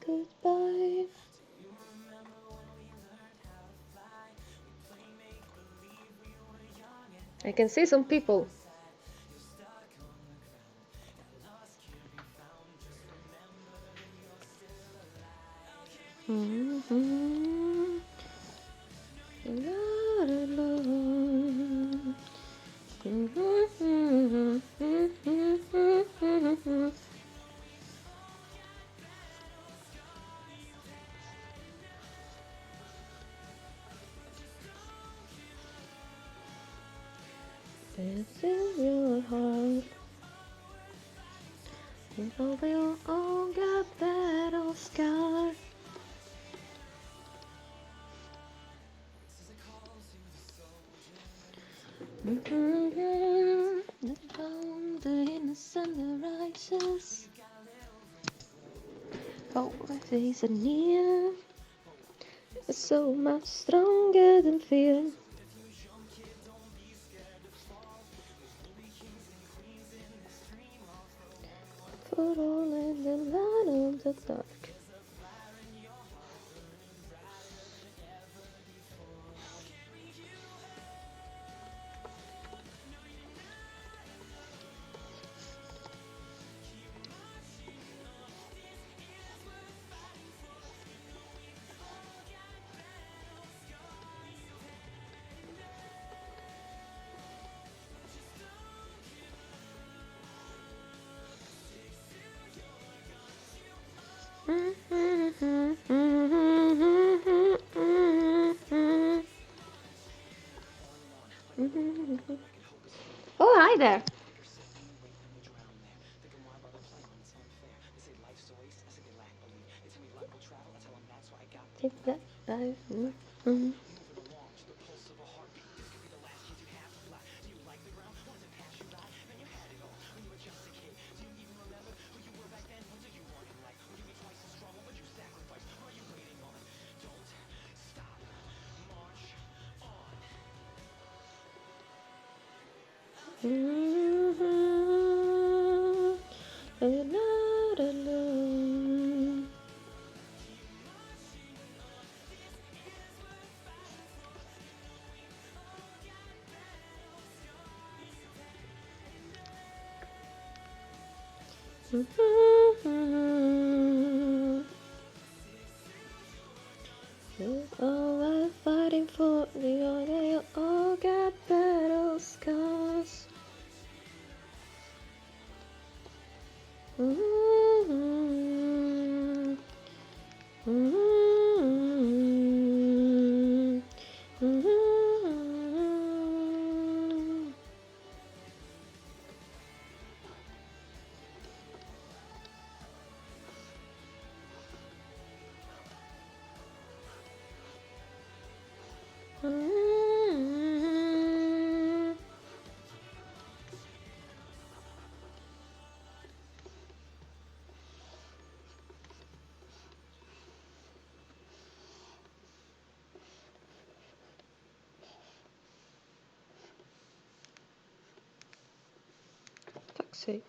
Goodbye. I can see some people. It's in your heart. We will all get battle scars. The dawn, the innocent rises. Oh, my face and near. It's so much stronger than fear. Put all in the light of the dark. Oh, hi there. You're not alone. You all are fighting for the other. You all got battle scars. Taxi.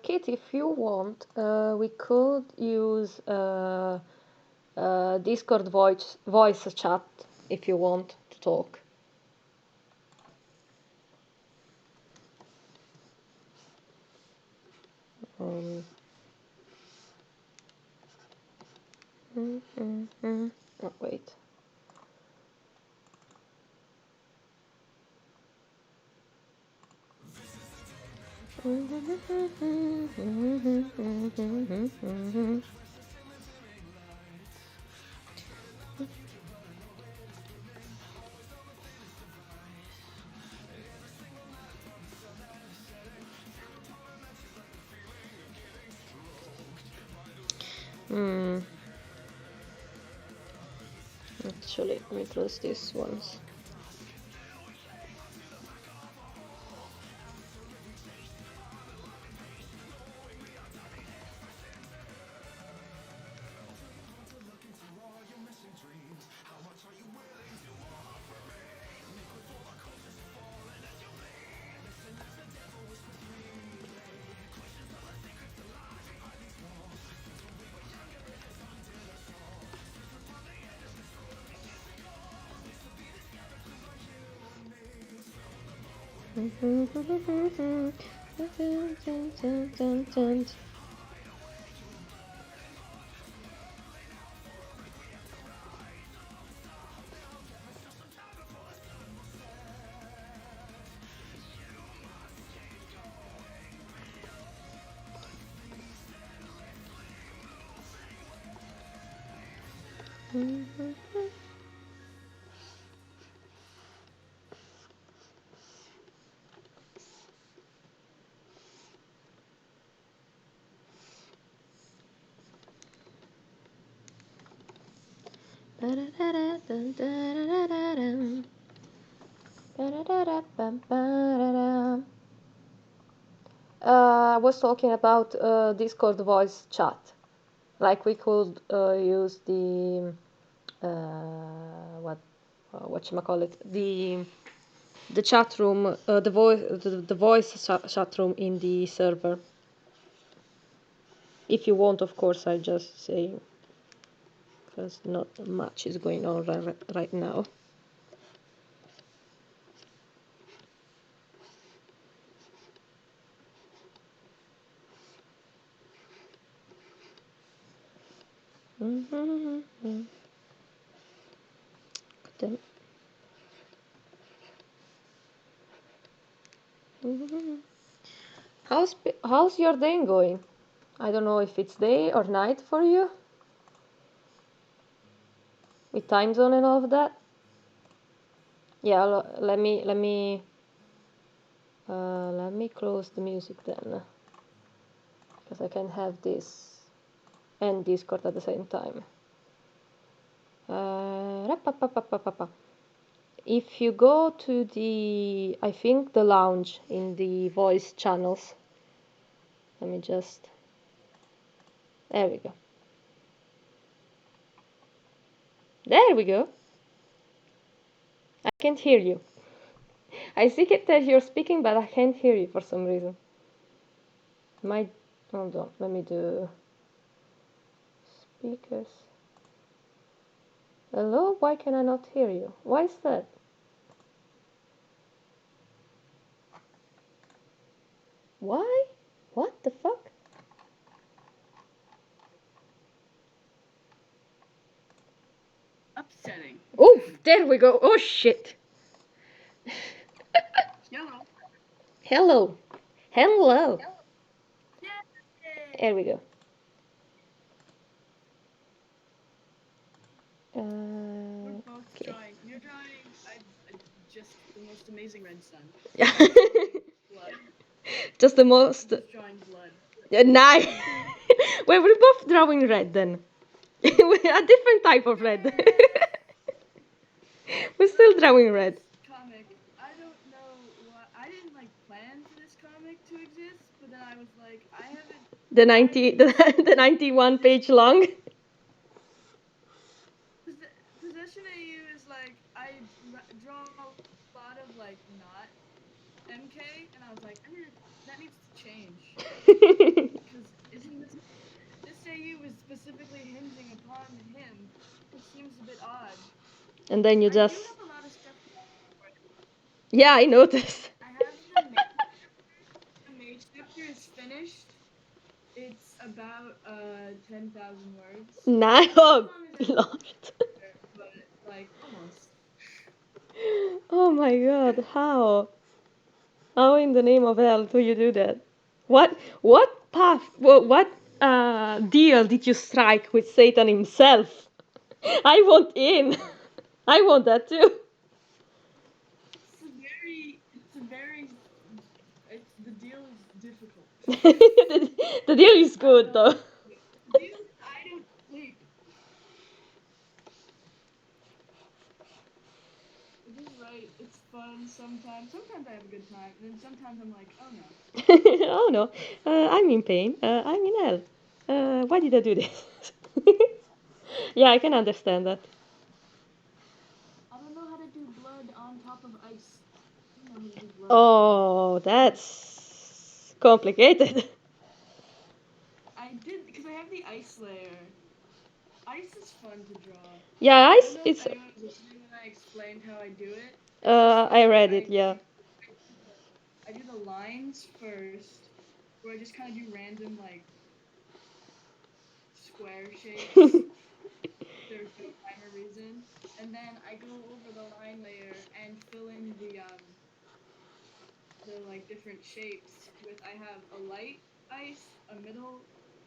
Kate, if you want, we could use Discord voice chat if you want to talk. Oh, wait. Actually, let me close these ones. I was talking about Discord voice chat. Like we could use the whatchamacallit, the chat room, the voice chat room in the server. If you want, of course, I just say, because not much is going on right now. How's your day going? I don't know if it's day or night for you, with time zone and all of that. Yeah, let me close the music then, because I can have this and Discord at the same time. If you go to the, I think the lounge in the voice channels, let me just, there we go. There we go. I can't hear you. I see it that you're speaking, but I can't hear you for some reason. Hold on, let me do speakers. Hello, why can I not hear you? Why is that? Why? What the fuck? Upsetting. Oh, there we go. Oh shit. Hello. Hello. Hello. Yay! There we go. We're both Okay. drawing. You're drawing just the most amazing red sun. Yeah. Blood. Just the most. I'm just drawing blood. Nice. Well, we're both drawing red then. A different type of red. We're still drawing red. This comic, I don't know why. I didn't like plan for this comic to exist, but then I was like, I haven't. The 91 page long. Possession AU is like I draw a lot of like not MK, and I was like, that needs to change because isn't this AU is specifically hinging upon him, which seems a bit odd. And then you I do just. have a lot of stuff. Yeah, I noticed. I have the mage chapter is finished. It's about 10,000 words. Nice. Not Oh, as long as Lord. but like almost. Oh my god, how? How in the name of hell do you do that? What path, what deal did you strike with Satan himself? I want in. I want that too. The deal is difficult. The deal is good though. The deal is I don't sleep. It is right. It's fun sometimes. Sometimes I have a good time, and then sometimes I'm like, oh no. Oh no, I'm in pain. I'm in hell. Why did I do this? Yeah, I can understand that. I don't know how to do blood on top of ice. I don't know how to do blood. Oh, that's complicated. I did because I have the ice layer. Ice is fun to draw. Yeah, I ice. don't know It's. if anyone was listening when I explained how I do it. I read it. Yeah. do the lines first, where I just kind of do random like square shapes. There's no rhyme or reason, and then I go over the line layer and fill in the like different shapes with I have a light ice, a middle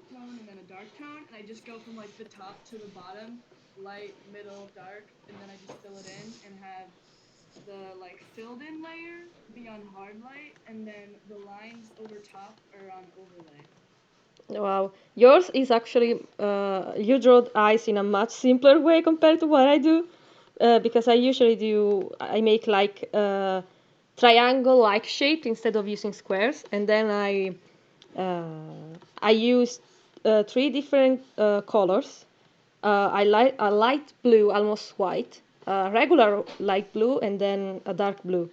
tone, and then a dark tone, and I just go from like the top to the bottom, light, middle, dark, and then I just fill it in and have the like filled in layer be on hard light, and then the lines over top are on overlay. Wow, yours is actually you draw eyes in a much simpler way compared to what I do, because I usually do I make like triangle-like shape instead of using squares, and then I use three different colors. I like a light blue, almost white, a regular light blue, and then a dark blue.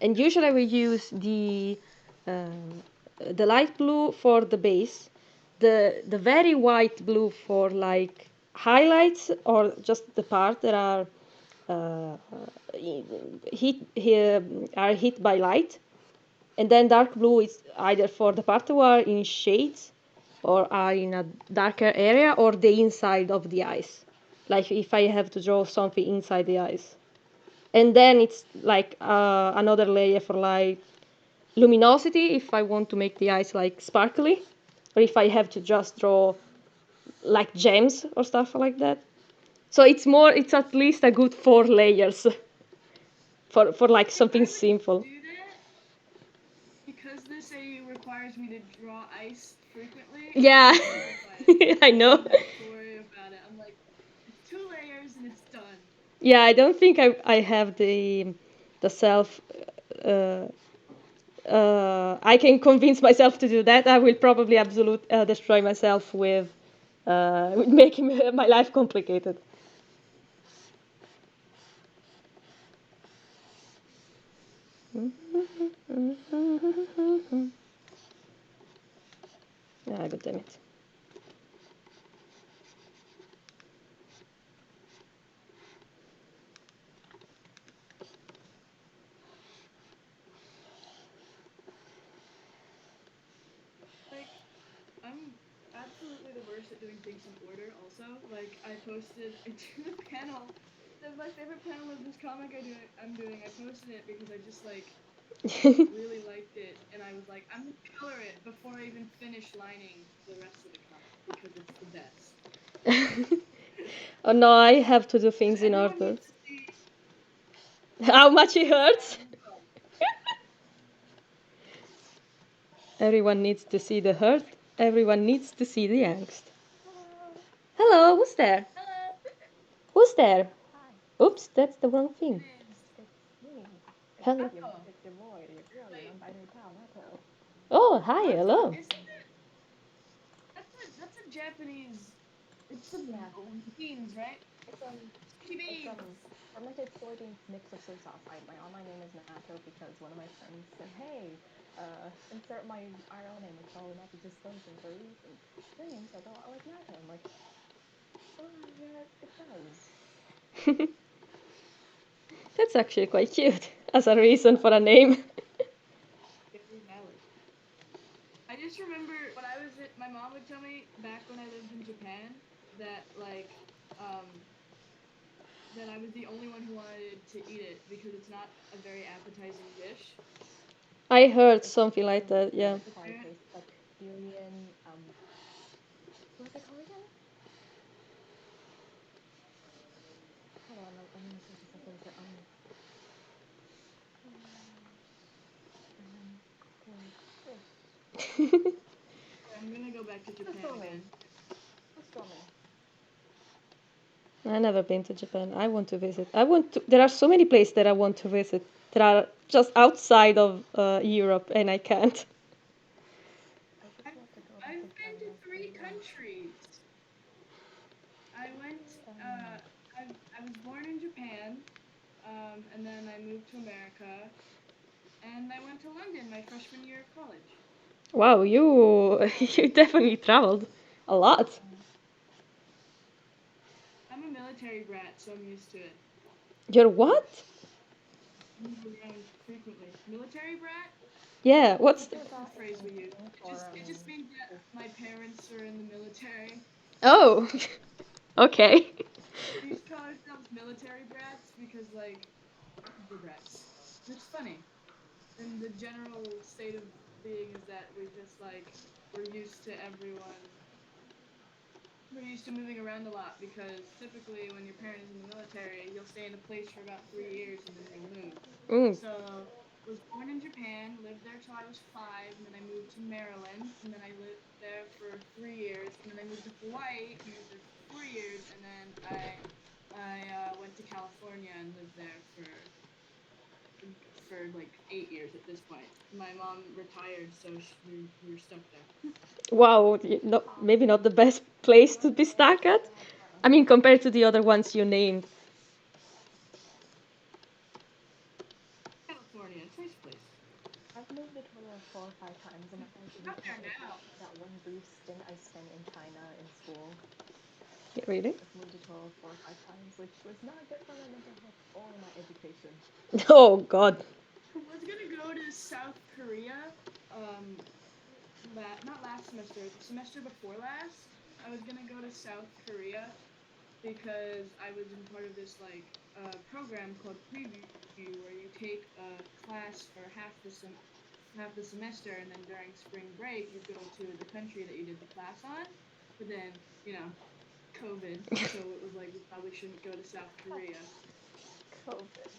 And usually we use the light blue for the base, the very white blue for like highlights or just the part that uh, hit by light, and then dark blue is either for the part who are in shades or are in a darker area or the inside of the eyes, like if I have to draw something inside the eyes. And then it's like another layer for like luminosity if I want to make the eyes like sparkly, or if I have to just draw like gems or stuff like that. So it's at least a good 4 layers for like something I would simple. do that because this A requires me to draw ice frequently. I Yeah. just simplify it, so I I know. don't have to worry about it. I'm like, it's 2 layers and it's done. Yeah, I don't think I have the self. Uh, I can convince myself to do that. I will probably absolute destroy myself with making my life complicated. Ah, god damn it. Like, I'm absolutely the worst at doing things in order. Also, like I posted into the panel. My favorite panel of this comic I'm doing. I posted it because I just like really liked it, and I was like, I'm gonna color it before I even finish lining the rest of the comic because it's the best. Oh no, I have to do Because things in everyone order. needs to see. How much It's it so hurts? sad. Look. Everyone needs to see the hurt. Everyone needs to see the angst. Hello. Hello, who's there? Hello. Who's there? Hi. Oops, that's the wrong It thing. is. It's me. Hello. Oh, It's your boy, your girl, your wait. non-binary pal, Nato. Oh, hi, Nato, hello. isn't that that's a Japanese. It's some Yeah, beans, right? it's Sticky it's beans. fermented soybean mix of soy sauce. My online name is Nato because one of my friends said, "Hey, insert my IRL name, which probably not be disclosed in very recent stream." So I go, "I like Nato." I'm like, "Oh yeah, it does." That's actually quite cute as a reason for a name. Very valid. I just remember when I was my mom would tell me back when I lived in Japan that um that I was the only one who wanted to eat it because it's not a very appetizing dish. I Yeah, heard something it's like a that, really yeah. acquired taste. It's like Syrian. What was it called again? Hold on, let me search this up really quick. Fermented fish. I'm gonna go back to It's Japan filming. again. It's filming. I never been to Japan. I want to visit. There are so many places that I want to visit that are just outside of Europe, and I can't. I just I've want to go back to I've been Japan to once in a three while. countries. I went. Um, Uh, I was born in Japan, and then I moved to America, and I went to London my freshman year of college. Wow, you you definitely traveled a lot. uh, I'm a military brat, so I'm used to it. You're what? I move around frequently. Military brat? Yeah, I what's think It's the that phrase in we use. English It just means that is my parents are in the military. Oh, okay. We used to call ourselves military brats because like we're brats. And it's funny. And the general state of being is that we just like we're used to everyone we're used to moving around a lot because typically when your parent is in the military, you'll stay in a place for about 3 years and then you'll move. Mm. So was born in Japan, lived there till I was 5, and then I moved to Maryland, and then I lived there for 3 years, and then I moved to Hawaii and lived there for 4 years, and then I went to California and lived there for like 8 years at this point. My mom retired, so we were stuck there. Wow, no, maybe not the best place to be stuck at. I mean, compared to the other ones you named. California, it's a nice place. I've moved a total of 4 or 5 times, and if I I'm do not there count like now. that one brief stint I spent in China in school, Yeah, really? I've moved a total of 4 or 5 times, which was not good for my mental health or my education. Oh God. Was gonna go to South Korea. Not last semester, the semester before last. I was gonna go to South Korea because I was in part of this like program called Preview, where you take a class for half the semester, and then during spring break you go to the country that you did the class on. But then COVID, so it was like we probably shouldn't go to South Korea. COVID.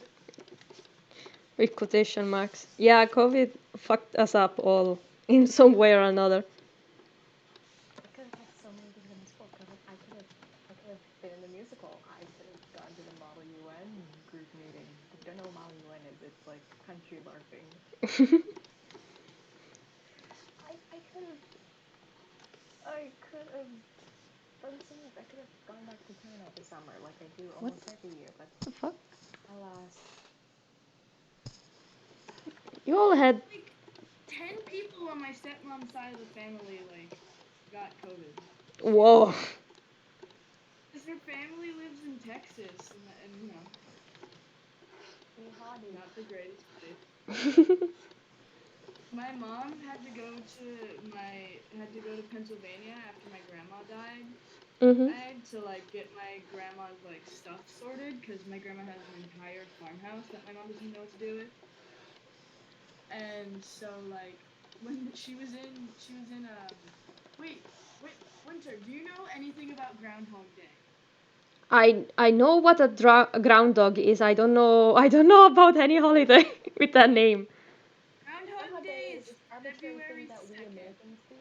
With quotation marks. Yeah, COVID fucked us up all in some way or another. It could affect so many things in my school. Cause like I could have been in the musical. I could have gone to the Model UN group meeting. If you don't know what Model UN is, it's like country LARPing. I could have done so much. I could have gone back to China this summer, like I do What almost every year. But the fuck? alas, You all had. Like 10 people on my stepmom's side of the family like got COVID. Whoa. Because her family lives in Texas, and jihadi. not the greatest place. My mom had to go to Pennsylvania after my grandma Mhm. to like get my grandma's like stuff sorted because my grandma has an entire farmhouse that my mom doesn't know what to do with. And so like when wait, wait, Winter, do you know anything about Groundhog Day? I know what a ground dog is. I don't know about any holiday with that name. Groundhog Groundhog Day Day is is this arbitrary thing February that we 2nd. Americans do.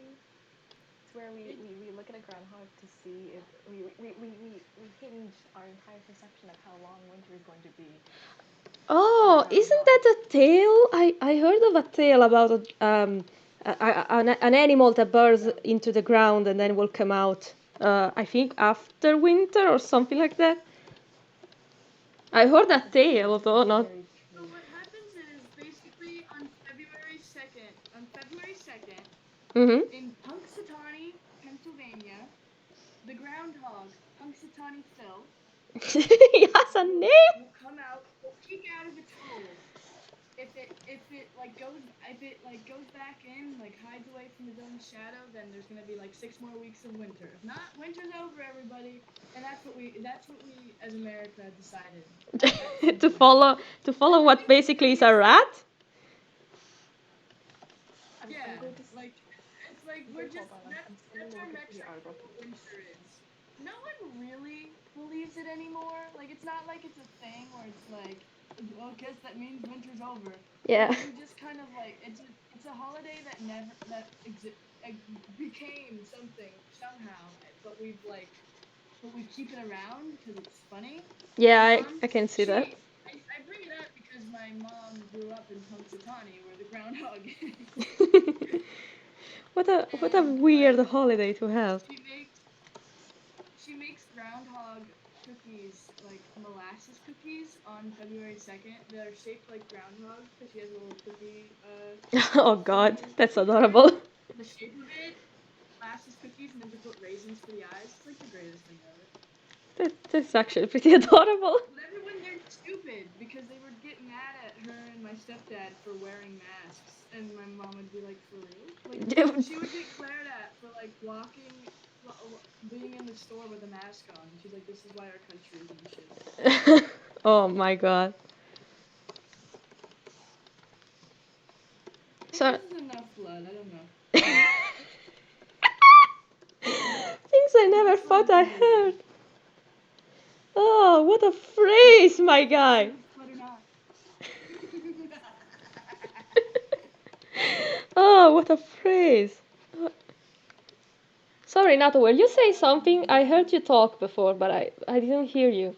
It's where we, It we, we look at a groundhog to see if we hinge our entire perception of how long winter is going to be on a Oh, isn't groundhog. that a tale? I heard of a tale about an animal that burrows into the ground and then will come out. I think after winter or something like that. I heard That that is tale, though very, not. very So true. what happens is basically on February 2nd Mhm. in Punxsutawney, Pennsylvania, the groundhog Punxsutawney Phil He has a name. will peek out of its hole. If it back in, like hides away from his own shadow, then there's gonna be like 6 more weeks of winter. If not, winter's over, everybody. And that's what we as America decided at some to point. follow to follow what basically is a rat. I'm Yeah, going to like it's like we're wait, hold just on. I'm sending that's the our Wikipedia metric for article. what winter is. No one really believes it anymore. Like it's not like it's a thing where it's like, well, guess that means winter's over. Yeah. We just kind of like it's a holiday that never became something somehow, but we keep it around because it's funny. Yeah, My I, mom, I can see that. I bring it up because my mom grew up in Punxsutawney where the groundhog is. what a And weird like holiday to have. she makes she makes groundhog cookies, like molasses cookies, on February 2nd. They're shaped like groundhogs because she has a little Oh God, that's cookie adorable. ground. The shape of it, molasses cookies, and then she'll put raisins for the eyes. It's like the greatest thing ever. That's actually pretty adorable. But everyone there's stupid. stupid because they would get mad at her and my stepdad for wearing masks, and my mom would be like, "For real?" Like she would get glared at for like being in the store with a mask on. She's like, "This is why our country is in shit." Oh my god. I think So this is enough blood. I don't know. things I never That's all thought I I can do. heard. Oh, what a phrase, my guy. Blood or not. Oh, what a phrase. Sorry, Nato, were you saying something? I heard you talk before, but I didn't hear you.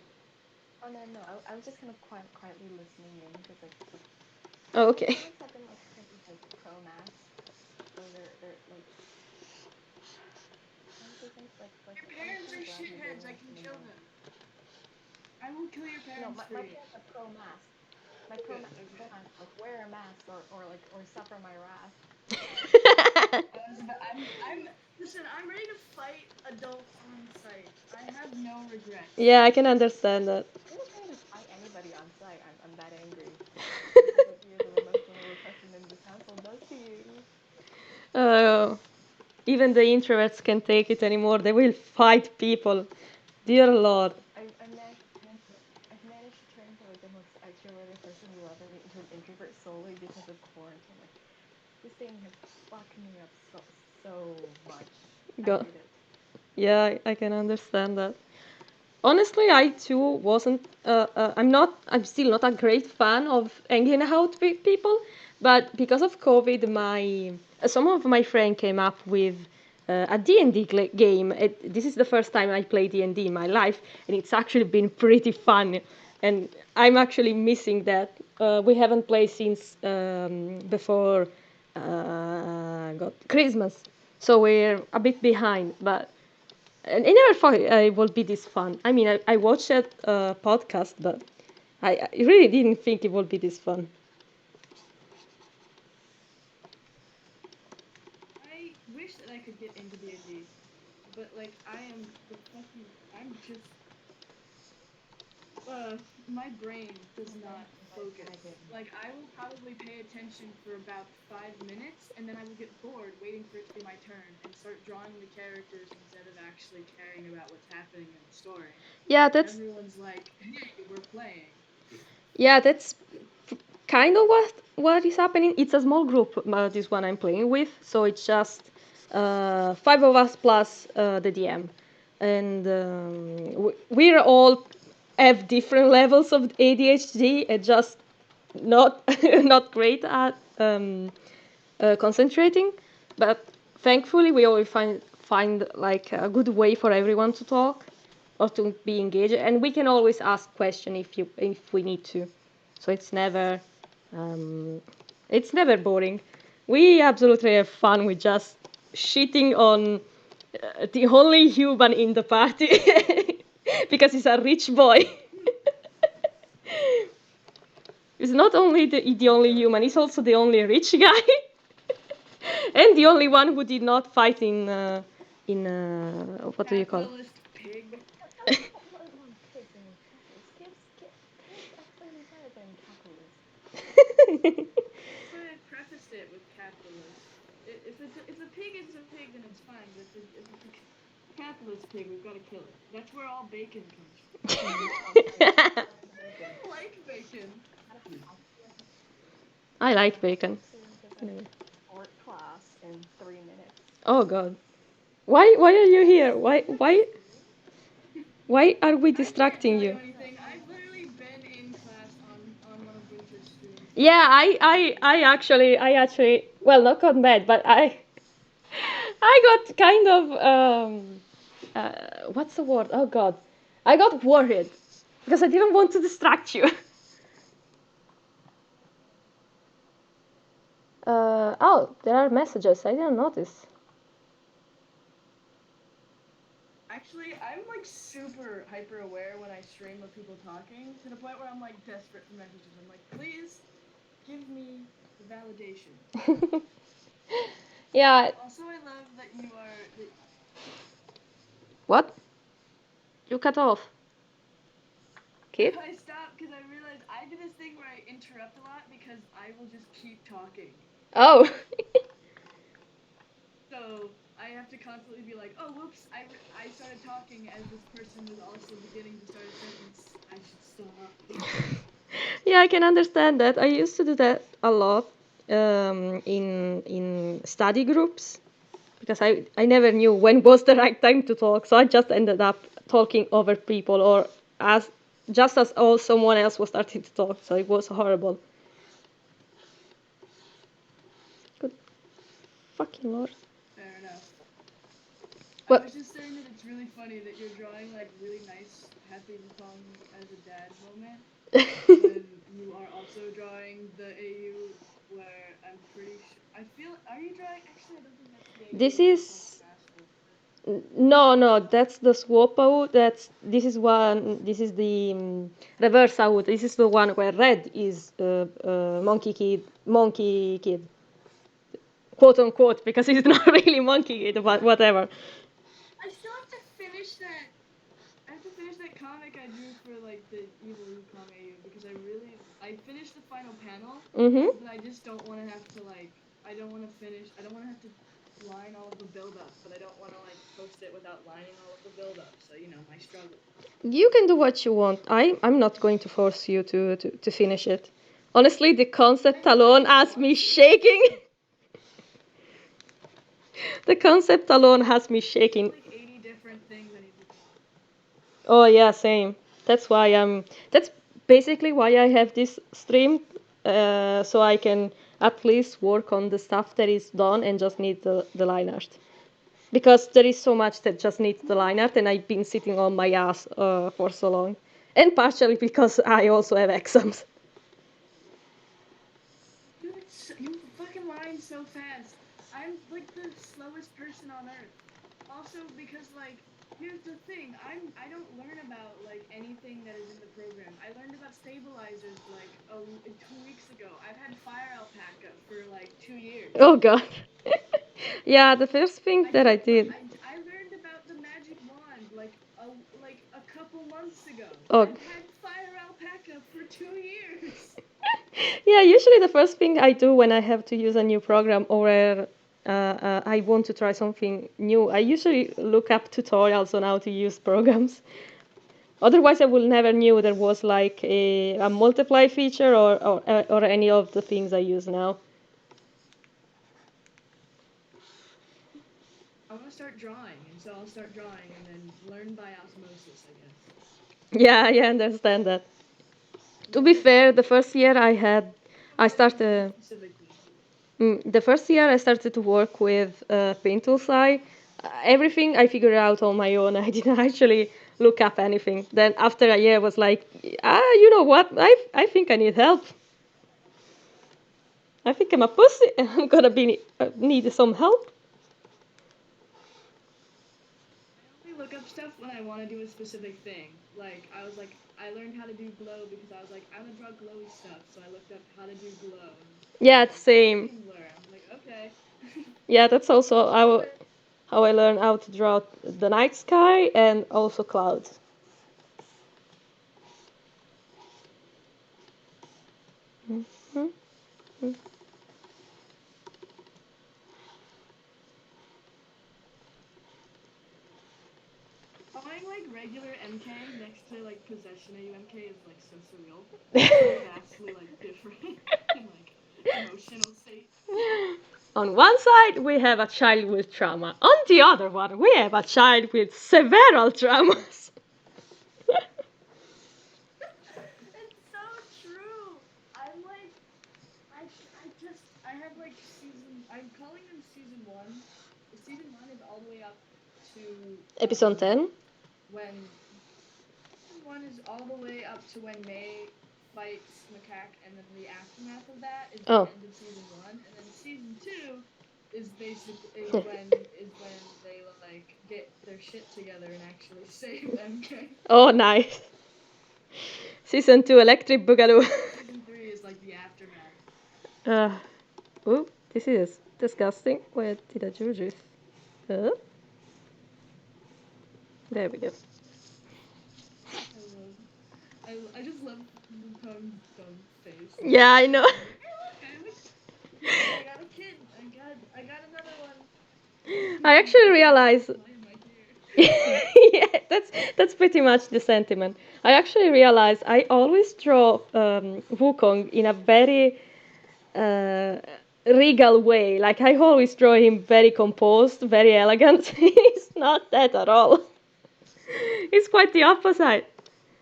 Oh no, no, I was just kind of quietly listening in because like Oh, my okay. parents have been like pretty like pro-mask, so they're like how would they say it's like Your I'm parents kind are of glad you're shitheads. doing I this can even kill though them. I will kill your no, parents for my you. parents are pro-mask. My pro Good. Okay. pro-mask like wear a mask or like or suffer my wrath. I'm listen. I'm ready to fight adults on site. I have no Yeah, regrets. I can understand that. I'm okay to fight anybody on site. I'm that angry. This is what years of emotional repression in this household does to you. Oh, even the introverts can take it anymore. They will fight people. Dear Lord. I've managed to turn into like the most extroverted person you'll ever meet into an introvert solely because of quarantine. Like this thing has fucked me up so much. I God. hate it. Yeah, I can understand that. Honestly, I too wasn't. I'm still not a great fan of hanging out with people, but because of COVID, my some of my friends came up with a D&D game. This is the first time I play D&D in my life, and it's actually been pretty fun. And I'm actually missing that. We haven't played since before God Christmas, so we're a bit behind, but. And I never thought it would be this fun. I mean, I watched a podcast, but I really didn't think it would be this fun. I wish that I could get into D&D, but like I am the fucking. I'm just. My brain does not focus. Like I will probably pay attention for about 5 minutes, and then I will get bored waiting for it to be my turn and start drawing the characters instead of actually caring about what's happening in the story. Yeah, And that's everyone's like, "Hey, we're playing." yeah, that's kind of what is happening. It's a small group. This one I'm playing with, so it's just five of us plus the DM, and we're all have different levels of ADHD and just not not great at concentrating. But thankfully, we always find like a good way for everyone to talk or to be engaged, and we can always ask questions if we need to. So um, it's never boring. We absolutely have fun with just shitting on the only human in the party because he's a rich boy. He's not only the only human, he's also the only rich guy. And the only one who did not fight in what do you call Capitalist pig. What pigs and capitalists? Pigs are clearly better than capitalists. it? That's why I prefaced it with capitalist. If a pig is a pig, then it's fine. But if it's a capitalist pig, we've got to kill it. That's where all bacon comes from. Bacon. I like bacon. I like bacon. Experiences at Anyway. sport class in 3 minutes. Oh God, why are you here? Why are we I can't distracting tell you you? anything. I've literally been in class on one of Winter's streams. Yeah, I actually well not got mad, but I got kind of what's the word? Oh God, I got worried because I didn't want to distract you. Oh, there are messages. I didn't notice. Actually, I'm like super hyper aware when I stream of people talking to the point where I'm like desperate for messages. I'm like, please give me the validation. Yeah. Also, I love that you are that What? You cut off. Kid? I stopped because I realized I do this thing where I interrupt a lot because I will just keep talking. Oh. So I have to constantly be like, oh, whoops, I started talking as this person was also beginning to start a sentence. I should stop. Yeah, I can understand that. I used to do that a lot in study groups because I never knew when was the right time to talk, so I just ended up talking over people or as just as all someone else was starting to talk, so it was horrible. Good fucking lord. Fair enough. I What? was just saying that it's really funny that you're drawing like really nice happy song as a dad moment when you are also drawing the AU where I'm pretty sure I feel are you drawing actually I don't think that's the AU This that's on is Smash. no, that's the swap out. This is one. This is the reverse out. This is the one where red is monkey kid, quote unquote, because he's not really monkey kid, but whatever. I still have to finish that. I have to finish that comic I drew for like the evil Wukong AU because I finished the final panel, Mhm. but I just don't want to have to like I don't want to finish. I don't want to have to line all of the build up, but I don't want to like post it without lining all of the build up. So my struggle. You can do what you want. I'm not going to force you to finish it. Honestly, the concept alone has me shaking. The concept alone has me shaking. Like 80 different things I need to do. Oh yeah, same. That's why I'm. That's basically why I have this stream, so I can at least work on the stuff that is done and just need the line art. Because there is so much that just needs the line art, and I've been sitting on my ass for so long, and partially because I also have exams. Dude, you fucking line so fast. I'm like the slowest person on earth. Also because like here's the thing, I don't learn about like anything that is in the program. I learned about stabilizers like 2 weeks ago. I've had Fire Alpaca for like 2 years. Oh god. Yeah, the first thing I that I don't did. I learned about the magic wand like a couple months ago. Oh. I've had Fire Alpaca for 2 years. Yeah, usually the first thing I do when I have to use a new program or I want to try something new, I usually look up tutorials on how to use programs. Otherwise, I will never knew there was like a multiply feature or any of the things I use now. I want to start drawing, and so I'll start drawing and then learn by osmosis, I guess. Yeah, I understand that. To be fair, the first year I started. Specifically. The first year I started to work with Paint Tools everything I figured out on my own. I didn't actually look up anything. Then after a year, I was like, you know what? I think I need help. I think I'm a pussy and I'm gonna be need some help. I only look up stuff when I want to do a specific thing. Like, I was like, I learned how to do glow because I was like, I want to draw glowy stuff. So I looked up how to do glow. Yeah, it's same. Tumblr. I'm like, okay. Yeah, that's also how I learned how to draw the night sky and also clouds. Mm-hmm. Drawing like regular MK next to like Possession AUMK is like so surreal. So vastly like different in like emotional state. On one side, we have a child with trauma. On the other one, we have a child with several traumas. It's so true. I'm like, I have like I'm calling them season one. Season one is all the way up to Episode 10. when season one is all the way up to when May fights Macaque, and then the aftermath of that is the end of season one, and then season two is when they like get their shit together and actually save MK. Oh, nice. Season 2, Electric Boogaloo. Season three is like the aftermath. Ooh, this is disgusting. Where did I do this? There we go. I I just love Wukong's dumb face. Yeah, I know. I'm like, hey, look, he's like, I got a kid. I got another one. I actually realized. Why am I here? Yeah, that's pretty much the sentiment. I actually realized I always draw Wukong in a very uh, regal way. Like I always draw him very composed, very elegant. He's not that at all. He's quite the opposite.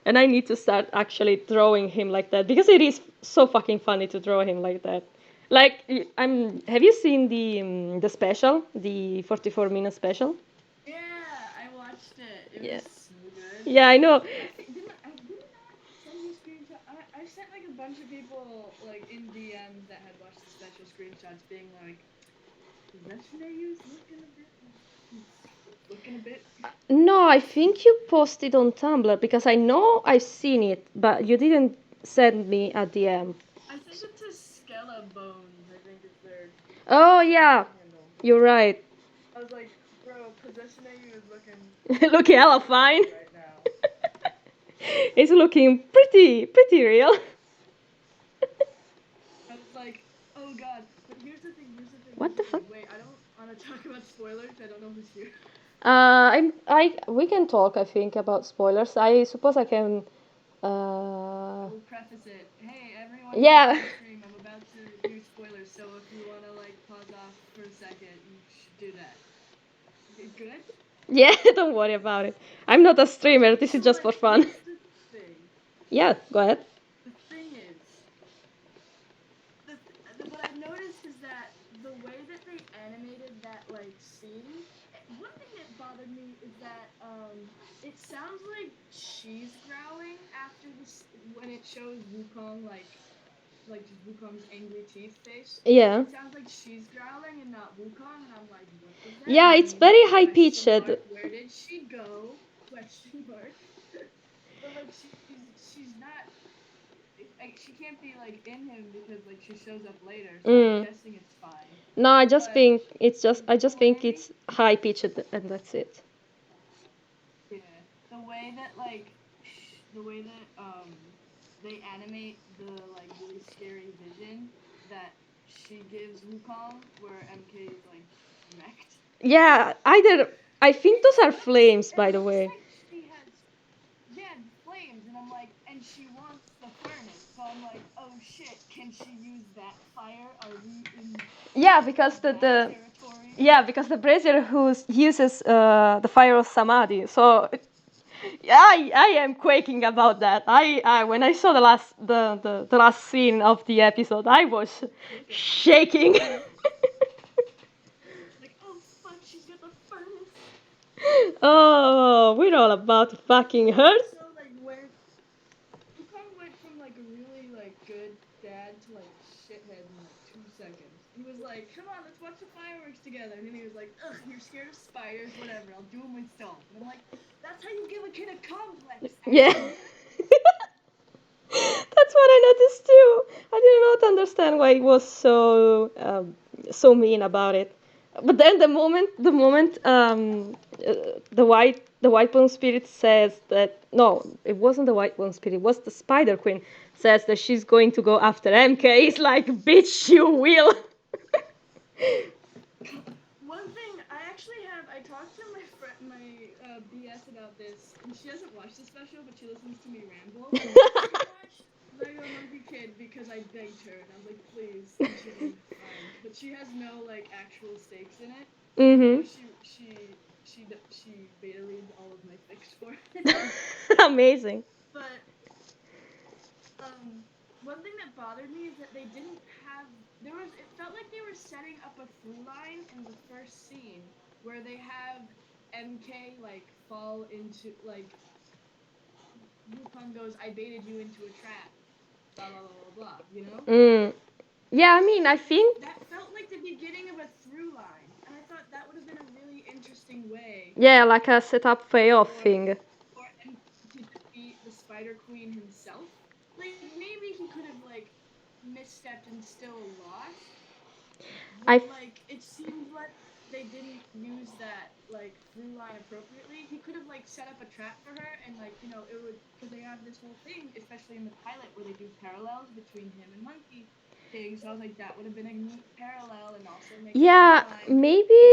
And I need to start actually drawing him like that because it is so fucking funny to draw him like that. Like I'm. Have you seen the special, the 44-minute special? Yeah, I watched it. It Yeah. was so good. Yeah, I know. I didn't send you screenshot. I sent like a bunch of people like in DMs that had watched the special screenshots, being like, "Possession AU's looking a bit." No, I think you posted on Tumblr because I know I've seen it, but you didn't send me a DM. I sent it to Skella Bones. I think is their Oh yeah, handle. you're right. I was like, "Bro, Possession AU is looking Looking hella fine. right now." It's looking pretty real. I was like, "Oh God!" But here's the thing. What the fuck? Wait, I don't want to talk about spoilers. I don't know who's here. We can talk. I think about spoilers. I suppose I can. We'll preface it. Hey, everyone in Yeah. the stream, I'm about to do spoilers, so if you want to like pause off for a second, you should do that. Good? Yeah, don't worry about it. I'm not a streamer. This is just for fun. Here's the thing. Yeah, go ahead. The thing is, what I've noticed is that the way that they animated that like scene, one thing that bothered me is that it sounds like she's growling after this when it shows Wukong like just Wukong's angry teeth face. Yeah. It sounds like she's growling and not Wukong, and I'm like, what does that Yeah, mean? it's very high Question pitched. mark, where did she go? Question mark. But like she's not. She can't be like in him because like she shows up later. So I'm guessing it's fine. No, I just But think it's just. I the just think way, it's high pitched, and that's it. yeah, the way that like the way that they animate the like really scary vision that she gives Wukong, where MK is like wrecked. Yeah, either. I think those are flames, by the way. Like she has, yeah, flames, and I'm like, and she wants the furnace, so I'm like, oh shit, can she use that fire? Are we in Yeah, because the territory? yeah, because the brazier who uses the fire of samadhi. So yeah, I am quaking about that. I when I saw the last scene of the episode, I was shaking. Like, oh fuck, she's got the furnace. Oh, we're all about to fucking hurt. So like where Wukong went from like a really like good dad to like shithead in like 2 seconds. He was like, "Come on, let's watch the fireworks together," and then he was like, "Ugh, you're scared of spiders, whatever. I'll do them myself." And I'm like, "That's how you give a kid a complex." Yeah. That's what I noticed too. I did not understand why he was so mean about it. But then the white bone spirit says that no, it wasn't the white bone spirit. It was the spider queen says that she's going to go after MK. It's like, bitch, you will. One thing I talked to my BS about this, and she doesn't watch the special, but she listens to me ramble. She watched Lego Monkey Kid because I begged her, and I was like, please. And she's like, fine. But she has no like actual stakes in it. Mm-hmm. She beta reads all of my fics for it. Amazing. But one thing that bothered me is that they didn't have it felt like they were setting up a through line in the first scene where they have MK like fall into like Wukong goes, I baited you into a trap, blah blah blah blah blah, you know? Yeah, I mean, I think That felt like the beginning of a through line, and I thought that would have been a really interesting way. yeah, like a setup payoff thing. For MK to defeat the Spider Queen himself. Like maybe he could have like misstepped and still lost. But like it seemed like they didn't use that like through line appropriately, he could have like set up a trap for her and like it would because they have this whole thing, especially in the pilot where they do parallels between him and Monkey King. So I was like, that would have been a neat parallel and also make a through Yeah, line. maybe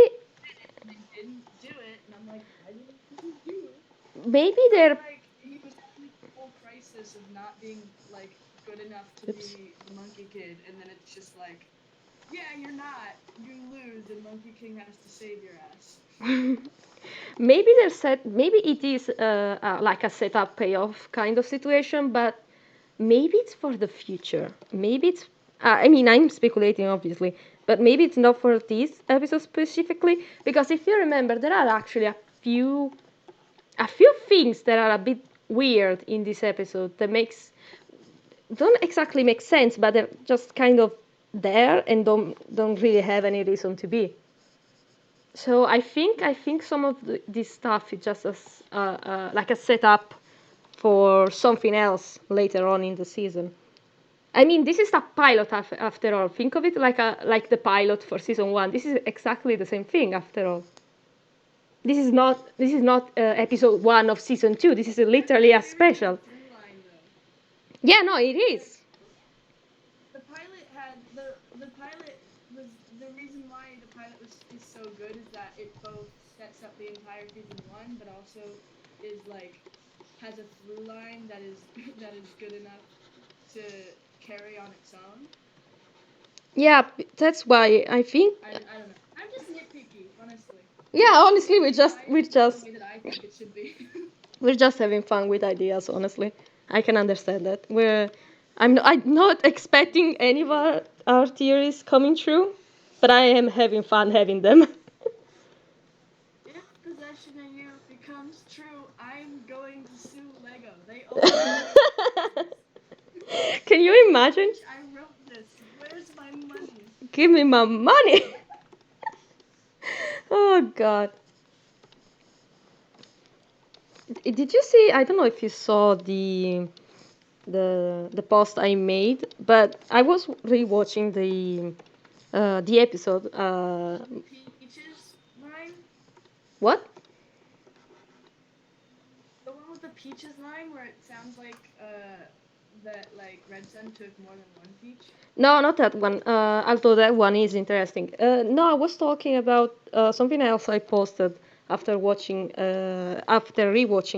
And they didn't do it, and I'm like, why didn't you do it? maybe So they're like he was having this whole crisis of not being like good enough to oops. be the Monkey Kid, and then it's just like, yeah, you're not. You lose, and Monkey King has to save your ass. Maybe they're set. Maybe it is like a setup payoff kind of situation, but maybe it's for the future. Maybe it's. I mean, I'm speculating, obviously, but maybe it's not for this episode specifically. Because if you remember, there are actually a few things that are a bit weird in this episode that don't exactly make sense, but they're just kind of there and don't really have any reason to be. So I think some of this stuff is just like a setup for something else later on in the season. I mean, this is a pilot after all. Think of it like the pilot for season one. This is exactly the same thing after all. This is not episode one of season two. This is literally a special. Through line though. Yeah, no, it Like is. the pilot had the pilot was the reason why the pilot is so good is that it both sets up the entire season one, but also is like has a through line that is that is good enough to carry on its own. Yeah, that's why I think. I don't know. I'm just nitpicky, honestly. Yeah, honestly, It's biased in the way that I think it should be. we're just having fun with ideas. Honestly, I can understand that. I'm not expecting any of our theories coming true, but I am having fun having them. If possession of you becomes true, I'm going to sue Lego. They owe me money. Can you imagine? Bitch, I wrote this. Where's my money? Give me my money. Oh God. Did you see? I don't know if you saw the post I made, but I was rewatching the episode. Peaches line? What? The one with the peaches line where it sounds like that like Red Sun took more than one peach? No, not that one. Although that one is interesting. No, I was talking about something else I posted after rewatching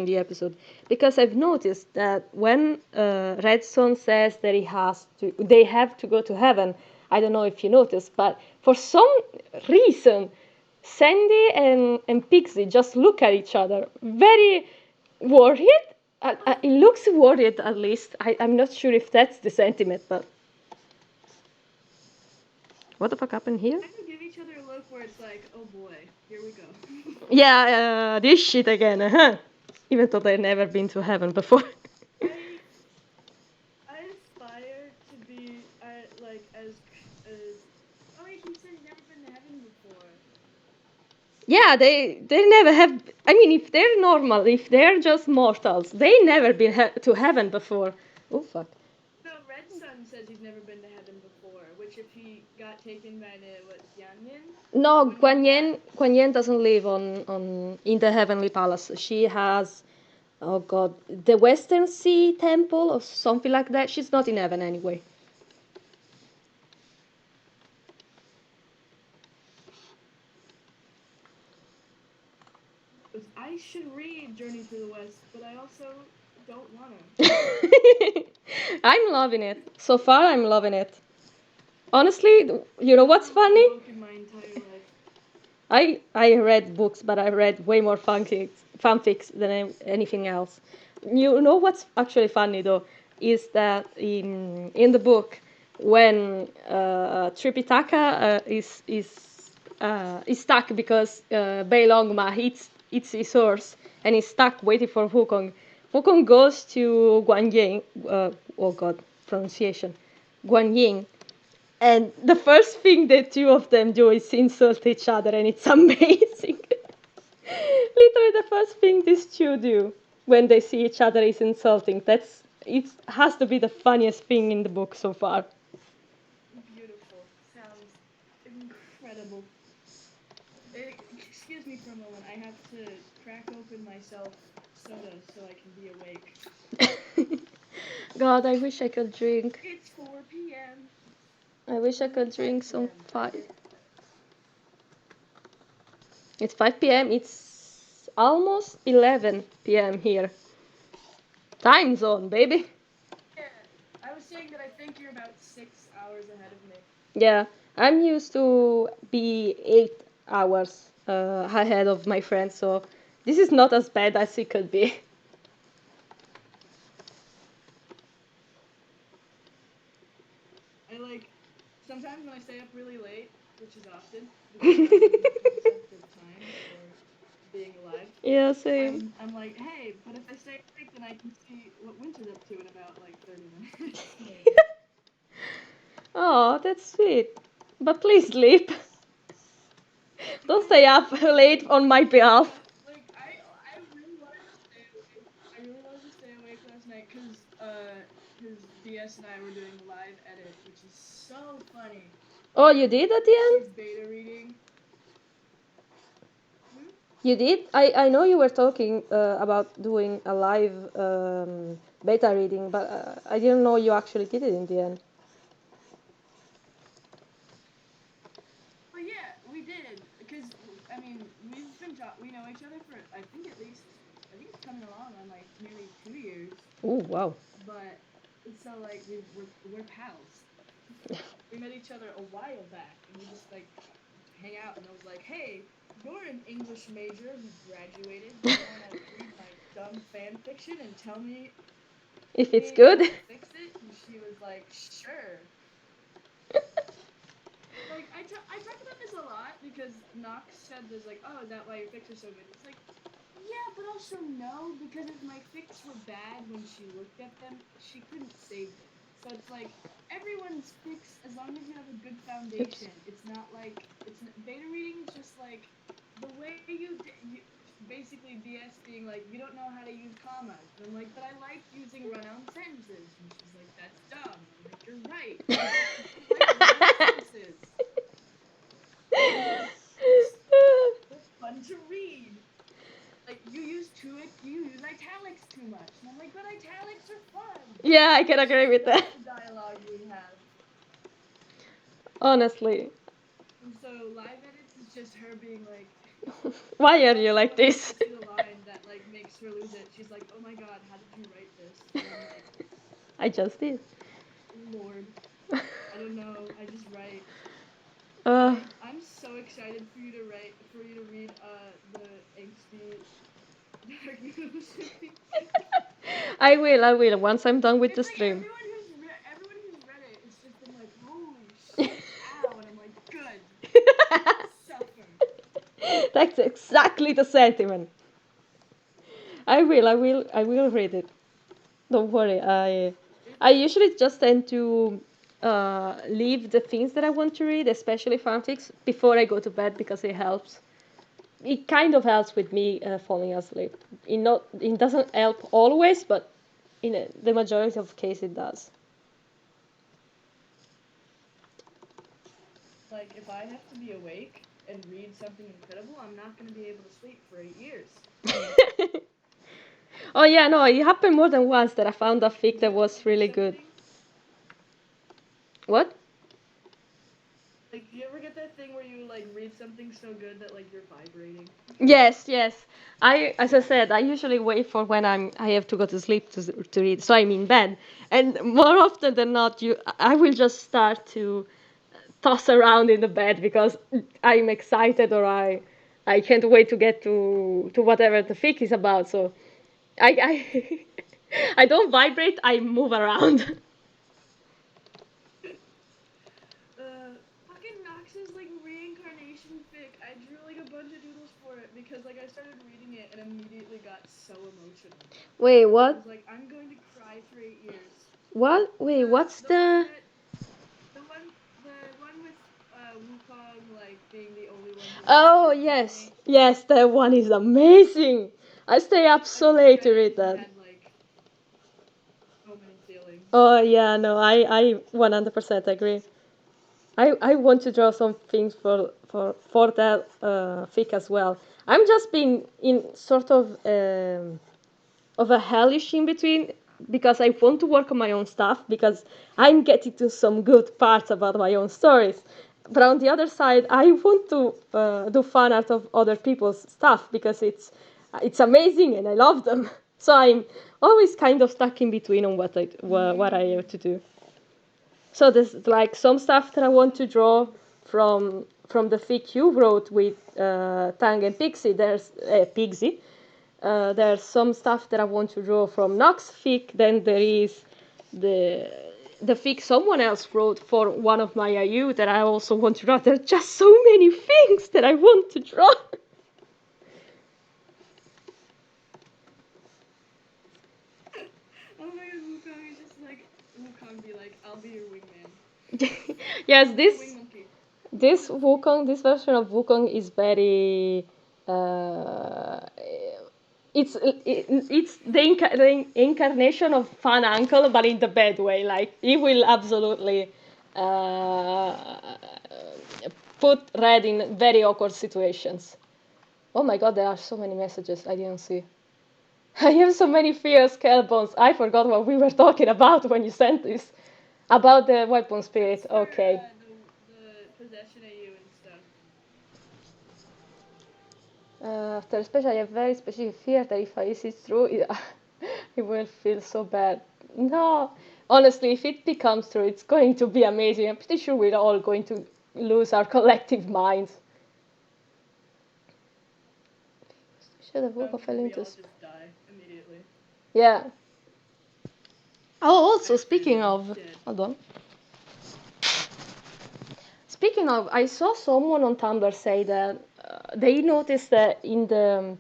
the episode, because I've noticed that when Redson says that they have to go to heaven. I don't know if you noticed, but for some reason, Sandy and Pixie just look at each other, very worried. It looks worried, at least. I'm not sure if that's the sentiment, but what the fuck happened here? Kind of give each other a look where it's like, oh boy, here we go. Yeah, this shit again, huh? Even though they've never been to heaven before. I I aspire to be like as oh wait, he said he's never been to heaven before. Yeah, they never have. I mean, if they're normal, if they're just mortals, they never been to heaven before. Oh fuck. No, Red Sun says he's never been to heaven before, which if he got taken by the what Xianmin? No, Guan Yin doesn't live on in the heavenly palace. She has, oh god, the Western Sea Temple or something like that. She's not in heaven anyway. I should read Journey to the West, but I also don't wanna. I'm loving it. So far, I'm loving it. Honestly, you know what's funny? Book in my entire life. I read books, but I read way more fanfics than anything else. You know what's actually funny though is that in the book when Tripitaka is stuck because Beilongma eats his horse and is stuck waiting for Wukong. Wukong goes to Guanyin. Oh God, pronunciation. Guanyin, and the first thing the two of them do is insult each other, and it's amazing. Literally, the first thing these two do when they see each other is insulting. It has to be the funniest thing in the book so far. Beautiful. Sounds incredible. Excuse me for a moment. I have to crack open myself soda so I can be awake. God, I wish I could drink. It's 4 p.m. I wish I No, could it's 5 drink some p.m. I five. get It's 5 p.m. It's almost 11 p.m. here. Time zone, baby. Yeah, I was saying that I think you're about 6 hours ahead of me. Yeah, I'm used to be 8 hours ahead of my friends, so this is not as bad as it could be. I like sometimes when I stay up really late, which is often because I lose the concept of time or being alive. Yeah, same. I'm like, hey, but if I stay awake, then I can see what Winter's up to in about like 30 minutes, maybe. Oh, that's sweet. But please sleep. Don't I stay know, up late on my behalf. like I really wanted to stay awake. I really wanted to stay awake last night because DS and I were doing a live edit, which is so funny. Oh, you did at the end? She's beta reading. Hmm? You did? I know you were talking about doing a live beta reading, but I didn't know you actually did it in the end. But yeah, we did because I mean we know each other for I think at least I think it's coming along on like nearly 2 years. Oh, wow. But so like we're pals. We met each other a while back, and we just like hang out. And I was like, hey, you're an English major who graduated. Do you want to read my dumb fan fiction and tell If it's me good. how to fix it? And she was like, sure. Like I talk about this a lot because Knox said there's like, oh, is that why your fics are so good? It's like, yeah, but also no, because if my fics were bad when she looked at them, she couldn't save them. So it's like everyone's fics, as long as you have a good foundation. It's not like beta reading is just like the way you basically DS being like you don't know how to use commas. And I'm like, but I like using run-on sentences. And she's like, that's dumb. I'm like, you're right. I like run-on sentences. They're fun to read. Like you use italics too much. And I'm like, but italics are fun. Yeah, I can agree with that. That's the dialogue we have. Honestly. And so live edits is just her being like Why are and you also like when I this? get to the line that like makes her lose it, she's like, oh my god, how did you write this? And I'm like, I just did. Lord, I don't know, I just write. Uh, I'm so excited for you to read the angsty dark news with me. I will, once I'm done with the It's like stream. everyone who's read it, it's just been like, holy shit, ow, and I'm like, good, suffer. That's exactly the sentiment. I will read it. Don't worry. I It's usually just tend to leave the things that I want to read, especially fanfics, before I go to bed because it helps. It kind of helps with me falling asleep. It doesn't help always, but in the majority of cases it does. like if I have to be awake and read something incredible, I'm not gonna be able to sleep for 8 years. Oh yeah, no, it happened more than once that I found a fic You that ever was read really good. something What? like do you ever get that thing where you like read something so good that like you're vibrating? Yes, yes. As I said, I usually wait for when I have to go to sleep to read, so I'm in bed, and more often than not, I will just start to toss around in the bed because I'm excited or I can't wait to get to whatever the fic is about. So I I don't vibrate. I move around. Fucking Nox's like reincarnation fic. I drew like a bunch of doodles for it because like I started reading it and immediately got so emotional. Wait, I what? was like, I'm going to cry for 8 years. What? Wait, what's The one the? that the one with Wukong like being the only one who Oh understood yes, anime. yes, that one is amazing. I stay up I so late reread to it read and that. had like so many feelings. Oh yeah, no, I 100% agree. I want to draw some things for that fic as well. I'm just being in sort of a hellish in between because I want to work on my own stuff because I'm getting to some good parts about my own stories. But on the other side, I want to do fan art of other people's stuff because it's amazing and I love them. So I'm always kind of stuck in between on what I have to do. So there's like some stuff that I want to draw from the fic you wrote with Tang and Pixie. There's Pixie. There's some stuff that I want to draw from Nox fic. Then there is the the fic someone else wrote for one of my IU that I also want to draw. There's just so many things that I want to draw. Oh my god, Wukong is just like Wukong be like, I'll be your wingman. Yes, Wing monkey. This version of Wukong is very. Uh, it's the incarnation of fun uncle, but in the bad way. Like he will absolutely put Red in very awkward situations. Oh my god, there are so many messages I didn't see. I have so many fears, Kelbones. I forgot what we were talking about when you sent this. About the weapon spirit. For, Okay. the possession AU and stuff. After especially a very specific fear that if I see it through, it will feel so bad. No, honestly, if it becomes true, it's going to be amazing. I'm pretty sure we're all going to lose our collective minds. Should have woke fell We into. all just die immediately. Yeah. Oh, also speaking Accidentally of, dead. hold on. Speaking of, I saw someone on Tumblr say that they noticed that in the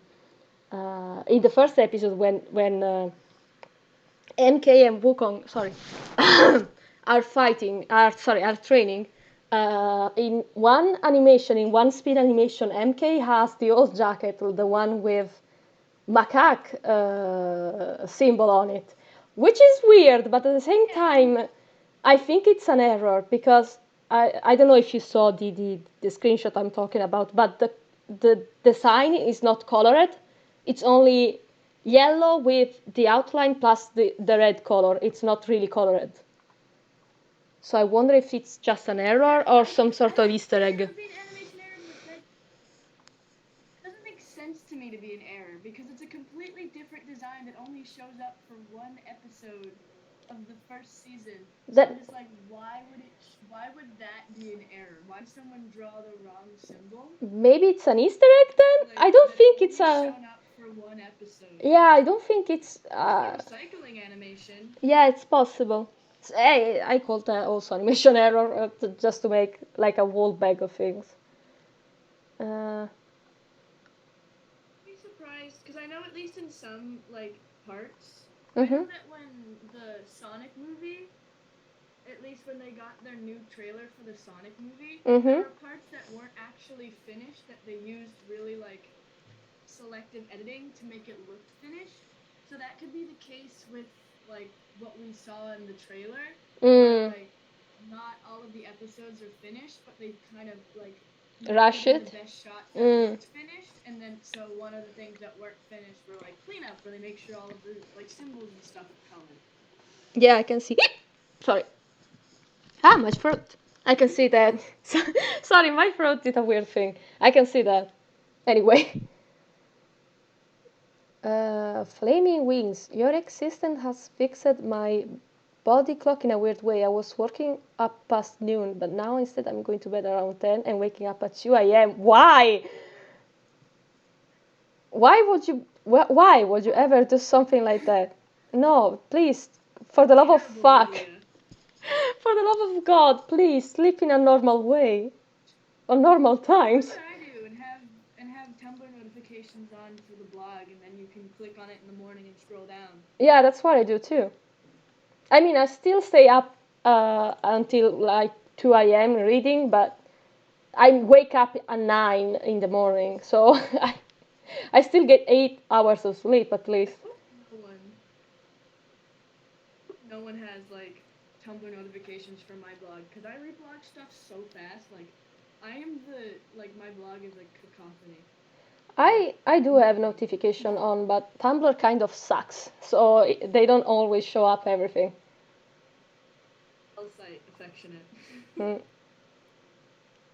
first episode when MK and Wukong, sorry, are training. In one animation, in one speed animation, MK has the old jacket, the one with macaque symbol on it, which is weird, but at the same time, I think it's an error because I don't know if you saw the screenshot I'm talking about, but the design is not colored. It's only yellow with the outline plus the red color. It's not really colored. So I wonder if it's just an error or some sort of Easter egg. It would be an animation error, but that doesn't make sense to me to be an error because it's a completely different design that only shows up for one episode of the first season. So I'm just like, why would that be an error? Why did someone draw the wrong symbol? Maybe it's an Easter egg then? Like, I don't think it's only a. shown up for one episode. Yeah, I don't think it's. It's a recycling animation. Yeah, it's possible. I call that also animation error just to make like a whole bag of things. I'd be surprised because I know at least in some like parts, I know that when the Sonic movie, at least when they got their new trailer for the Sonic movie, there were parts that weren't actually finished that they used really like selective editing to make it look finished. So that could be the case with like what we saw in the trailer. Where, like not all of the episodes are finished, but they kind of like rush it. The best shots that looked finished, and then so one of the things that weren't finished were like cleanup, where they make sure all of the like symbols and stuff are colored. Yeah, I can see. Sorry. Ah, my throat. I can see that. Sorry, my throat did a weird thing. I can see that. Anyway. Flaming wings. Your existence has fixed my body clock in a weird way. I was working up past noon, but now instead I'm going to bed around 10 and waking up at 2 a.m. Why? Why would you ever do something like that? No, please, for the love of fuck. For the love of God, please sleep in a normal way. On normal times. That's what I do, and have Tumblr notifications on for the blog, and then you can click on it in the morning and scroll down. Yeah, that's what I do too. I mean, I still stay up until like 2 a.m. reading, but I wake up at 9 in the morning, so I still get 8 hours of sleep at least. No one has like Tumblr notifications from my blog because I reblog stuff so fast. Like, I am my blog is like cacophony. I do have Nothing. notification on, but Tumblr kind of sucks, so they don't always show up everything. Hell site, affectionate. Mm.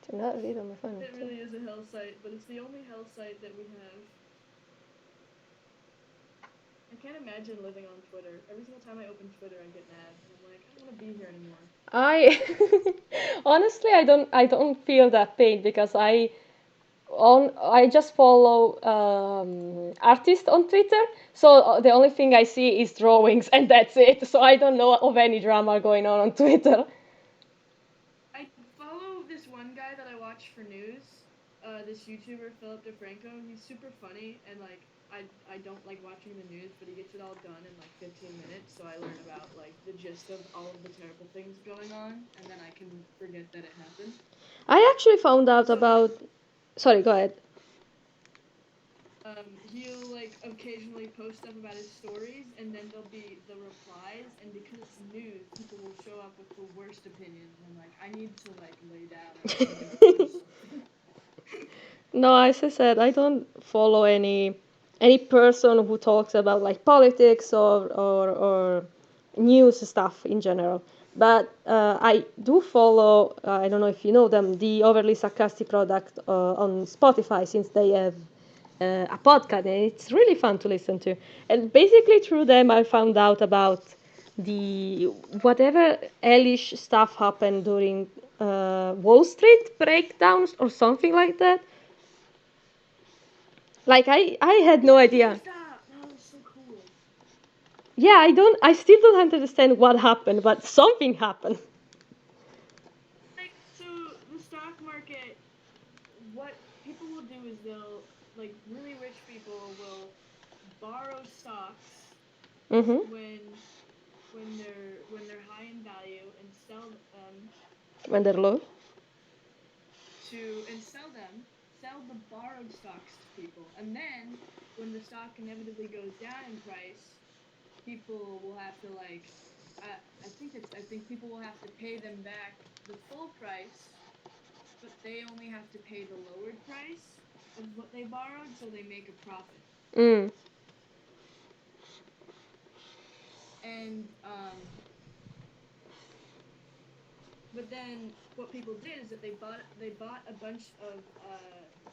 C'è da ridere, ma fa It niente. really is a hell site, but it's the only hell site that we have. I can't imagine living on Twitter. Every single time I open Twitter, I get mad, and I'm like, I don't want to be here anymore. I honestly I don't feel that pain because I just follow artists on Twitter, so the only thing I see is drawings and that's it. So I don't know of any drama going on Twitter. I follow this one guy that I watch for news. This YouTuber Philip DeFranco. He's super funny, and like I don't like watching the news, but he gets it all done in like 15 minutes. So I learn about like the gist of all of the terrible things going on, and then I can forget that it happened. I actually found out So like about. Sorry, go ahead. he'll like occasionally post stuff about his stories, and then there'll be the replies, and because it's news, people will show up with the worst opinions. And I'm like, I need to like lay down and let somebody post something. No, as I said, I don't follow any person who talks about like politics or news stuff in general. But I do follow. I don't know if you know them, the overly sarcastic product on Spotify, since they have a podcast, and it's really fun to listen to. And basically through them, I found out about the whatever hellish stuff happened during Wall Street breakdowns or something like that. Like I had no Yeah, idea. GameStop. That was so cool. Yeah, I still don't understand what happened, but something happened. Like, so the stock market, what people will do is they'll like really rich people will borrow stocks Mhm. when when they're high in value and When they're low. sell the borrowed stocks to people, and then when the stock inevitably goes down in price, people will have to like I think people will have to pay them back the full price, but they only have to pay the lowered price of what they borrowed, so they make a profit. Mm. And but then what people did is that they bought a bunch of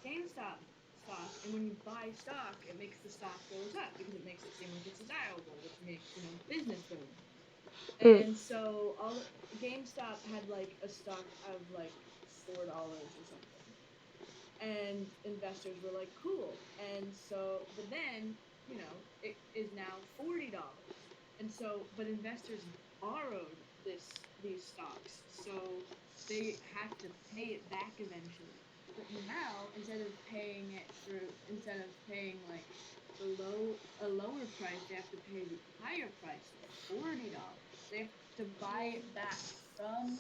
GameStop stock, and when you buy stock, it makes the stock goes up because it makes it seem like it's desirable, which makes business go up. Mm. And so all GameStop had like a stock of like $4 or something, and investors were like, cool. And so, but then it is now $40, and so but investors borrowed these stocks, so they have to pay it back eventually. But now instead of paying like a lower price, they have to pay the higher price of $40. They have to buy it back from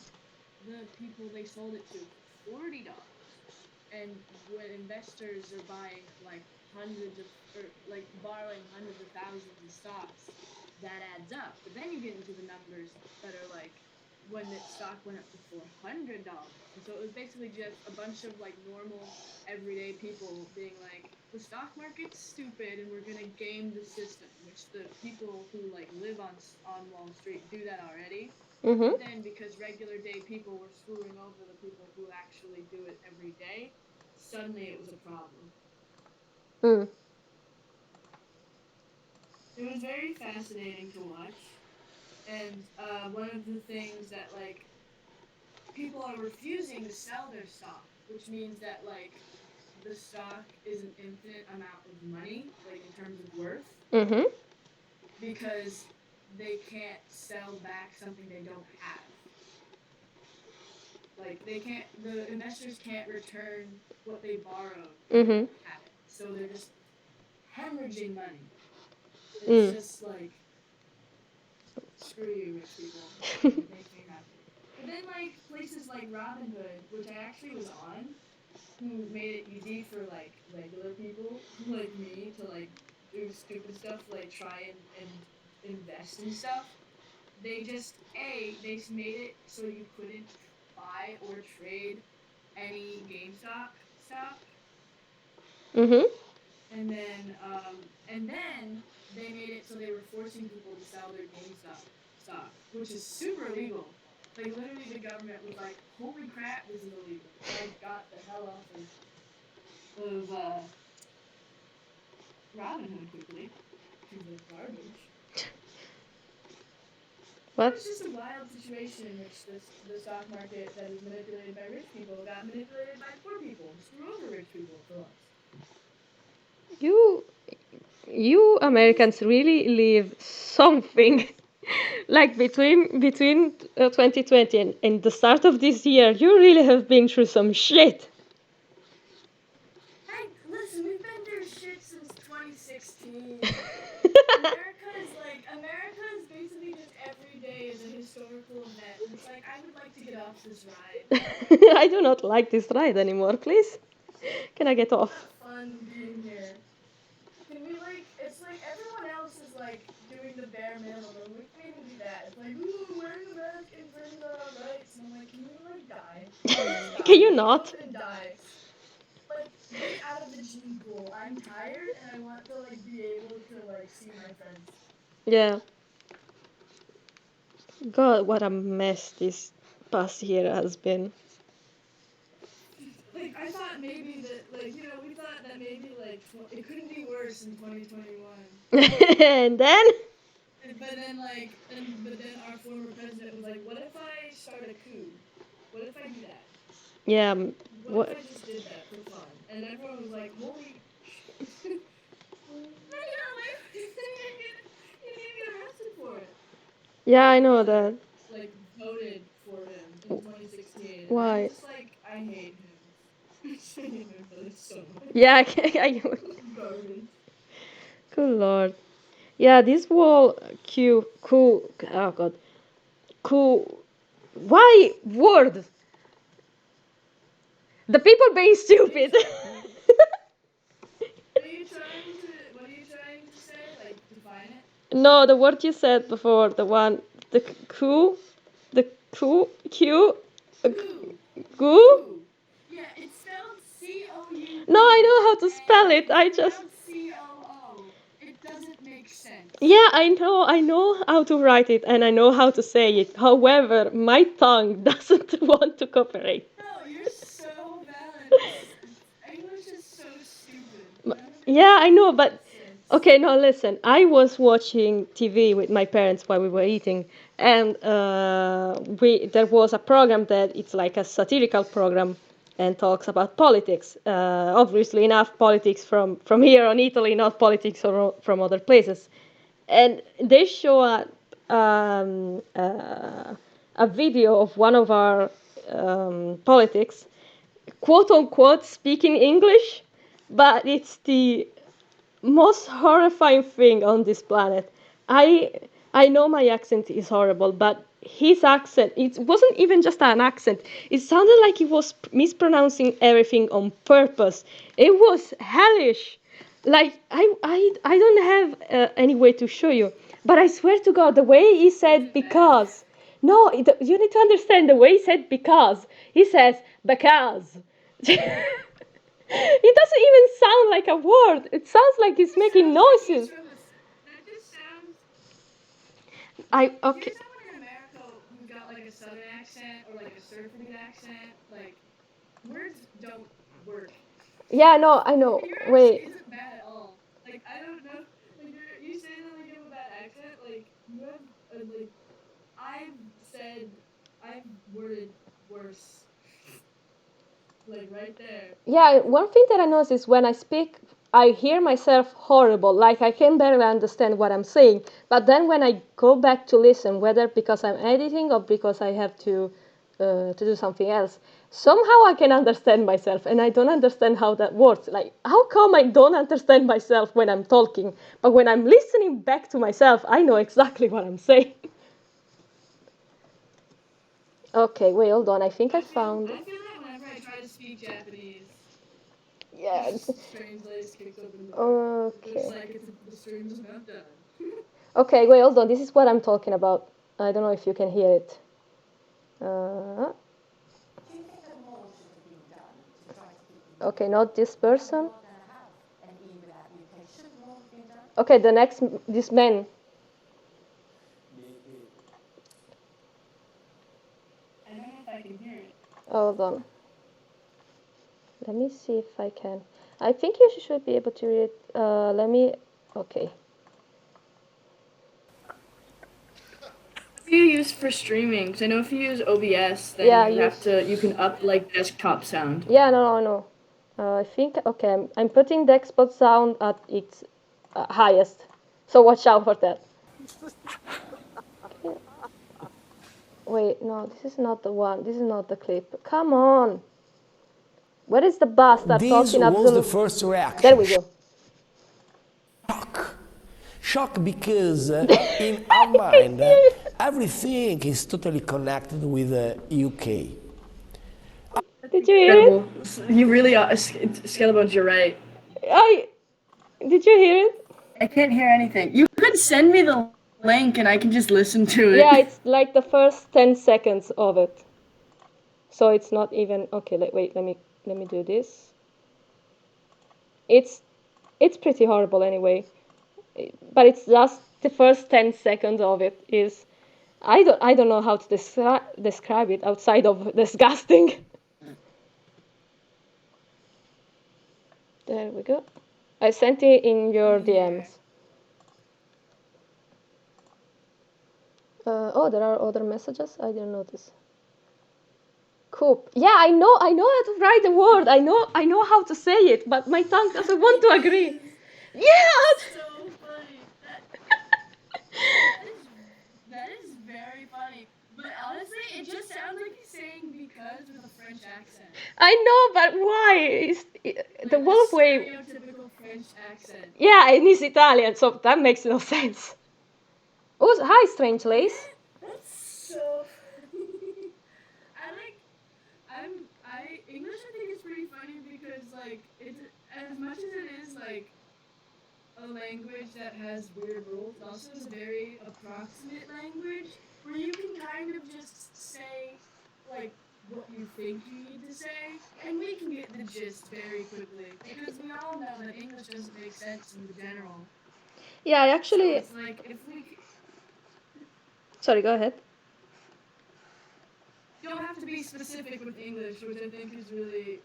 the people they sold it to for $40. And when investors are buying like hundreds of or like borrowing hundreds of thousands of stocks, that adds up. But then you get into the numbers that are like when the stock went up to $400. And so it was basically just a bunch of like normal everyday people being like, the stock market's stupid and we're gonna game the system, which the people who like live on Wall Street do that already. Mhm. But then because regular day people were screwing over the people who actually do it every day, suddenly it was a problem. Mm. It was very fascinating to watch. And one of the things that like people are refusing to sell their stock, which means that like the stock is an infinite amount of money, like in terms of worth, Mhm. because they can't sell back something they don't have. Like the investors can't return what they borrowed if they Mhm. don't have it. So they're just hemorrhaging money. It's Mm. just like, screw you, rich people, and it makes me happy. But then like places like Robinhood, which I actually was on, who made it easy for like regular people like me to like do stupid stuff like try and invest in stuff, they just made it so you couldn't buy or trade any GameStop stock, Mhm. and then they made it so they were forcing people to sell their GameStop stock, which is super illegal. Like literally, the government was like, "Holy crap, this is illegal!" So I got the hell off of Robinhood quickly because they're garbage. But What? it's just a wild situation in which the stock market that is manipulated by rich people got manipulated by poor people to screw over rich people for once. You you Americans really live something. Like between 2020 and the start of this year, you really have been through some shit. Hey, listen, we've been through shit since 2016. America is basically just every day is a historical event, and it's like I would like to get off this ride. I do not like this ride anymore, please. Can I get It's off? not fun being here. Can we it's like everyone else is like doing the bare minimum, and we can't even do that. It's like, ooh, wearing a mask infringes on our rights, and I'm like, can you like die? Just Can die. you Get not? COVID and die. Like get out of the gene pool. I'm tired, and I want to like be able to like see my friends. Yeah. God, what a mess this past year has been. Like I thought maybe that we thought that maybe it couldn't be worse in 2021. And then? But then our former president was like, "What if I start a coup? What if I do that? Yeah. What if What? I just did that for fun?" And everyone was like, "Holy shit!" Then he got away. He didn't even get arrested for it. Yeah, My I know that. brother voted for him in 2016, and I'm Why? just like, I hate him. I just hate my brother so much. Yeah, Garbage. good lord. Yeah, this whole oh god, Q, why word? The people being What are you stupid. trying? What are you trying to say? Like define it. No, the word you said before, the the Q, Coup. goo. Coup. Yeah, it's spelled No, I COUP, know how to spell and it. it's I just pronounced COO. It doesn't make sense. Yeah, I know how to write it and I know how to say it. However, my tongue doesn't want to cooperate. No, you're so valid. English is so stupid. None of it Yeah, I know, makes but sense. okay, no, listen. I was watching TV with my parents while we were eating, and we there was a program that it's like a satirical program and talks about politics. Obviously, enough politics from here on Italy, not politics from other places. And they show a video of one of our politics, quote unquote, speaking English, but it's the most horrifying thing on this planet. I I know my accent is horrible, but his accent, it wasn't even just an accent. It sounded like he was mispronouncing everything on purpose. It was hellish. Like I don't have any way to show you, but I swear to God, the way he Is said it bad? because. No, you need to understand the way he said because. He says because. It doesn't even sound like a word. It sounds like That he's just making sounds like he's noises. from the. That just sounds I if you're okay. someone in America who's got like a southern accent or like a surfer dude accent, like words don't work. Yeah, no, I know. Your accent Wait. isn't bad at all. Like I don't know. Like you say that like you have a bad accent. Like you have like I've said I've worded worse. Like right there. Yeah, one thing that I notice is when I speak, I hear myself horrible. Like I can barely understand what I'm saying. But then when I go back to listen, whether because I'm editing or because I have to do something else, somehow I can understand myself, and I don't understand how that works. Like, how come I don't understand myself when I'm talking, but when I'm listening back to myself, I know exactly what I'm saying. Okay, wait, hold on. I think I found. I feel that whenever I try to speak Japanese, Yeah. strange lace kicks open the door. It's Okay. like the stream is not done. Okay, wait, hold on. This is what I'm talking about. I don't know if you can hear it. Uh, Do you think that more should have been done to try to keep the okay, UK? not this We have a person. lot and a half an EU without UK. Shouldn't more have been done? Okay, the next, this man. I don't know if I can hear it. Hold on. Let me see if I can. I think you should be able to read. Let me. Okay. What do you use for streaming? Because I know if you use OBS, then Yeah, you have use. to, you can up like desktop sound. Yeah, no, no, no. I think. Okay, I'm putting the export sound at its highest. So watch out for that. Wait, no, this is not the one. This is not the clip. Come on. Where is the bastard This talking was the absolute? first There reaction. we go. Shock. Shock because in I our can mind, hear it. everything is totally connected with the UK. Did you hear it? Incredible. You really are, Skellebones, you're right. I. Did you hear it? I can't hear anything. You could send me the link and I can just listen to it. Yeah, it's like the first 10 seconds of it. So it's not even okay. Wait, let me do this. It's it's pretty horrible anyway, but it's just the first 10 seconds of it is I don't know how to describe it outside of disgusting. There we go. I sent it in your DMs. Oh, there are other messages. I didn't notice. Coop. Yeah, I know how to write the word. I know how to say it, but my tongue doesn't want to agree. Yeah. So funny. That is very funny. But honestly, it just sounds like he's saying because with a French accent. I know, but why? The Like a wolf way. stereotypical French accent. Yeah, and he's Italian, so that makes no sense. Oh, hi, Strange Lace. That's so funny. I like I English I think is pretty funny because like it's as much as it is like a language that has weird rules, it also is a very approximate language where you can kind of just say like what you think you need to say and we can get the gist very quickly because we all know that English doesn't make sense in the general. Yeah, I So actually. it's like if we Sorry, go ahead. don't have to be specific with English, which I think is really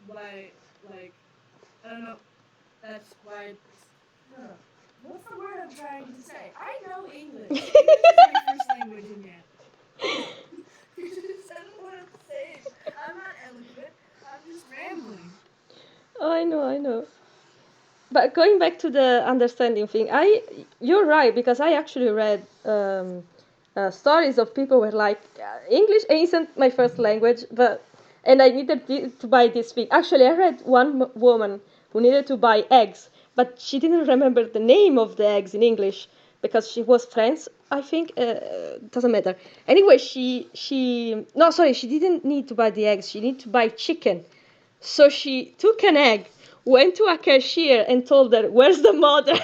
why, like, I don't know, that's why it's, what's the word I'm trying to say? I know English. English is my first language in yet. I don't know what I'm saying. I'm not eloquent. I'm just rambling. Oh, I know. But going back to the understanding thing, you're right because I actually read stories of people were like English isn't my first language, but and I needed to buy this thing. Actually, I read one woman who needed to buy eggs, but she didn't remember the name of the eggs in English because she was French. I think doesn't matter. Anyway, she no sorry, she didn't need to buy the eggs. She needed to buy chicken. So she took an egg, went to a cashier, and told her, "Where's the mother?"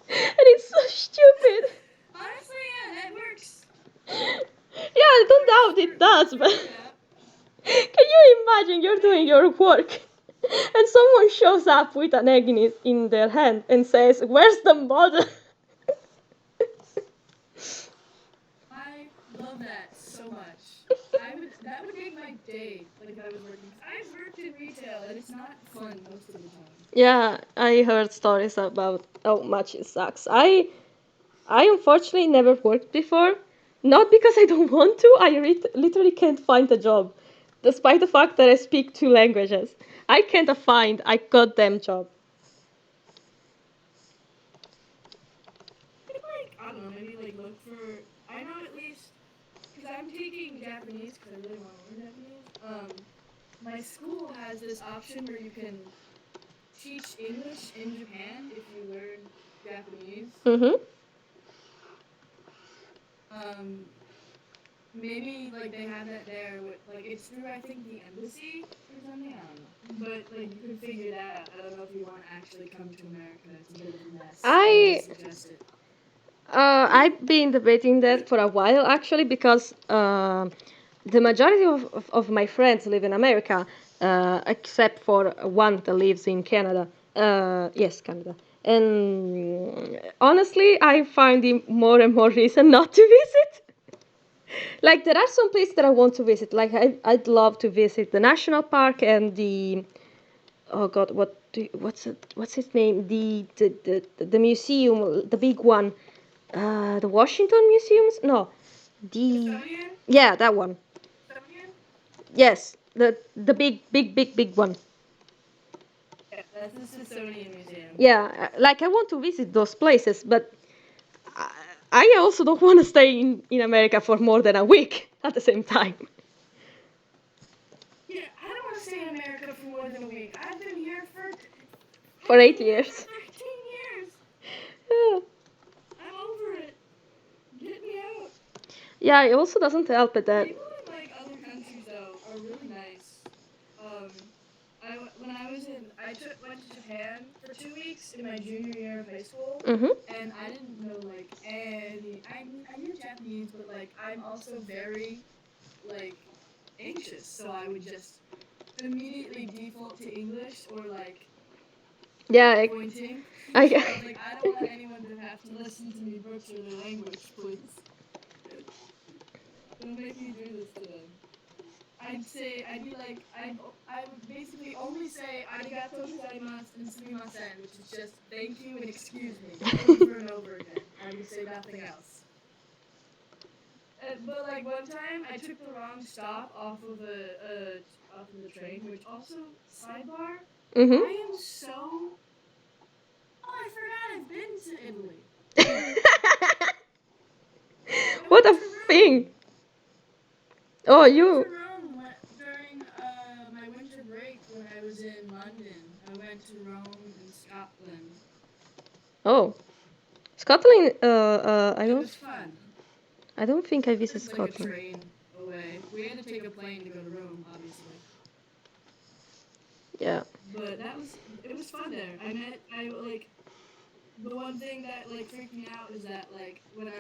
And it's so stupid. Honestly, yeah, that works. Yeah, I don't doubt it does, but can you imagine you're doing your work and someone shows up with an egg in their hand and says, "Where's the mother?" I love that so much. That would make my day, like if I was working. Cause I've worked in retail and it's not fun most of the time. Yeah, I heard stories about how much it sucks. I unfortunately never worked before, not because I don't want to. I literally can't find a job, despite the fact that I speak two languages. I can't find a goddamn job. Could like I don't know, maybe like look for. I know at least because I'm taking Japanese because I really want to learn Japanese. My school has this option where you can teach English in Japan if you learn Japanese. Mhm. Um, maybe like they have that there. With, like it's through I think the embassy or something. I don't know, but like you could figure that out. I don't know if you want to actually come to America. It's a bit of a mess. I wouldn't I suggest it. I've been debating that for a while actually because the majority of my friends live in America, except for one that lives in Canada. Yes, Canada. And honestly, I find it more and more reason not to visit. Like there are some places that I want to visit. Like I'd love to visit the national park and the oh god, what's its name? The museum, the big one, the Washington Museums? No, the Smithsonian? yeah, that one. Smithsonian? Yes, the big one. Yeah, that's the Smithsonian Museum. Yeah, like I want to visit those places, but I, I also don't want to stay in America for more than a week at the same time. Yeah, I don't want to stay in America for more than a week. For I've been eight here years. for 13 years. Yeah. I'm over it. Get me out. Yeah, it also doesn't help it that. People in like other countries though are really nice. Um, when I was in went to Japan for 2 weeks in my junior year of high school, Mhm. and I didn't know like any. I knew Japanese, but like I'm also very like anxious, so I would just immediately default to English or like Yeah, pointing. So I was I like, I don't want anyone to have to listen to me butcher their language, please. Don't make me do this to them. I'd be like, I would basically only say arigato gozaimasu and sumimasen, which is just thank you and excuse me, over and over again. I would say nothing else. But like one time, I took the wrong stop off of the train, which also sidebar. Mhm. I am so. Oh, I forgot I've been to Italy. I What went a to Rome. thing! Oh, I went to you. Rome during my winter break when I was in London. I went to Rome and Scotland. Oh, Scotland. It was fun. I don't think I visited It's like a Scotland. train away. We had to take a plane to go to Rome, obviously. Yeah. But it was fun there. I like the one thing that like freaked me out is that like when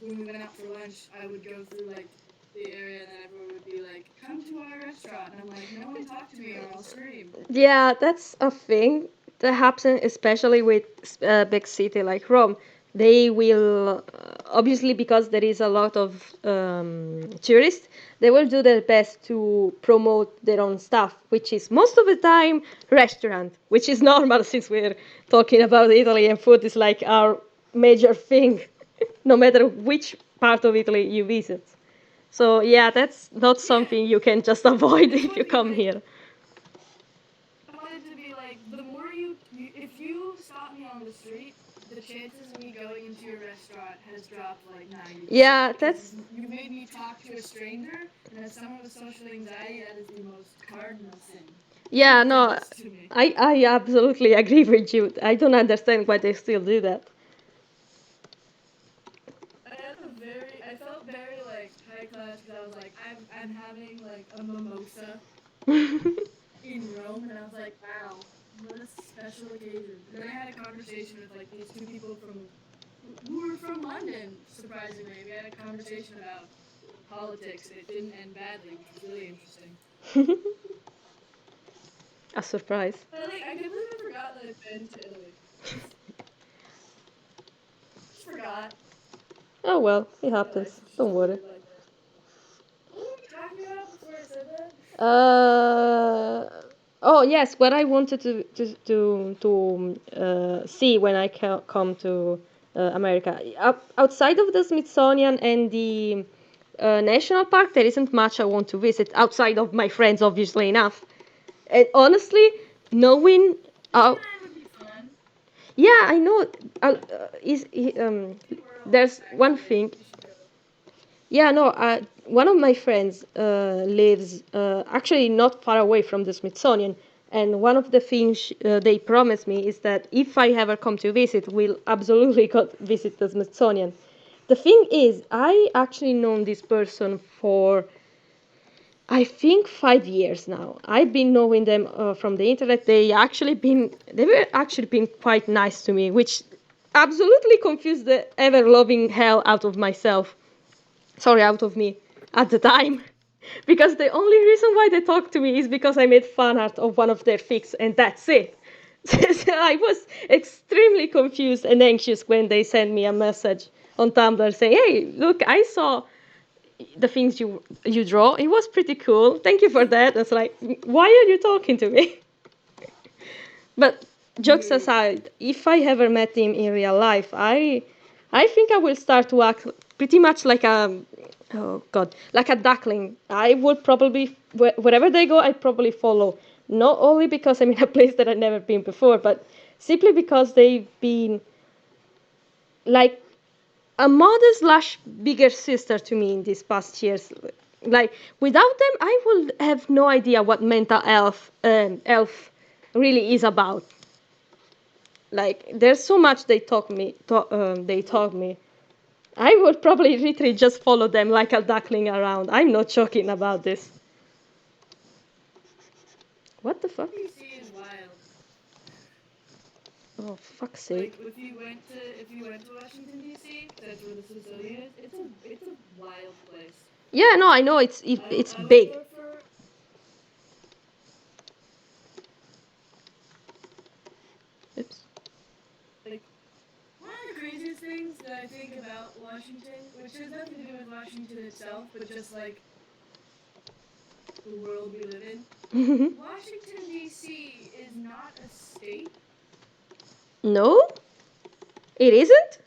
we went out for lunch, I would go through like the area and then everyone would be like, "Come to our restaurant," and I'm like, "No one talk to me or I'll scream." Yeah, that's a thing that happens, especially with a big city like Rome. They will, obviously, because there is a lot of tourists, they will do their best to promote their own stuff, which is most of the time restaurant, which is normal since we're talking about Italy and food is like our major thing, no matter which part of Italy you visit. So yeah, that's not Yeah, something you can just avoid I just if want you to be come like, here. I wanted to be like, the more if you stop me on the street, the chances of me going into your restaurant has dropped like 90% Yeah, because that's you made me talk to a stranger, and as someone with social anxiety, that is the most cardinal sin. yeah, You did no, this to me. I absolutely agree with you. I don't understand why they still do that. I felt very like high class because I was like, I'm having like a mimosa in Rome, and I was like, wow, what a special occasion. And then I had a conversation with like these two people who were from London, surprisingly. We had a conversation about politics, and it didn't end badly, which was really interesting. A surprise. I can't believe I forgot that I've been to Italy. Just forgot Oh well, it my life happens. is just Don't worry. weird like that. What were we talking about before I said that? Uh, oh yes, what I wanted to see when I come to America. Outside of the Smithsonian and the national park, there isn't much I want to visit outside of my friends, obviously enough. And honestly, knowing, uh, Disneyland would be fun. yeah, I know. SeaWorld, There's one actually, thing. we should go. Yeah, no, one of my friends lives actually not far away from the Smithsonian, and one of the things they promised me is that if I ever come to visit, we'll absolutely go visit the Smithsonian. The thing is, I actually known this person for I think 5 years now. I've been knowing them from the internet. They were actually been quite nice to me, which absolutely confused the ever-loving hell out of myself. Sorry, out of me at the time. Because the only reason why they talked to me is because I made fan art of one of their fics, and that's it. So I was extremely confused and anxious when they sent me a message on Tumblr saying, "Hey, look, I saw the things you draw. It was pretty cool. Thank you for that." It's like, why are you talking to me? But jokes aside, if I ever met him in real life, I think I will start to act pretty much like a, oh god, like a duckling. I would probably, wherever they go, I'd probably follow. Not only because I'm in a place that I've never been before, but simply because they've been like a mother slash bigger sister to me in these past years. Like without them, I would have no idea what mental health elf really is about. Like there's so much they taught me. I would probably literally just follow them like a duckling around. I'm not joking about this. What the fuck? DC is wild. Oh, fuck's sake. Like if you went to Washington DC, 'cause that's where the Sicilian is. It's a wild place. Yeah, no, I know it's I went big. there for Oops. like one of the craziest things that I think about Washington, which has nothing to do with Washington itself, but just like the world we live in. Washington D.C. is not a state. No, it isn't.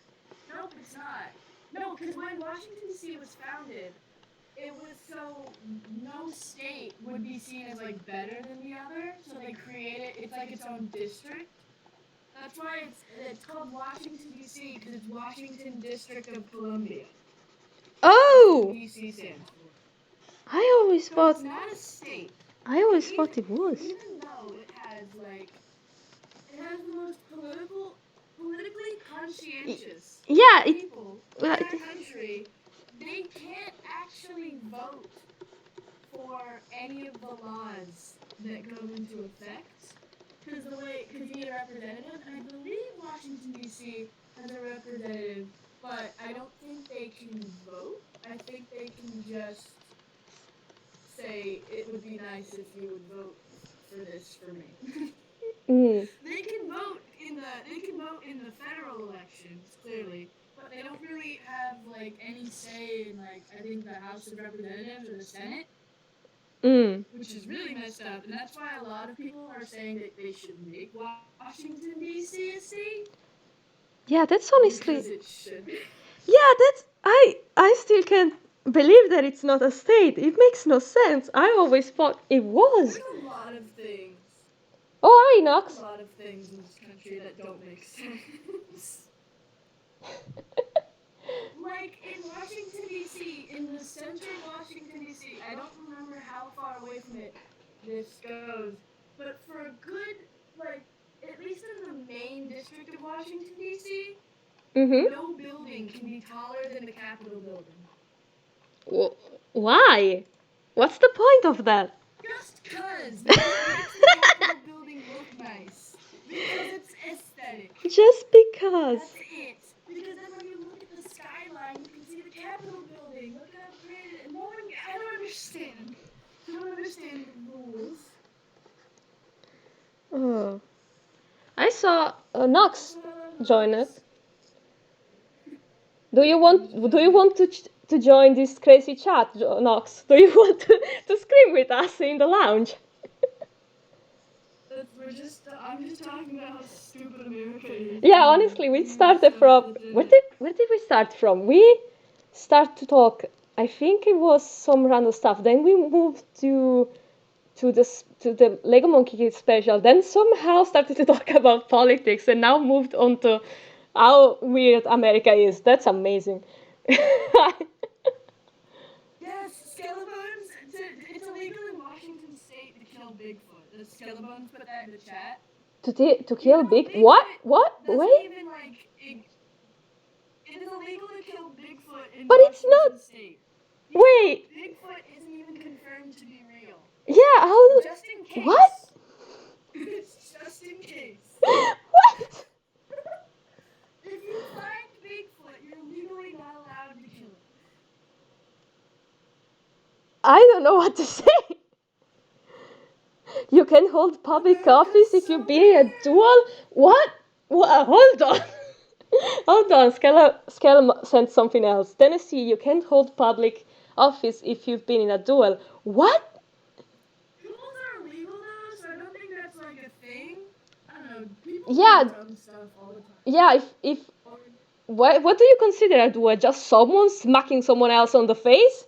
Nope, it's not. No, because when Washington D.C. was founded, it was so no state would be seen as like better than the other, so they created it's like its own district. That's why it's called Washington D.C. because it's Washington District of Columbia. Oh, D.C. stands for. I always So thought it's not a state. I always thought it was. Even though it has the most politically conscientious Yeah, people in well, our country, they can't actually vote for any of the laws that go into effect. Because you need a representative, and I believe Washington D.C. has a representative, but I don't think they can vote. I think they can just say it would be nice if you would vote for this for me. They can vote in the federal elections, clearly, but they don't really have like any say in like I think the House of Representatives or the Senate, which is really messed up, and that's why a lot of people are saying that they should make Washington D.C. a state. Yeah, that's Because honestly. it should. Yeah, that's I still can't believe that it's not a state. It makes no sense. I always thought it was. There's a lot of things. Oh, hi, A Nox. lot of things in this country that don't make sense. Like in Washington D.C., in the center of Washington D.C., I don't remember how far away from it this goes, but for a good, like, at least in the main district of Washington D.C., no building can be taller than the Capitol building. Why? What's the point of that? Just because it makes the Capitol building look nice. Because it's aesthetic. Just because. That's it. Because then when you look at the skyline, you can see the Capitol building. Look how great it is. I don't understand. I don't understand the rules. Oh. I saw Nox join us. Do you want to join this crazy chat, Nox? Do you want to scream with us in the lounge? I'm just talking about how stupid America is. Yeah, honestly, we started from where did we start from? We start to talk. I think it was some random stuff. Then we moved to the Lego Monkey Kid special. Then somehow started to talk about politics, and now moved on to how weird America is. That's amazing. Yes, Skelebones. It's illegal in Washington State to kill Bigfoot. The Skelebones put that in the chat. To kill big what? Doesn't Wait. even like it is illegal to kill Bigfoot in But it's Washington not. State. Wait. Bigfoot isn't even confirmed to be real. Yeah. How? Just in case. What? It's just in case. What? If I don't know what to say. You can hold public office if you've been in a duel? What? Hold on. Hold on. Skella sent something else. Tennessee, you can't hold public office if you've been in a duel. What? Duels are illegal though, so I don't think that's like a thing. I don't know. People Yeah, do dumb stuff all the time. yeah. If what do you consider a duel? Just someone smacking someone else on the face?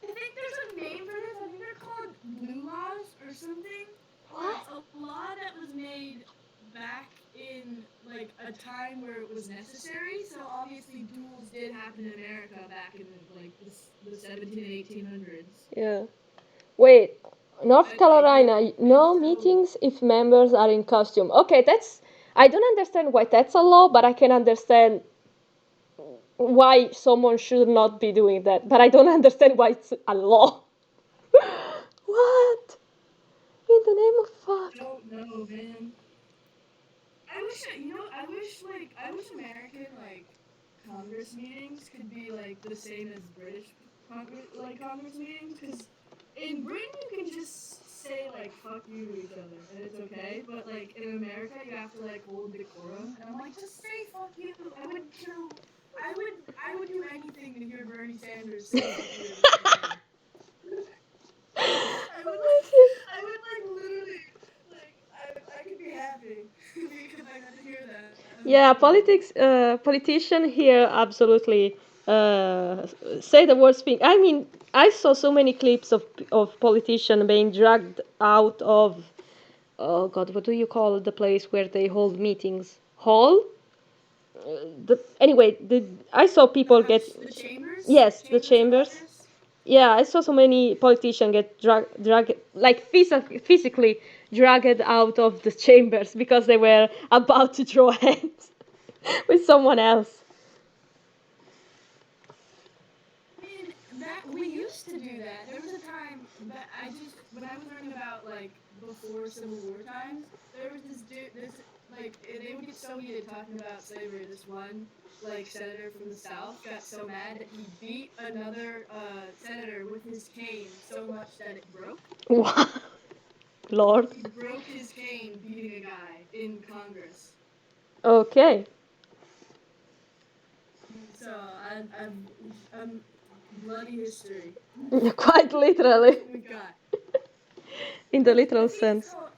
I think there's a name for this. I think they're called blue laws or something. Where it's a law that was made back in like a time where it was necessary. So obviously duels did happen in America back in like the 17 and 1800s. Yeah. Wait. North I think, Carolina, and no so meetings if members are in costume. Okay, that's. I don't understand why that's a law, but I can understand why someone should not be doing that. But I don't understand why it's a law. What? In the name of fuck. don't know, man. I wish American like Congress meetings could be like the same as British Congress meetings, because in Britain you can just say like fuck you to each other and it's okay, but like in America you have to like hold decorum, and I'm like, just say fuck you. I would do anything to hear Bernie Sanders say fuck you to Mr. Trump. I would like literally like I could be happy because I got to hear that. That would be Yeah, so cool. politician here absolutely say the worst thing. I mean, I saw so many clips of politician being dragged out of, oh God, what do you call the place where they hold meetings? Hall? Anyway, I saw The people get, house, the chambers, yes, the chambers of chambers. Congress. Yeah, I saw so many politicians get dragged, like physically dragged out of the chambers because they were about to throw hands with someone else. I mean, that we used to do that. There was a time, but when I was learning about like before Civil War times, there was this like they would get so heated talking about slavery. This one like senator from the South got so mad that he beat another senator with his cane so much that it broke. Wow, Lord. He broke his cane beating a guy in Congress. Okay. So I'm bloody history. Quite literally, That's what we got. in the I literal think it's sense. called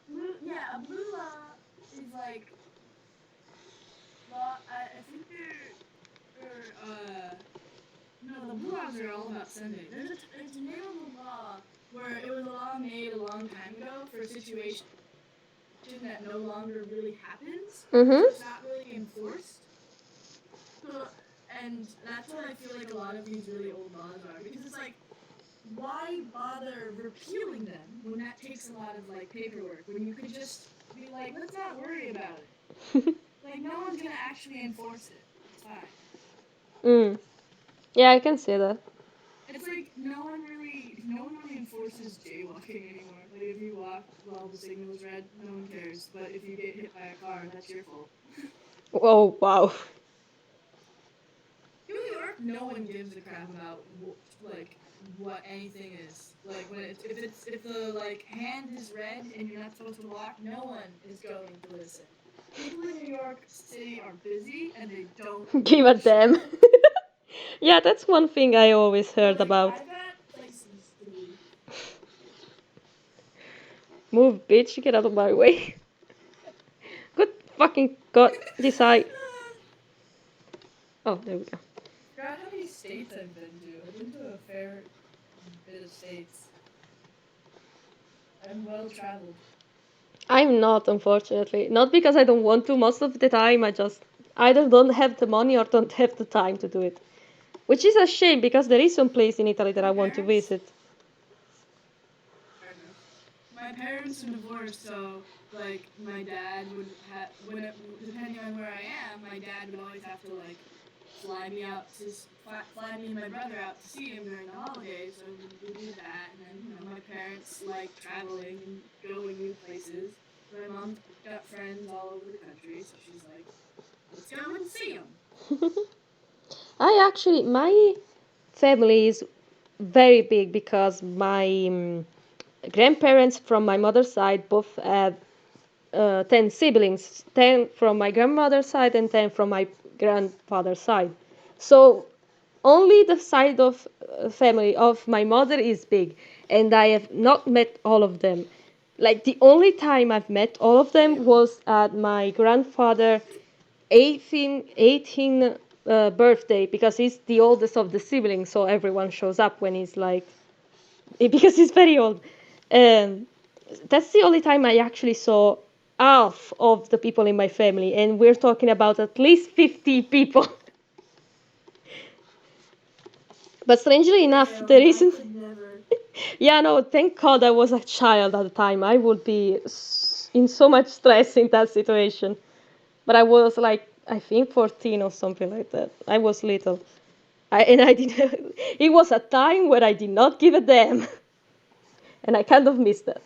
blue. Yeah, a blue law is like law. I think they're no, the blue laws are all about Sunday. There's a name of a law where it was a law made a long time ago for a situation that no longer really happens, Mm-hmm. so it's not really enforced. So, and that's what I feel like a lot of these really old laws are, because it's like, why bother repealing them when that takes a lot of like paperwork, when you could just be like, let's not worry about it. Like, no one's gonna actually enforce it. It's fine. Mm. Yeah, I can see that. It's like no one really enforces jaywalking anymore. Like, if you walk while the signal is red, no one cares. But if you get hit by a car, that's your fault. Oh, wow. New York, no one gives a crap about what anything is. Like, when if the like hand is red and you're not supposed to walk, no one is going to listen. People in New York City are busy and they don't Give give a a shit. damn. Yeah, that's one thing I always They're heard like, about. I've got places to be. Move, bitch, get out of my way. Good fucking god, decide. Oh, there we go. Forgot how many states I've been to. I've been to a fair bit of states. I'm well traveled. I'm not, unfortunately. Not because I don't want to. Most of the time, I just either don't have the money or don't have the time to do it. Which is a shame because there is some place in Italy that My I want to parents, visit. fair enough. My parents are divorced, so like my dad would have depending on where I am, my dad would always have to like fly me and my brother out to see him during the holidays. So we do that, and then my parents like traveling and going new places. My mom's got friends all over the country, so she's like, let's go and see them. my family is very big because my grandparents from my mother's side both have 10 siblings, 10 from my grandmother's side and 10 from my grandfather's side. So only the side of family of my mother is big, and I have not met all of them. Like the only time I've met all of them was at my grandfather 18 birthday, because he's the oldest of the siblings, so everyone shows up when he's like, because he's very old. And that's the only time I actually saw half of the people in my family, and we're talking about at least 50 people. But strangely enough, there I isn't. could never. Yeah, no, thank God I was a child at the time. I would be in so much stress in that situation. But I was like, I think 14 or something like that. I was little. And I didn't. It was a time where I did not give a damn. And I kind of missed that.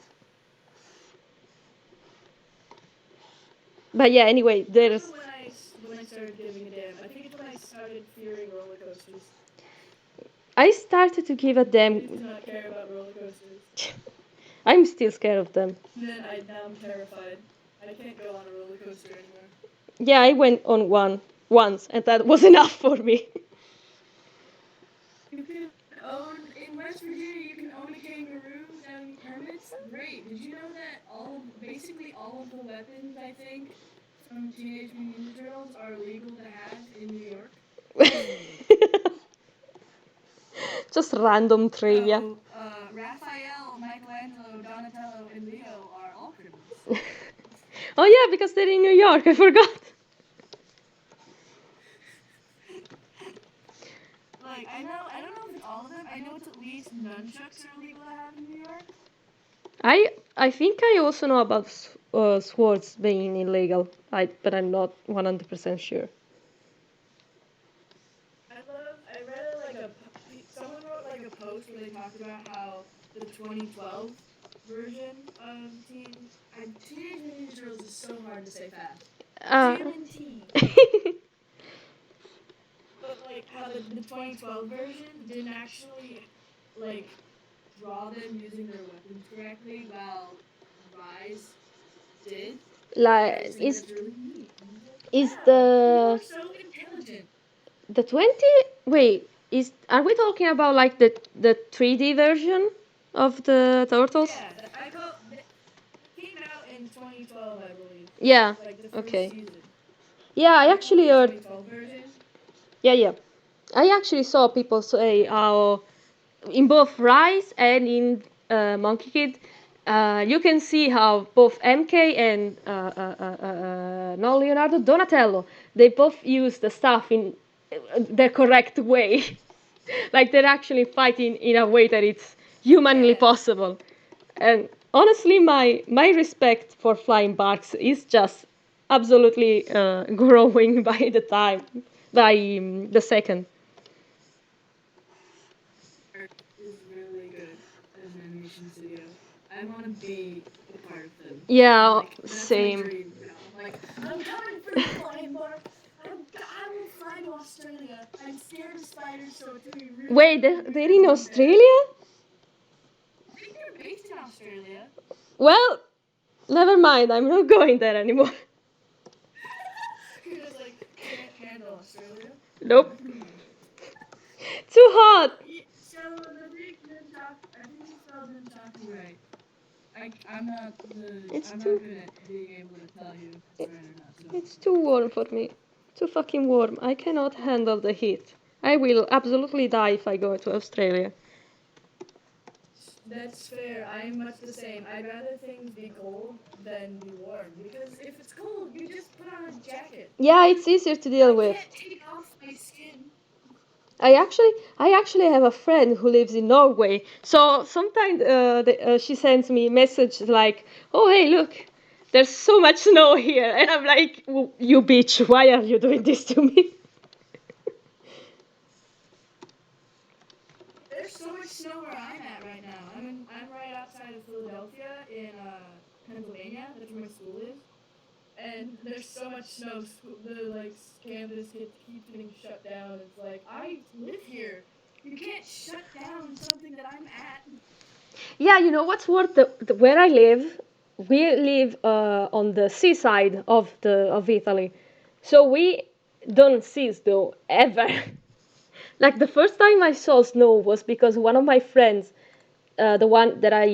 But yeah, anyway, I don't know there's. when I started giving a damn. I think it's when I started fearing roller coasters. I started to give a I used to damn. not care about roller coasters, I'm still scared of them. and then now I'm terrified. I can't go on a roller coaster anymore. Yeah, I went on one once, and that was enough for me. You can own in West Virginia. You can own a kangaroo without any permits. Great. Did you know that basically all of the weapons I think from Teenage Mutant Ninja Turtles are illegal to have in New York? Just random trivia. So Raphael, Michelangelo, Donatello, and Leo are all criminals. Oh yeah, because they're in New York. I forgot. Like I don't know if it's all of them. I know it's at least nunchucks are illegal to have in New York. I think I also know about swords being illegal. But I'm not 100% sure. I read someone wrote like a post where they talked about how the 2012 version of Teenage Mutant Ninja Turtles is so hard to say fast. Uh, TMNT. But like how the 2012 version didn't actually like draw them using their weapons correctly, while Rise did. And I like just think that's really neat. And I was like, is wow, people the are so intelligent. the 20, wait, is are we talking about like the 3D version of the turtles? Yeah, I call it came out in 2012, I believe. Yeah. Like the first Okay. season. Yeah, I I call it actually the heard. 2012 version. Yeah, yeah. I actually saw people say how in both Rise and in Monkey Kid, you can see how both MK and not Leonardo, Donatello, they both use the stuff in the correct way. Like they're actually fighting in a way that it's humanly Yeah. possible. And honestly, my respect for flying barks is just absolutely growing by the time, by the second. Is really good as an animation studio. I want to be a part of them. Yeah, Like that's my same. dream now. I'm like, I'm coming for you, Flying Bark. I will fly to Australia. I'm scared of spiders, so it's gonna be really Wait, cool if they're you're in going there. Australia? I think they're based in Australia. Well, never mind. I'm not going there anymore. You're just like can't handle Australia. Nope. Too hot. So the big Nunchak, I think you spelled Nunchaku right. It's I'm not too. good at being able to tell you if it's right or not. So It's too warm for me. Too fucking warm. I cannot handle the heat. I will absolutely die if I go to Australia. that's fair. I am much the same. I'd rather things be cold than be warm because if it's cold, you just put on a jacket. Yeah, it's easier to deal I with. can't take off my skin. I actually have a friend who lives in Norway. So sometimes she sends me messages like, "Oh hey, look, there's so much snow here," and I'm like, "You bitch, why are you doing this to me?" There's so much snow where I'm at right now. I'm right outside of Philadelphia in Pennsylvania. That's where my school is. and there's so much snow. The like campus keeps getting shut down. It's like I live here. You can't shut down something that I'm at. Yeah, you know what's worth where I live? We live on the seaside of Italy, so we don't see snow ever. Like the first time I saw snow was because one of my friends, the one that I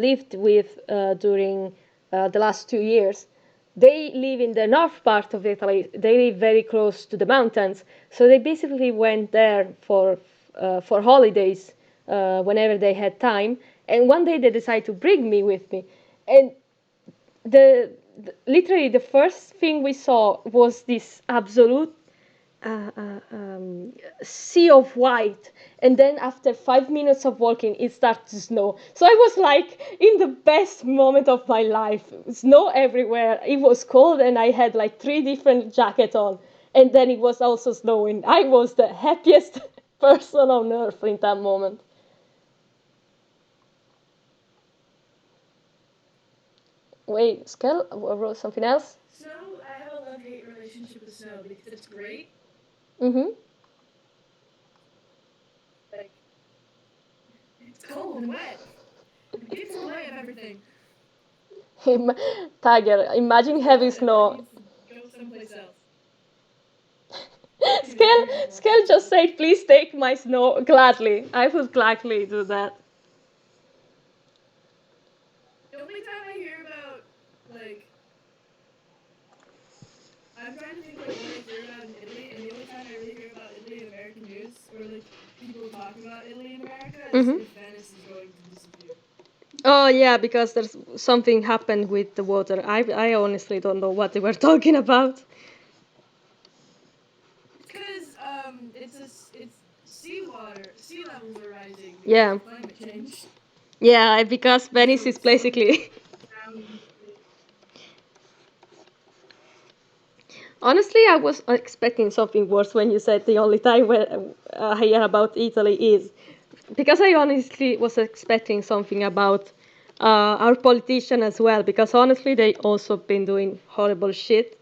lived with during the last 2 years, they live in the north part of Italy. They live very close to the mountains, so they basically went there for holidays whenever they had time. And one day they decided to bring me with me, and literally the first thing we saw was this absolute uh, uh, um, sea of white, and then after 5 minutes of walking it started to snow. So I was like in the best moment of my life. Snow everywhere, it was cold, and I had like 3 different jackets on, and then it was also snowing. I was the happiest person on earth in that moment. Wait, Skell wrote something else. Snow, I have a love-hate relationship with snow because it's great. Mm-hmm. Like it's cold and wet. It gets in the way of everything. Tiger, imagine having snow. Needs to go someplace else. Skell just said, please take my snow gladly. I would gladly do that. The only time I hear about like I'm trying to think like what I hear about in Italy, and the only time I really hear about Italy in American news or like people talking about Italy in America is Mm-hmm. if Venice is going to disappear. Oh yeah, because there's something happened with the water. I honestly don't know what they were talking about. It's because it's sea levels are rising because Yeah, of climate change. yeah, because Venice So is some of basically. drowning. Honestly, I was expecting something worse when you said the only time where I hear about Italy is because I honestly was expecting something about our politician as well. Because honestly, they also been doing horrible shit.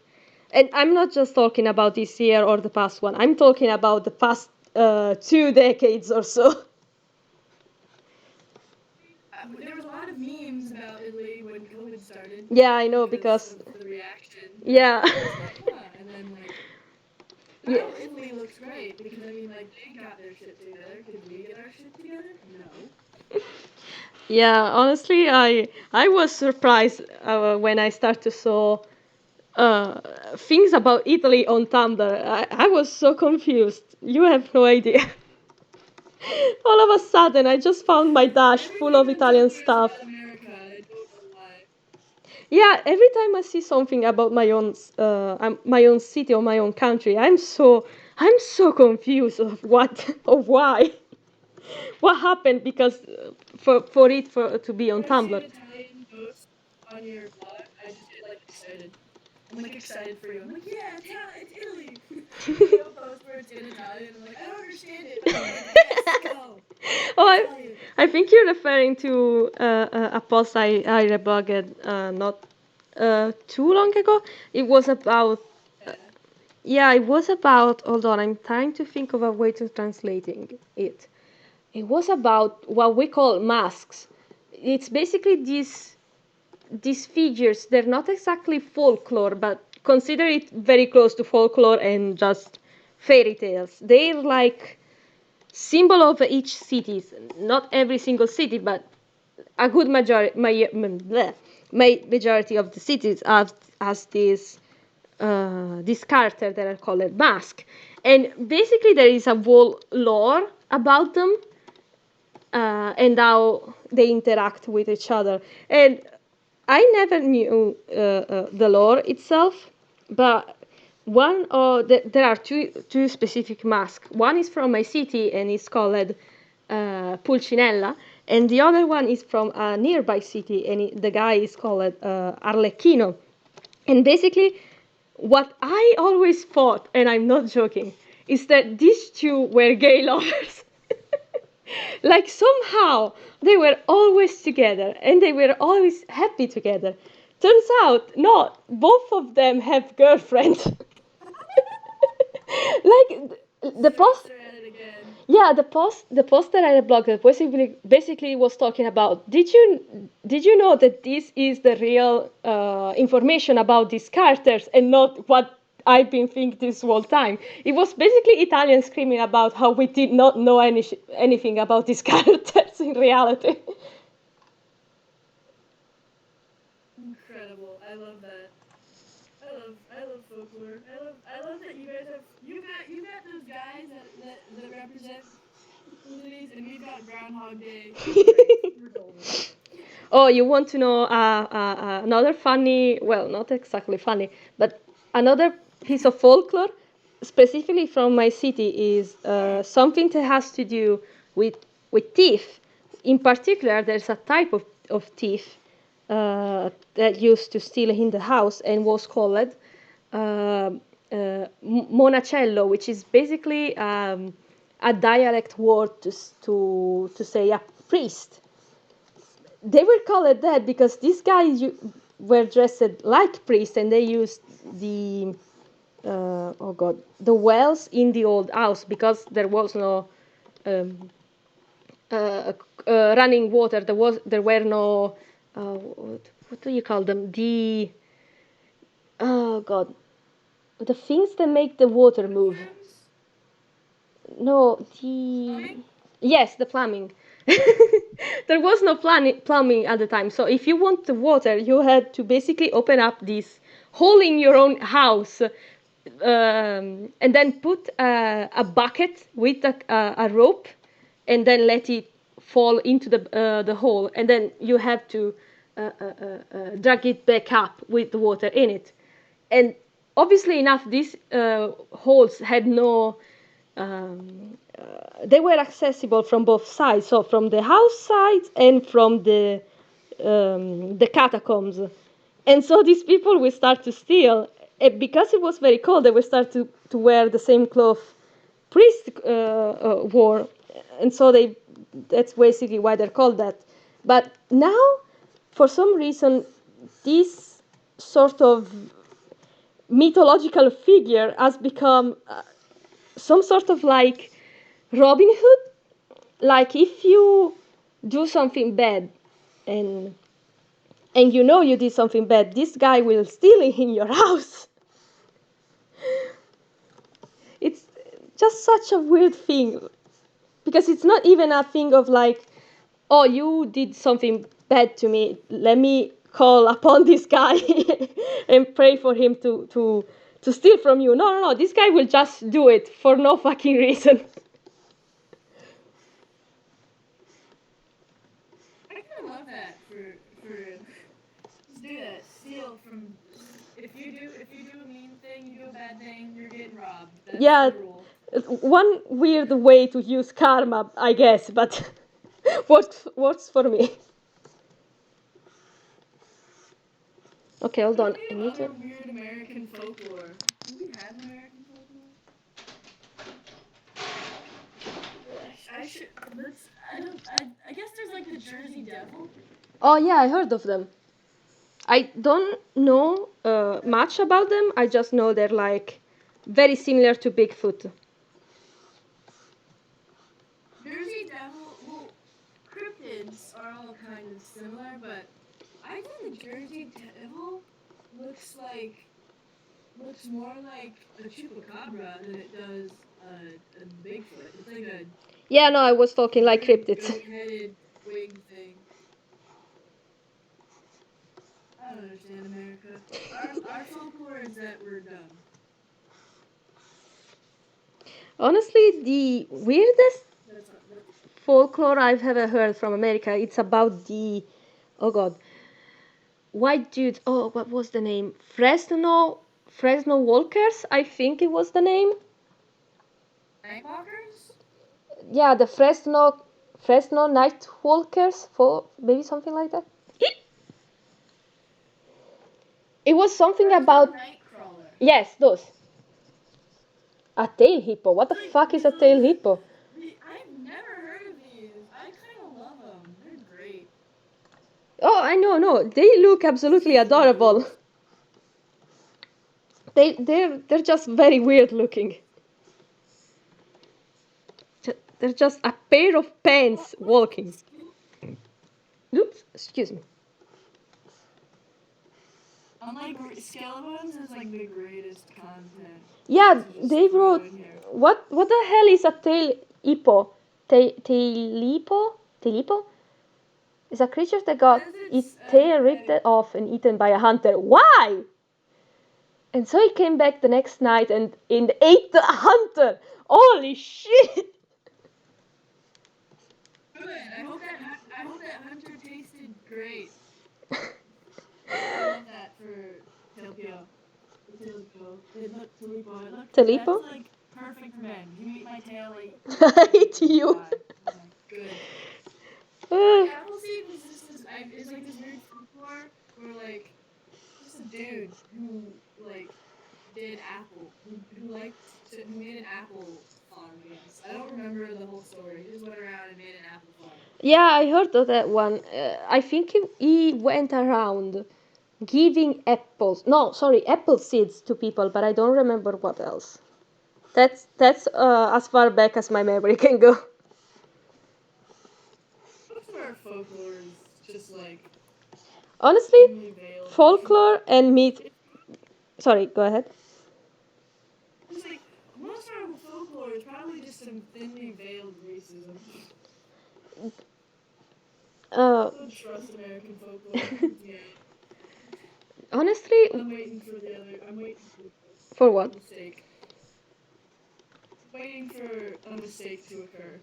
And I'm not just talking about this year or the past one. I'm talking about the past 2 decades or so. There was a lot of memes about Italy when COVID started Yeah, I know because because of for the reaction. yeah, I was like, huh. And then like yeah. now Italy looks great because I mean like they got their shit together. Did we get our shit together? No. Yeah, honestly, I was surprised when I started to saw uh, things about Italy on Tumblr. I was so confused. You have no idea. All of a sudden, I just found my dash full Everything of on Italian Tumblr is stuff. about America, and I don't know why. Yeah, every time I see something about my own city or my own country, I'm so confused of what of why, what happened because for it to be on When I see Tumblr. an Italian post on your blog, I just get like excited. I'm like excited for you. I'm like, yeah, it's Italy. When you have a post where it's in Italian, I'm like, I don't understand it, but I'm like, yes, go. Oh, Italian. I think you're referring to a post I reblogged not too long ago. It was about Yeah. yeah, it was about. Hold on, I'm trying to think of a way to translating it. It was about what we call masks. It's basically these figures. They're not exactly folklore, but consider it very close to folklore and just fairy tales. They're like symbol of each city. Not every single city, but a good majority. Majority of the cities have has this character that are called mask, and basically there is a whole lore about them and how they interact with each other. And I never knew the lore itself, but there are two specific masks. One is from my city and it's called Pulcinella, and the other one is from a nearby city and the guy is called Arlecchino. And basically, what I always thought, and I'm not joking, is that these two were gay lovers. Like somehow they were always together and they were always happy together. Turns out, no, both of them have girlfriends. Like the post, Strikes are at it again. yeah, the post that I had blogged that basically was talking about. Did you know that this is the real information about these characters and not what I've been thinking this whole time? It was basically Italians screaming about how we did not know anything about these characters in reality. Incredible. I love that. I love folklore. I love that you guys have you got those guys that represent cities, and we've got Groundhog Day. We're great. We're golden. Oh, you want to know another funny, well, not exactly funny, but another piece of folklore, specifically from my city, is something that has to do with, with thief. In particular, there's a type of thief that used to steal in the house and was called monacello, which is basically a dialect word to say a priest. They were called that because these guys were dressed like priests and they used the oh god, the wells in the old house because there was no um, running water. There were no what do you call them, the oh god, the things that make the water move. Hymns? No, the Plumbing? yes, the plumbing. There was no plumbing at the time, so if you want the water, you had to basically open up this hole in your own house, and then put a bucket with a rope, and then let it fall into the hole, and then you have to drag it back up with the water in it. And obviously enough, these holes had no they were accessible from both sides, so from the house side and from the catacombs. And so these people will start to steal. And because it was very cold, they will start to wear the same cloth priest wore, and so that's basically why they're called that. But now, for some reason, this sort of mythological figure has become some sort of like Robin Hood. Like if you do something bad and you know you did something bad, this guy will steal it in your house. It's just such a weird thing because it's not even a thing of like, oh, you did something bad to me, let me call upon this guy and pray for him to steal from you. No, no, no, this guy will just do it for no fucking reason. I kind of love that for just do that. Steal from. If you do a mean thing, you do a bad thing, you're getting robbed. That's Yeah, the rule. one weird way to use karma, I guess, but works for me. Okay, hold What on. do we I have need to. other weird American folklore? Do we have American folklore? I should. Let's. I don't. I guess there's like the Jersey Devil. Oh yeah, I heard of them. I don't know much about them. I just know they're like very similar to Bigfoot. Jersey Devil. Well, cryptids are all kind of similar, but I think the Jersey Devil looks like looks more like a chupacabra than it does a Bigfoot. It's like a Yeah, no, I was talking like weird cryptids. goat-headed winged thing. I don't understand America. Our folklore is that we're dumb. Honestly, the weirdest That's folklore I've ever heard from America, it's about the, oh god, white dude. Oh, what was the name? Fresno Walkers, I think it was the name. Nightwalkers. Yeah, the Fresno Night Walkers, for maybe something like that. It was something Fresno about, Nightcrawler. yes, those. A tail hippo. What It's the like fuck is these a little. tail hippo? I've never heard of these. I kind of love them. They're great. Oh, I know, no, they look absolutely adorable. They're just very weird looking. They're just a pair of pants walking. Oops, excuse me. Unlike Skeletons is like the greatest content. Yeah, To just they throw wrote. in here. What the hell is a tail hippo? Tailipo? Tailipo? Is a creature that got Says its it's tail ripped off and eaten by a hunter. Why? And so he came back the next night and ate the hunter. Holy shit! good. I hope that Hunter tasted great. I love that for Tilpio. Tilipo. Tilipo. It looked Talipo? that's like perfect for men. You eat my tail, I ate you. die. I'm like, good. Uh, Appleseed was just is like this weird folklore where like just a dude who like did apple who liked to who made an apple farm. I guess I don't remember the whole story. He just went around and made an apple farm. yeah, I heard of that one. I think he went around giving apples. No, sorry, apple seeds to people, but I don't remember what else. That's as far back as my memory can go. Most of our folklore is just like Honestly, thinly veiled. folklore and myth. Sorry, go ahead. Just like most of our folklore is probably just some thinly veiled racism. Uh, Don't trust American folklore. Yeah. honestly, I'm waiting for the other. I'm waiting for for what? a mistake. Waiting for a mistake to occur.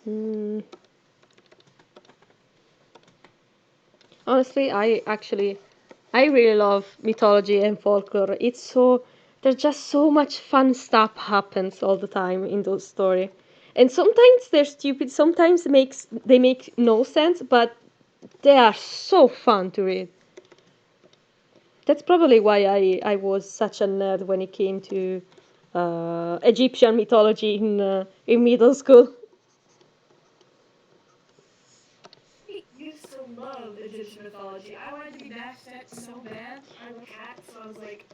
Hmm. Honestly, I really love mythology and folklore. It's so there's just so much fun stuff happens all the time in those stories, and sometimes they're stupid. Sometimes they make no sense, but they are so fun to read. That's probably why I was such a nerd when it came to Egyptian mythology in middle school. I used to love Egyptian mythology. I wanted to be Bastet so bad. I have a cat, so I was like,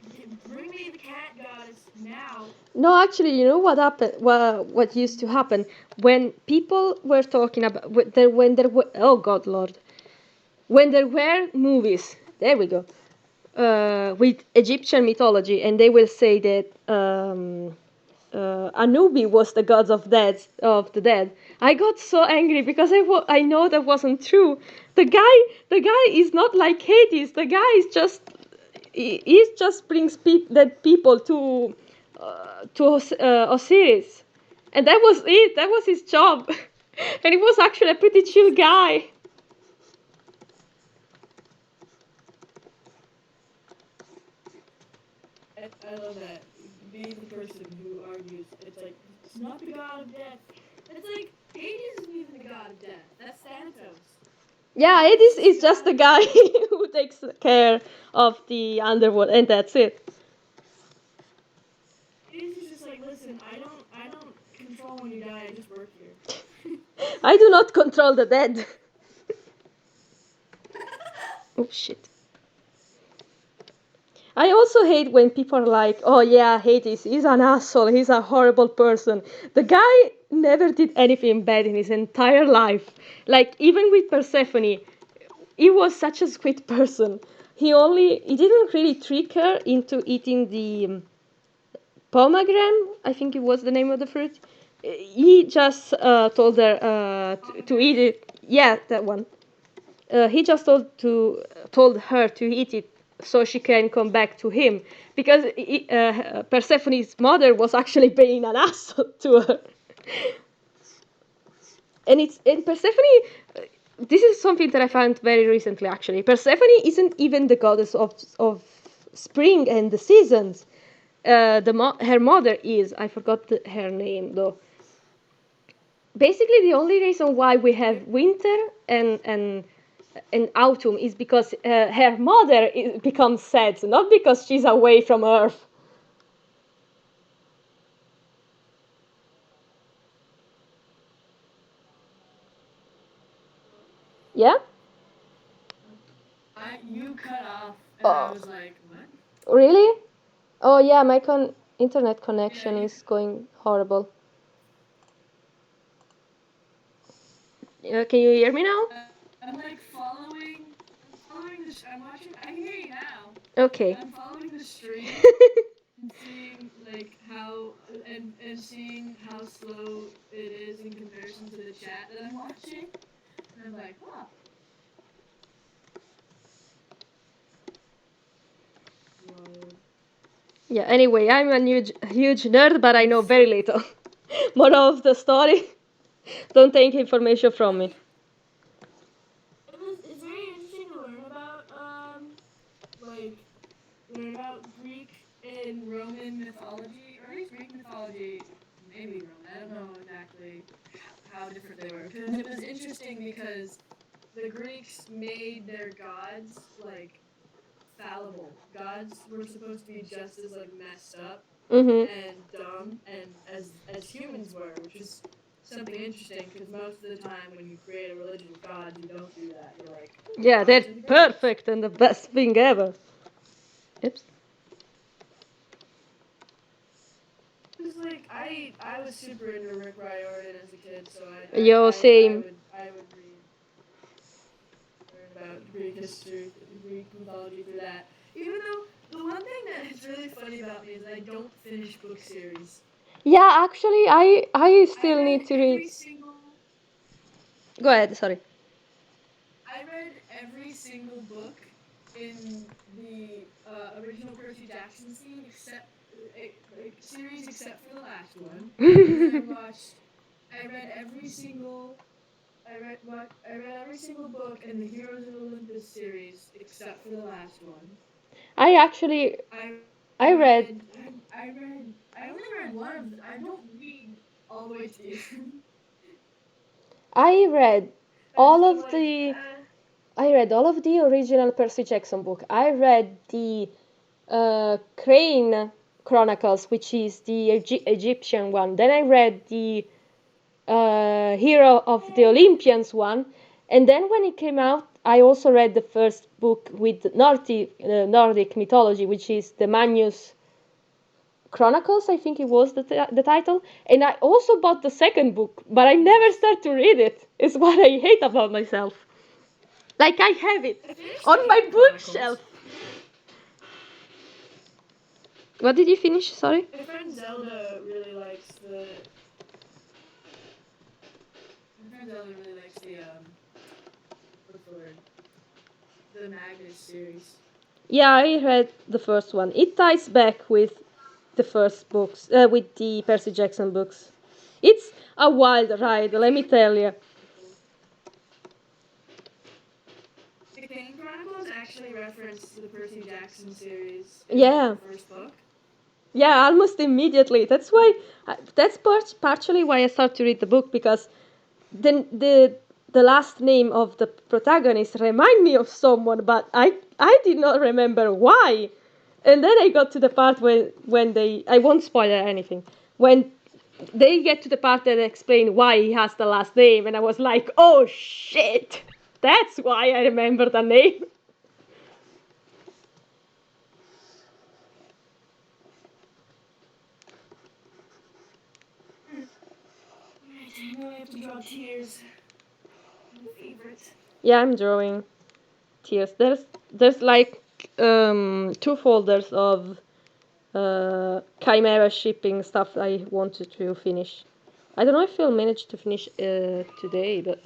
bring me the cat goddess now. No, actually, you know what happened? What used to happen when people were talking about when there were oh God Lord, when there were movies. There we go. With Egyptian mythology, and they will say that Anubi was the god of the dead. I got so angry because I know that wasn't true. The guy is not like Hades. The guy is just he just brings dead people to Osiris, and that was it. That was his job, and he was actually a pretty chill guy. I love that. Be the person who argues. It's like it's not the god of death. It's like Hades isn't even the god of death. That's Thanatos. Yeah, Hades Hades is is the just god the of guy who takes care of the underworld, and that's it. Hades is just like, listen, I don't control when you die. I just work here. I do not control the dead. Oh shit. I also hate when people are like, oh yeah, Hades, he's an asshole, he's a horrible person. The guy never did anything bad in his entire life. Like, even with Persephone, he was such a sweet person. He didn't really trick her into eating the pomegranate, I think it was the name of the fruit. He just told her to eat it. Yeah, that one. He just told her to eat it so she can come back to him because Persephone's mother was actually being an asshole to her. And it's in Persephone. This is something that I found very recently. Actually, Persephone isn't even the goddess of spring and the seasons. Her mother is. I forgot her name though. Basically, the only reason why we have winter and autumn is because her mother becomes sad, not because she's away from Earth. Yeah? You cut off, and I Oh, was like, what? really? Oh yeah, my internet Yeah, connection you. is going horrible. Can you hear me now? I'm like following. I'm following this. I'm watching. I can hear you now. Okay. I'm following the stream and seeing like how and seeing how slow it is in comparison to the chat that I'm watching. And I'm like, huh. Wild. Yeah, anyway, I'm a huge nerd, but I know very little. Moral of the story, don't take information from me. It's very interesting to learn about like learn about Greek and Roman mythology, or at least Greek mythology, maybe Roman. I don't know exactly how different they were. And it was interesting because the Greeks made their gods like fallible. Gods were supposed to be just as like messed up Mm-hmm. and dumb and as humans were, which is something interesting because most of the time when you create a religion of gods, you don't do that. You're like, Yeah, they're gods are the greatest. perfect and the best thing ever. Oops. It's like I was super into Rick Riordan as a kid, so Yo, same. I would read learn about Greek history, Greek mythology through that. Even though the one thing that is really funny about me is I don't finish book series. Yeah, actually, I I still read need to read. every single Go ahead. Sorry. I read every single book in the original Percy Jackson series except for the last one. And then I read every single I read every single book in the Heroes of Olympus series except for the last one. I actually I read I only read one of I don't read all the way to the end. I read I all just am of like, the I read all of the original Percy Jackson book. I read the Crane Chronicles, which is the Egyptian one. Then I read the Hero of the Olympians one, and then when it came out, I also read the first book with Nordic mythology, which is the Magnus Chronicles, I think it was the title. And I also bought the second book, but I never start to read it. It's what I hate about myself. Like I have it I finished the on my Kane bookshelf. Chronicles. What did you finish? Sorry. My friend Zelda really likes the. My friend Zelda really likes the what's the word? The Magnus series. Yeah, I read the first one. It ties back with the first books, with the Percy Jackson books. It's a wild ride, The let me Kane tell you. the Kane Chronicles actually reference the Percy Jackson series in like Yeah, the first book. yeah, almost immediately. That's why. That's partially why I started to read the book because the last name of the protagonist remind me of someone, but I did not remember why. And then I got to the part when they I won't spoil anything when they get to the part that explain why he has the last name, and I was like, oh shit, that's why I remember the name. Alright, now I have to draw tears. My favorite. Yeah, I'm drawing tears. There's like two folders of Chimera shipping stuff I wanted to finish. I don't know if I'll manage to finish today, but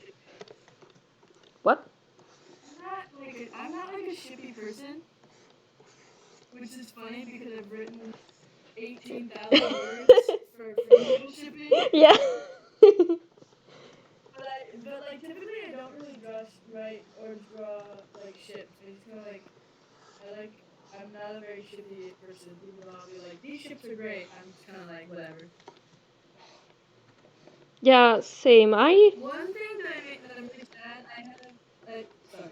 what? I'm not like a shippy person, which is funny because I've written 18,000 words for Doodle shipping. Yeah. But like typically I don't really write or draw like ships. I just kind of like I like I'm not a very shippy person, even though I'll be like these ships are great. I'm just kind of like whatever. Yeah, same. I One thing that I'm really sad. Sorry.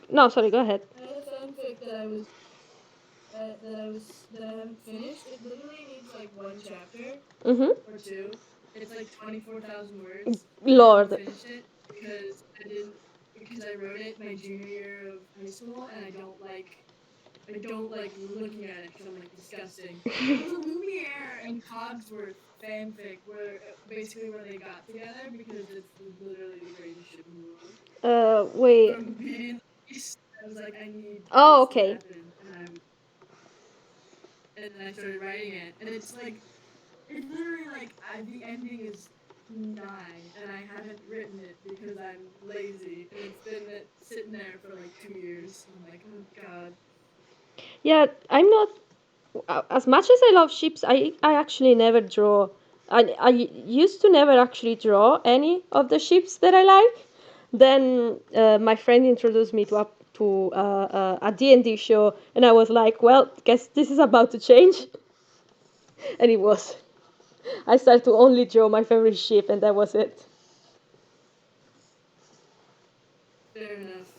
No, sorry. Go ahead. I had a fanfic that I haven't finished. It literally needs like one chapter Mhm. or two. It's like 24,000 words, and I haven't Lord. finished it because I wrote it my junior year of high school, and I don't like looking at it because I'm like disgusting. It was a Lumiere and Cogsworth fanfic where basically where they got together because it's literally the greatest ship in the world. Wait. From Beauty and the Beast, I was like, I need Oh, this to okay. happen, and then I started writing it, and it's literally like the ending is 9, and I haven't written it because I'm lazy, and it's been sitting there for like 2 years. I'm like, oh god. Yeah, I'm not as much as I love ships. I actually never draw. I used to never actually draw any of the ships that I like. Then my friend introduced me to a D&D show, and I was like, well, guess this is about to change. And it was. I started to only draw my favorite ship, and that was it. Fair enough.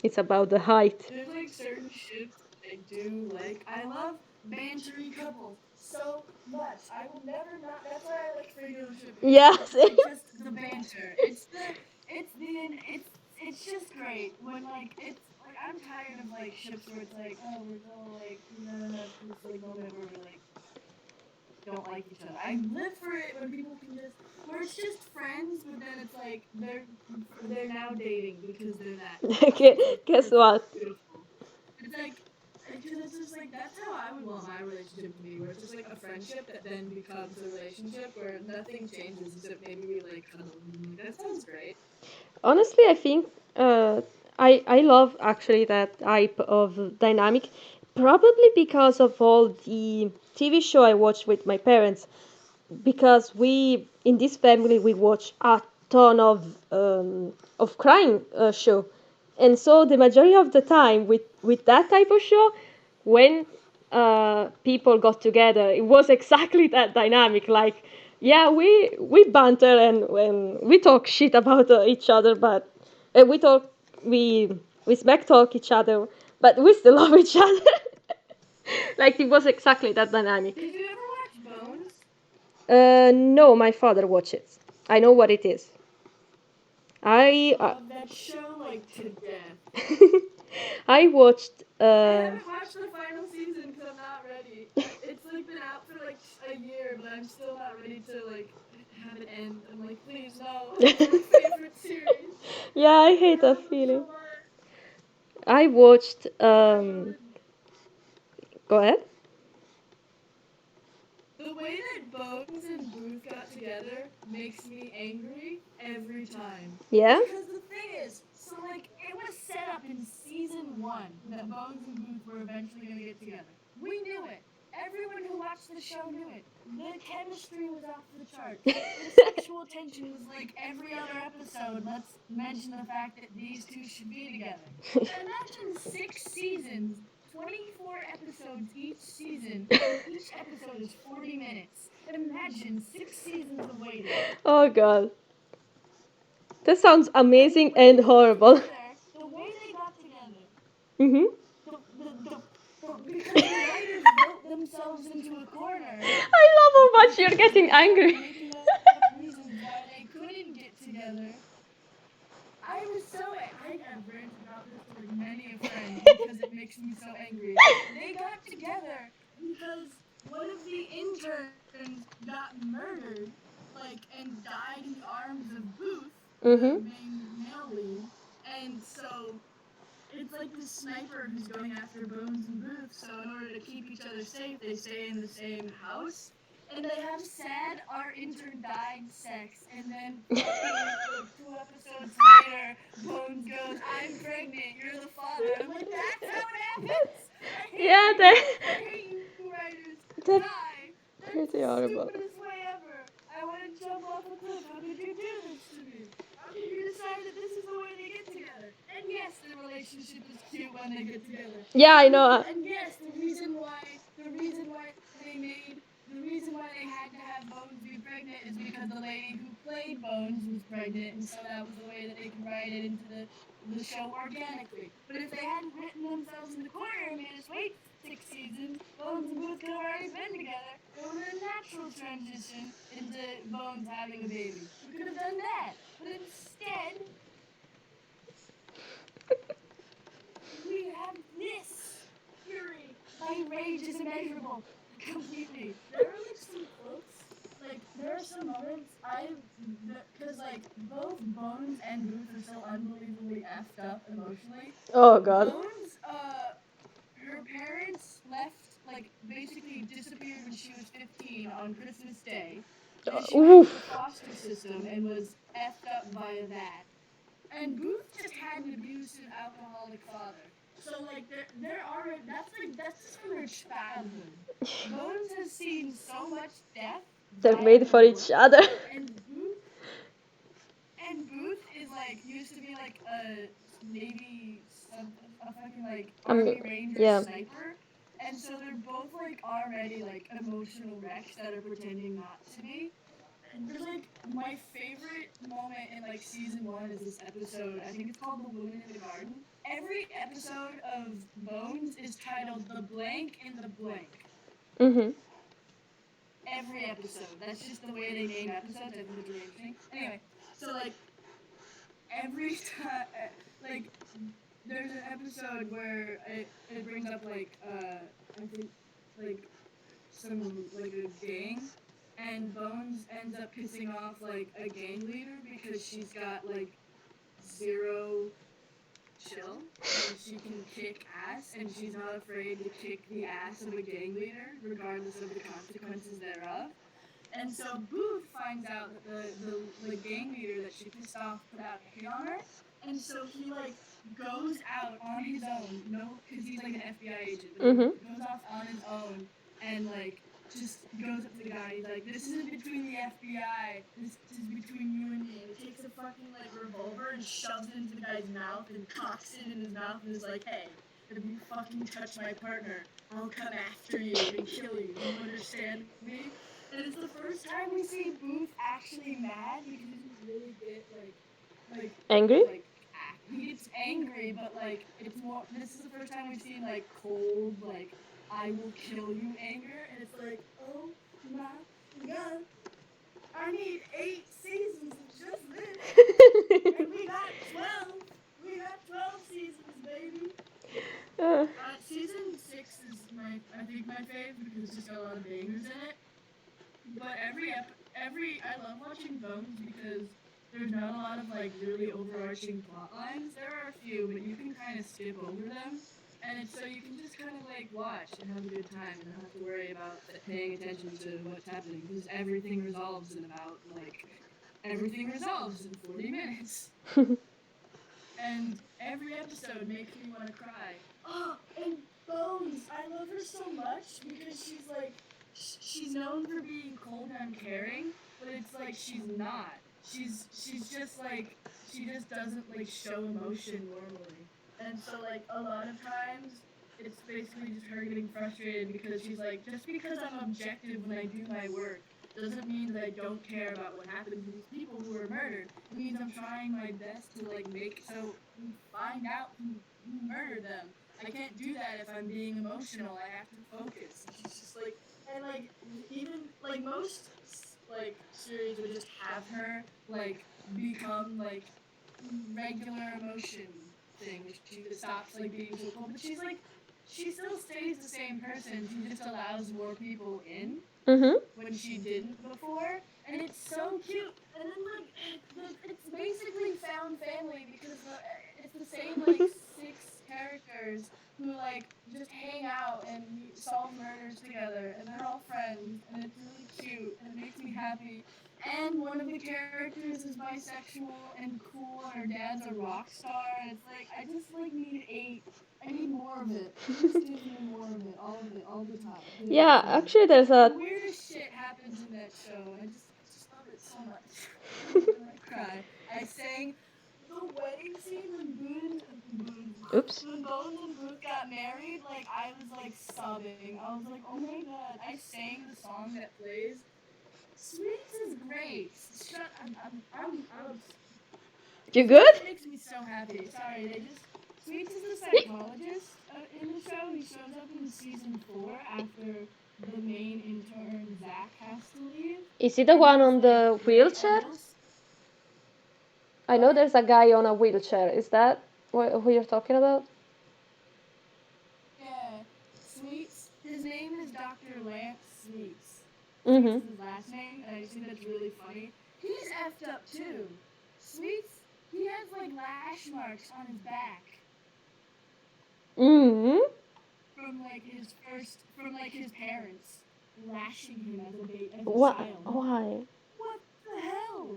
It's about the height. There's like certain ships I do like. I love bantery couples so much. I will never not. That's why I like regular shipping. Yeah, It's same. like just the banter. It's just great when like it's like I'm tired of like ships where it's like, oh, we're gonna like have this like moment where we're like don't like each other. I live for it when people can just where it's just friends, but then it's like they're now dating because they're that close. It's like Guess it's what? beautiful. It's like because it's just like that's how I would want my relationship to be, where it's just like a friendship that then becomes a relationship where nothing changes except maybe we like cuddle. And I'm like, that sounds great. Honestly, I think I love actually that type of dynamic, probably because of all the TV show I watched with my parents. Because we in this family we watch a ton of crime show, and so the majority of the time with that type of show, when people got together, it was exactly that dynamic. Like, yeah, we banter and when we talk shit about each other, but we talk we we smack talk each other, but we still love each other. Like it was exactly that dynamic. Did you ever watch Bones? No, my father watches. I know what it is. I Love that show like to death. I watched. I haven't watched the final season because I'm not ready. It's like been out for like a year, but I'm still not ready to like have it end. I'm like, please no, it's my favorite series. Yeah, I hate I love that them so feeling. much. I watched. I would. Go ahead. The way that Bones and Booth got together makes me angry every time. Yeah. Because the thing is, so like it was set up in season 1 that Bones and Booth were eventually going to get together. We knew it. Everyone who watched the show knew it. The chemistry was off the charts. The sexual tension was like every other episode. Let's mention the fact that these two should be together. Imagine 6 seasons, 24 episodes each season, and each episode is 40 minutes. Imagine 6 seasons of waiting. Oh god, that sounds And the amazing way and they got horrible. together, the way they got together, Mhm. because the writers wrote themselves into a corner I love how much you're because getting they kept angry. making up reasons why they couldn't get together. I was so I have ranted about this to like many a friend because it makes me so angry. They got together because one of the interns got murdered, like and died in the arms of Booth, the Mhm. main male lead, and so it's like this sniper who's going after Bones and Booth. So in order to keep each other safe, they stay in the same house. And they have sad our intern died sex, and then fucking like 2 episodes later, Bones goes, "I'm pregnant. You're the father." And I'm like, "That's how it happens." I hate Yeah, you. that I hate you, writers. that's Die. That's the pretty horrible. stupidest way ever. I want to jump off a cliff. How could you do this to me? How could you decide that this is the way they get together? And yes, their relationship is cute when they get together. Yeah, I And know. and yes, the reason why they had to have Bones be pregnant is because the lady who played Bones was pregnant, and so that was the way that they could write it into the show organically. But if they hadn't written themselves in the corner and made us wait 6 seasons, Bones and Booth could have already been together. It would have been a natural transition into Bones having a baby. We could have done that. But instead, we have this fury. My rage is immeasurable. Completely. There are like some quotes. Like there are some moments because like both Bones and Booth are so unbelievably effed up emotionally. Oh god. Bones, her parents left, like basically disappeared when she was 15 on Christmas Day. Then she went into the Oof. foster system and was effed up via that. And Booth just had an abusive alcoholic father. So like there are that's just from her childhood. Bones has seen so much death They're via made her for each work, other. and Booth is like used to be like a Navy something, a fucking like Um, Army Ranger yeah. sniper. And so they're both like already like emotional wrecks that are pretending not to be. And there's like my favorite moment in like season 1 is this episode. I think it's called The Woman in the Garden. Every episode of Bones is titled The Blank in the Blank. Mhm. Every episode. That's just the way they name episodes. I think that's really interesting. Anyway, so like every time, like there's an episode where it brings up like I think like some like a gang, and Bones ends up pissing off like a gang leader because she's got like zero chill and she can kick ass and she's not afraid to kick the ass of a gang leader regardless of the consequences thereof. And so Booth finds out that the gang leader that she pissed off put out a hit on her, and so he like goes out on his own, no, because he's like an FBI agent, but he Mhm. goes off on his own and like just goes up to the guy. He's like, "This isn't between the FBI. This is between you and me." And he takes a fucking like revolver and shoves it into the guy's mouth and cocks it in his mouth and is like, "Hey, if you fucking touch my partner, I'll come after you and kill you. Do you understand me?" And it's the first time we see Booth actually mad because he doesn't really get like Angry? like he gets angry, but like it's more. This is the first time we've seen like cold, like I will kill you anger, and it's like, oh my god, I need 8 seasons of just this, and we got 12. We got 12 seasons, baby. Uh, Season 6 is I think my fave because it's just got a lot of bangers in it. But every I love watching Bones because there's not a lot of like really overarching plot lines. There are a few, but you can kind of skip over them, and it's so you can just kind of like watch and have a good time and not have to worry about paying attention to what's happening because everything resolves in about like everything resolves in 40 minutes. And every episode makes me want to cry. Oh, and Bones, I love her so much because she's like, she's known for being cold and uncaring, but it's like she's not. She's just like she just doesn't like show emotion normally, and so like a lot of times it's basically just her getting frustrated because she's like, just because I'm objective when I do my work doesn't mean that I don't care about what happened to these people who were murdered. It means I'm trying my best to like make so we find out who murdered them. I can't do that if I'm being emotional. I have to focus. And she's just like, and like even like most like series would just have her like become like regular emotion thing where she stops like being so cold, but she's like she still stays the same person. She just allows more people in mhm. when she didn't before, and it's so cute. And then like it's basically found family because it's the same like 6 characters who like just hang out and solve murders together, and they're all friends, and it's really cute, and it makes me happy. And one of the characters is bisexual and cool, and her dad's a rock star, and it's like I just like need 8. I need more of it. Please give me more of it, all the time. Good Yeah, episodes. actually, there's The a. weirdest shit happens in that show, and I just love it so much. I love it when I cry. I sang the wedding scene Oops. when Bones and Booth got married. Like I was like sobbing. I was like, oh my god! I sang the song that plays. Sweets is great. Shut. I'm You good? Sweets makes me so happy. Sorry, they just Sweets is the psychologist in the show. He shows up in season 4 after the main intern Zach has to leave, Is he the and one he's on like the very a wheelchair? little. I know What? there's a guy on a wheelchair. Is that who you're talking about? Yeah. Sweets. His name is Dr. Lance Sweets. Sweets Mm-hmm. is his last name, and I just think that's really funny. He's effed up too. Sweets, he has like lash marks on his back Mm-hmm. from like his parents lashing him as a What? child. Why? What the hell?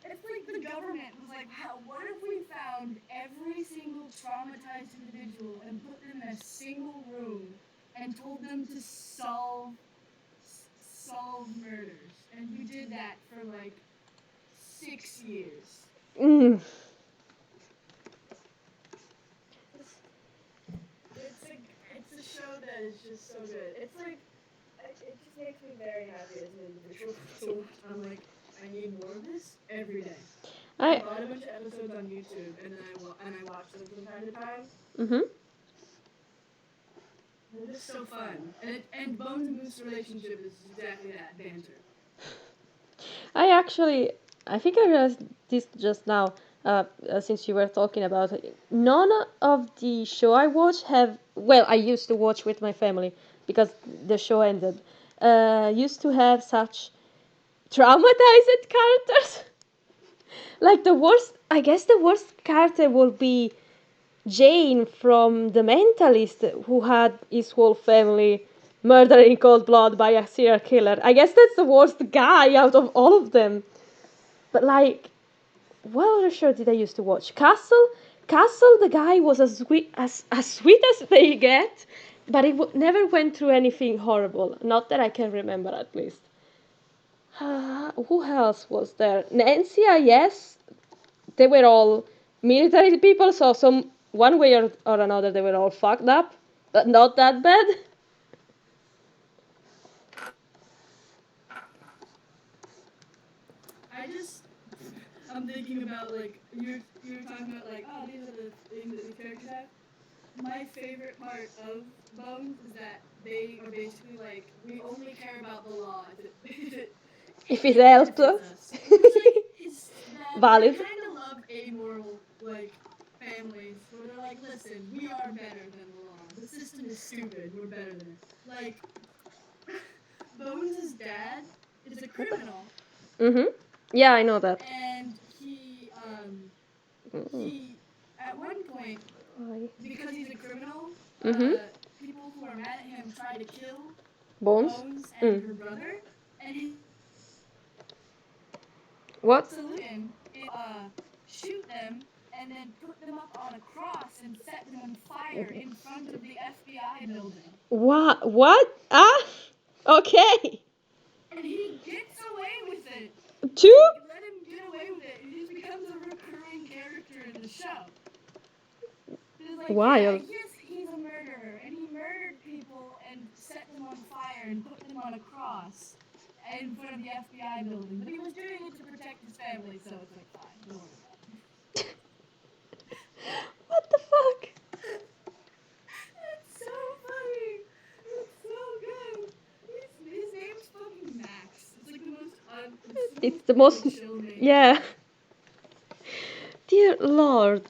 It's like the government was like, what if we found every single traumatized individual and put them in a single room and told them to solve murders? And we did that for like 6 years. Mm. It's a show that is just so good. It's like it just makes me very happy as an individual to watch. I'm like, I need more of this every day. I I. bought a bunch of episodes on YouTube and then I watch them from time to time. Mm-hmm. They're just so fun. And Bones and Booth's relationship is exactly that, banter. I actually, I think I realized this just now, since you were talking about it. None of the show I watch have, well, I used to watch with my family because the show ended, used to have such traumatized characters. Like the worst, I guess the worst character would be Jane from The Mentalist, who had his whole family murdered in cold blood by a serial killer. I guess that's the worst guy out of all of them. But like, what other show did I used to watch? Castle. Castle. The guy was as sweet as they get, but it never went through anything horrible. Not that I can remember, at least. Who else was there? Nancy. Yes, they were all military people, so some one way or another they were all fucked up, but not that bad. I just I'm thinking about like you were talking about like, oh, these are the things that these characters have. My favorite part of Bones is that they are basically like, we only care about the law if it If it it helps benefits us. us, which like is that I Valid. kind of love amoral like families where they're like, listen, we are better than the law. The system is stupid. We're better than it. Like Bones' dad is a criminal, Mhm. Yeah, I know that. and Mm. he at one point, Why? because he's a criminal, Mhm. people who are mad at him try to kill Bones. Bones and Mm. her brother, and his What? solution is shoot them and then put them up on a cross and set them on fire in front of the FBI building. What? What? Ah. Okay. And he gets away with it. Two. They let him get away with it. He just becomes a recurring character in the show. It's like, yeah, Wild. yes, he's a murderer, and he murdered people and set them on fire and put them on a cross in front of the FBI building. But he was doing it to protect his family, so it's like, fine, don't worry about it. What the fuck? It's so funny. It's so good. His name's fucking Max. It's like the most It's the most. like, chill name Yeah. ever. Dear Lord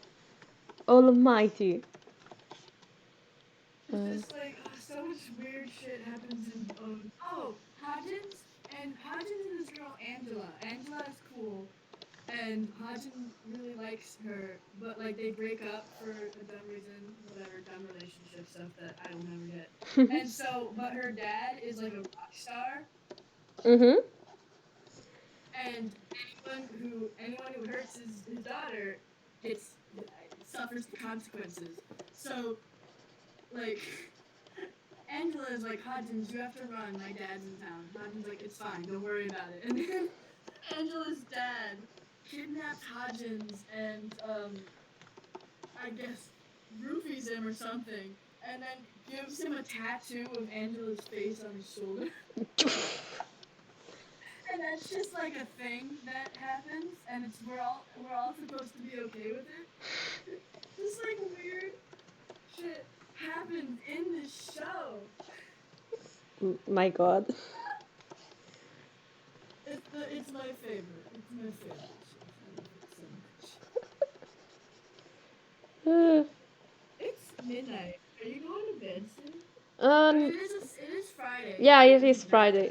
Almighty. It's just like, oh, so much weird shit happens in Bones. Oh, Hodgins and this girl Angela. Angela is cool, and Hodgins really likes her, but like they break up for a dumb reason, whatever, dumb relationship stuff that I will never get. And so, but her dad is like a rock star, Mhm. and anyone who hurts his daughter gets suffers the consequences. So like Angela is like, Hodgins, you have to run. My dad's in town. Hodgins like, it's fine. Don't worry about it. And then Angela's dad kidnaps Hodgins and I guess roofies him or something, and then gives him a tattoo of Angela's face on his shoulder. And that's just like a thing that happens, and we're all supposed to be okay with it. Just like weird shit happens in this show. My God. It's my favorite. It's my favorite show. I love it so much. Uh, It's midnight. Are you going to bed soon? I mean, um, it is Friday, yeah, so it it's is not that Friday.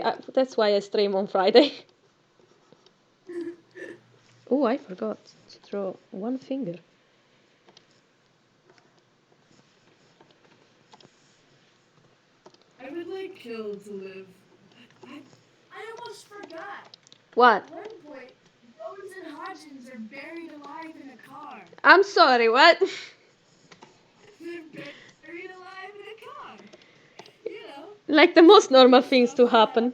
bad. So. That's why I stream on Friday. Oh, I forgot to draw one finger. I would like kill to live. I almost forgot. What? At one point, Bones and Hodgins are buried alive in a car. I'm sorry, what? They're buried alive in a car. You know, Like the most normal stupid things stuff to that happen. happens.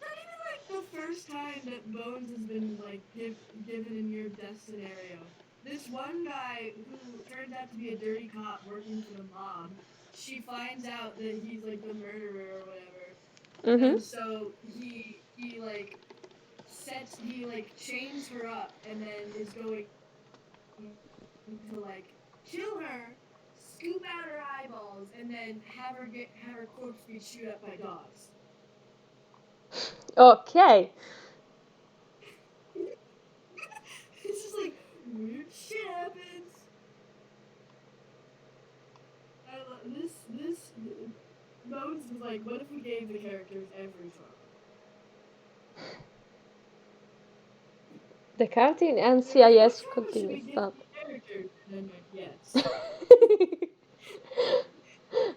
Not even like the first time that Bones has been like given a near death scenario. This one guy who turns out to be a dirty cop working for the mob, she finds out that he's like the murderer or whatever, Mm-hmm. and so he like he like chains her up and then is going to like kill her, scoop out her eyeballs, and then have her corpse be chewed up by dogs. Okay. It's just like weird shit happens. I love this Bones was like, what if we gave the characters every trauma? The cartoon and They're like, what CIS trauma should continues we give up. the characters? And I'm like, yes.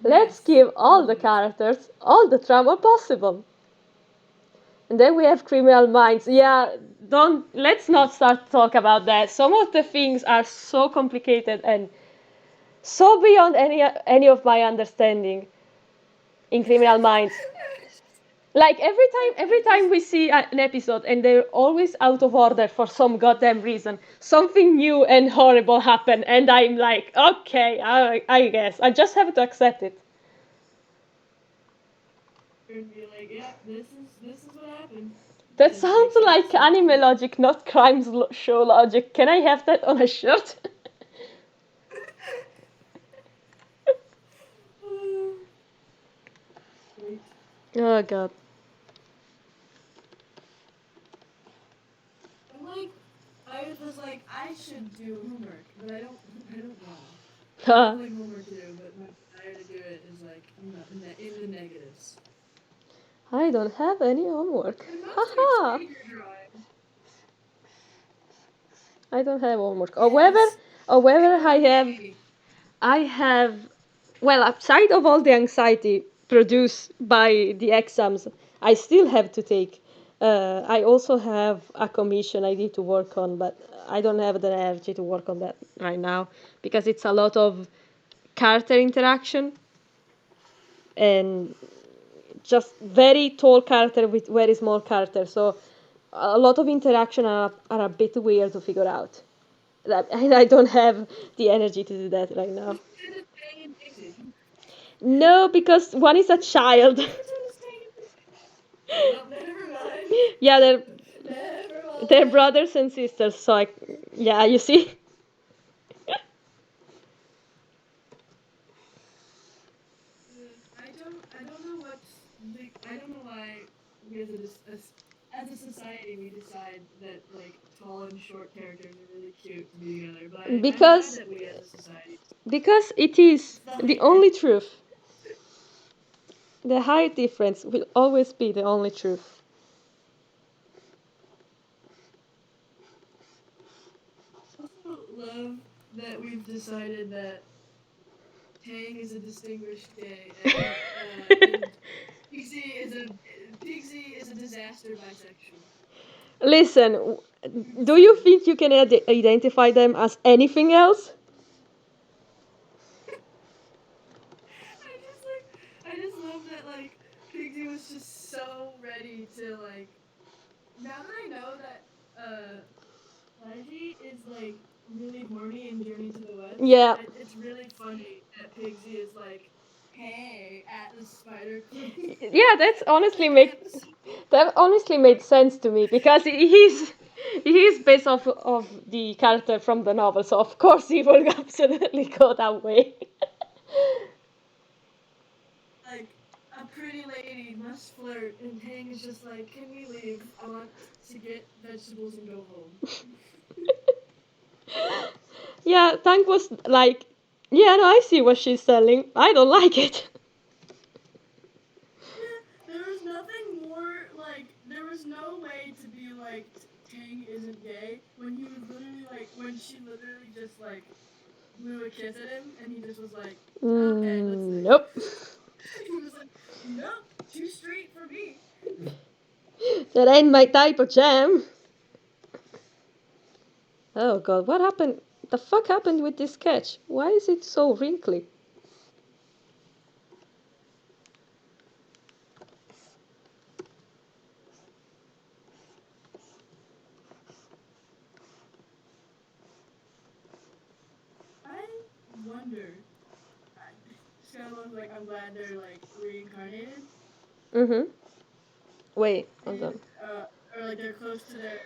Let's Yes. give all the Perfect. characters all the trauma possible. And then we have criminal minds. Yeah, don't let's not start to talk about that. Some of the things are so complicated and so beyond any of my understanding in criminal minds. Like every I time just we see an episode and they're always out of order for some goddamn reason, something new and horrible happen, and I'm like, okay, I guess I just have to accept it. and be like, yeah, this is what happened. That Does it make sounds like sense? Yes. anime logic, not crime show logic. Can I have that on a shirt? Great. Oh god. I'm like, I was like, I should do homework, but I don't want. I have Huh. like homework to do, but my desire to do it is like in the negatives. I don't have any homework. And mostly it's Haha. figure drawing. I don't have homework. Yes. However, Okay. I have, well, outside of all the anxiety produced by the exams, I still have to take. I also have a commission I need to work on, but I don't have the energy to work on that right now because it's a lot of character interaction and just very tall character with very small character. So a lot of interaction are a bit weird to figure out. I don't have the energy to do that right now. Should have stayed in Pixie. No, because one is a child. You should have stayed in Pixie. Well, never mind. Yeah, Never they're mind. brothers and sisters. So yeah, you see. I don't know what's I don't know why we as a society we decide that like tall and short characters are really cute to be together. But I'm glad because that we as a society because it is it's the the height only difference. truth. The height difference will always be the only truth. I also love that we've decided that Tang is a distinguished gay and Pixie is a disaster bisexual. Listen, do you think you can identify them as anything else? I just love that like Pixie was just so ready to like now that I know that Flagy is like really horny in Journey to the West, Yeah. it's really funny that Pixie is like, hey, at the Spider Queen. Yeah, At the, that honestly made sense to me because he's based off of the character from the novel, so of course he will absolutely go that way. like a pretty lady must flirt, and Tang is just like, can we leave? I want to get vegetables and go home. Yeah, Tank was like, yeah, no, I see what she's selling. I don't like it. There was nothing more like there was no way to be like Tang isn't gay when he was literally like when she literally just like blew a kiss at him and he just was like, okay, let's see. Nope. He was like, nope, too straight for me. That ain't my type of jam. Oh god, what happened? The fuck happened with this sketch? Why is it so wrinkly? I wonder. Scott was like, I'm glad they're like reincarnated. Mm-hmm. Wait, hold And on. or like they're close to their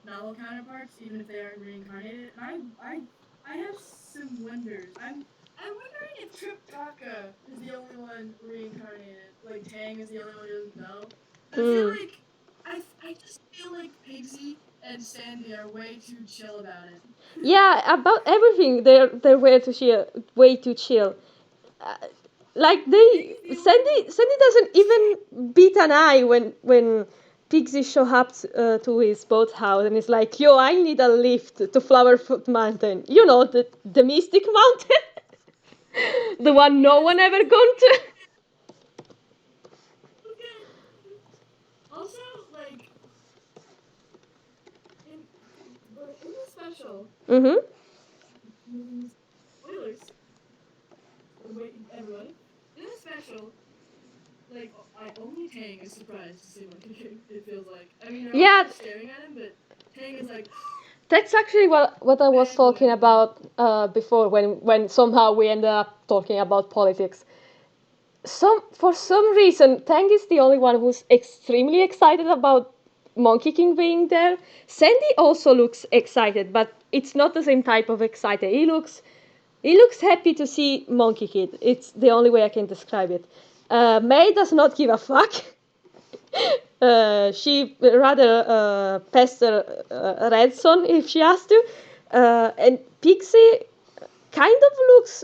novel counterparts, even if they aren't reincarnated. And I have some wonders. I'm wondering if Trip Taka is the only one reincarnated. Like Tang is the only one who doesn't know. I feel Mm. like I just feel like Pigsy and Sandy are way too chill about it. Yeah, about everything, they're way too chill. Uh, like they Pigsy's the only Sandy doesn't even beat an eye when Pixie show up to his boathouse and is like, "Yo, I need a lift to Flowerfoot Mountain. You know the Mystic Mountain, the one no yes. one ever gone to." Okay. Also, like in in the special, Mm-hmm. spoilers. Wait, everyone. In the special, like I only Tang is surprised to see Monkey King. It feels like. I mean, they're all Yeah, kind of staring at him, but Tang is like, that's actually what I was talking penguin. about before when somehow we ended up talking about politics. For some reason, Tang is the only one who's extremely excited about Monkey King being there. Sandy also looks excited, but it's not the same type of excited. He looks happy to see Monkey Kid. It's the only way I can describe it. May does not give a fuck. She rather pester Redson if she has to. And Pixie kind of looks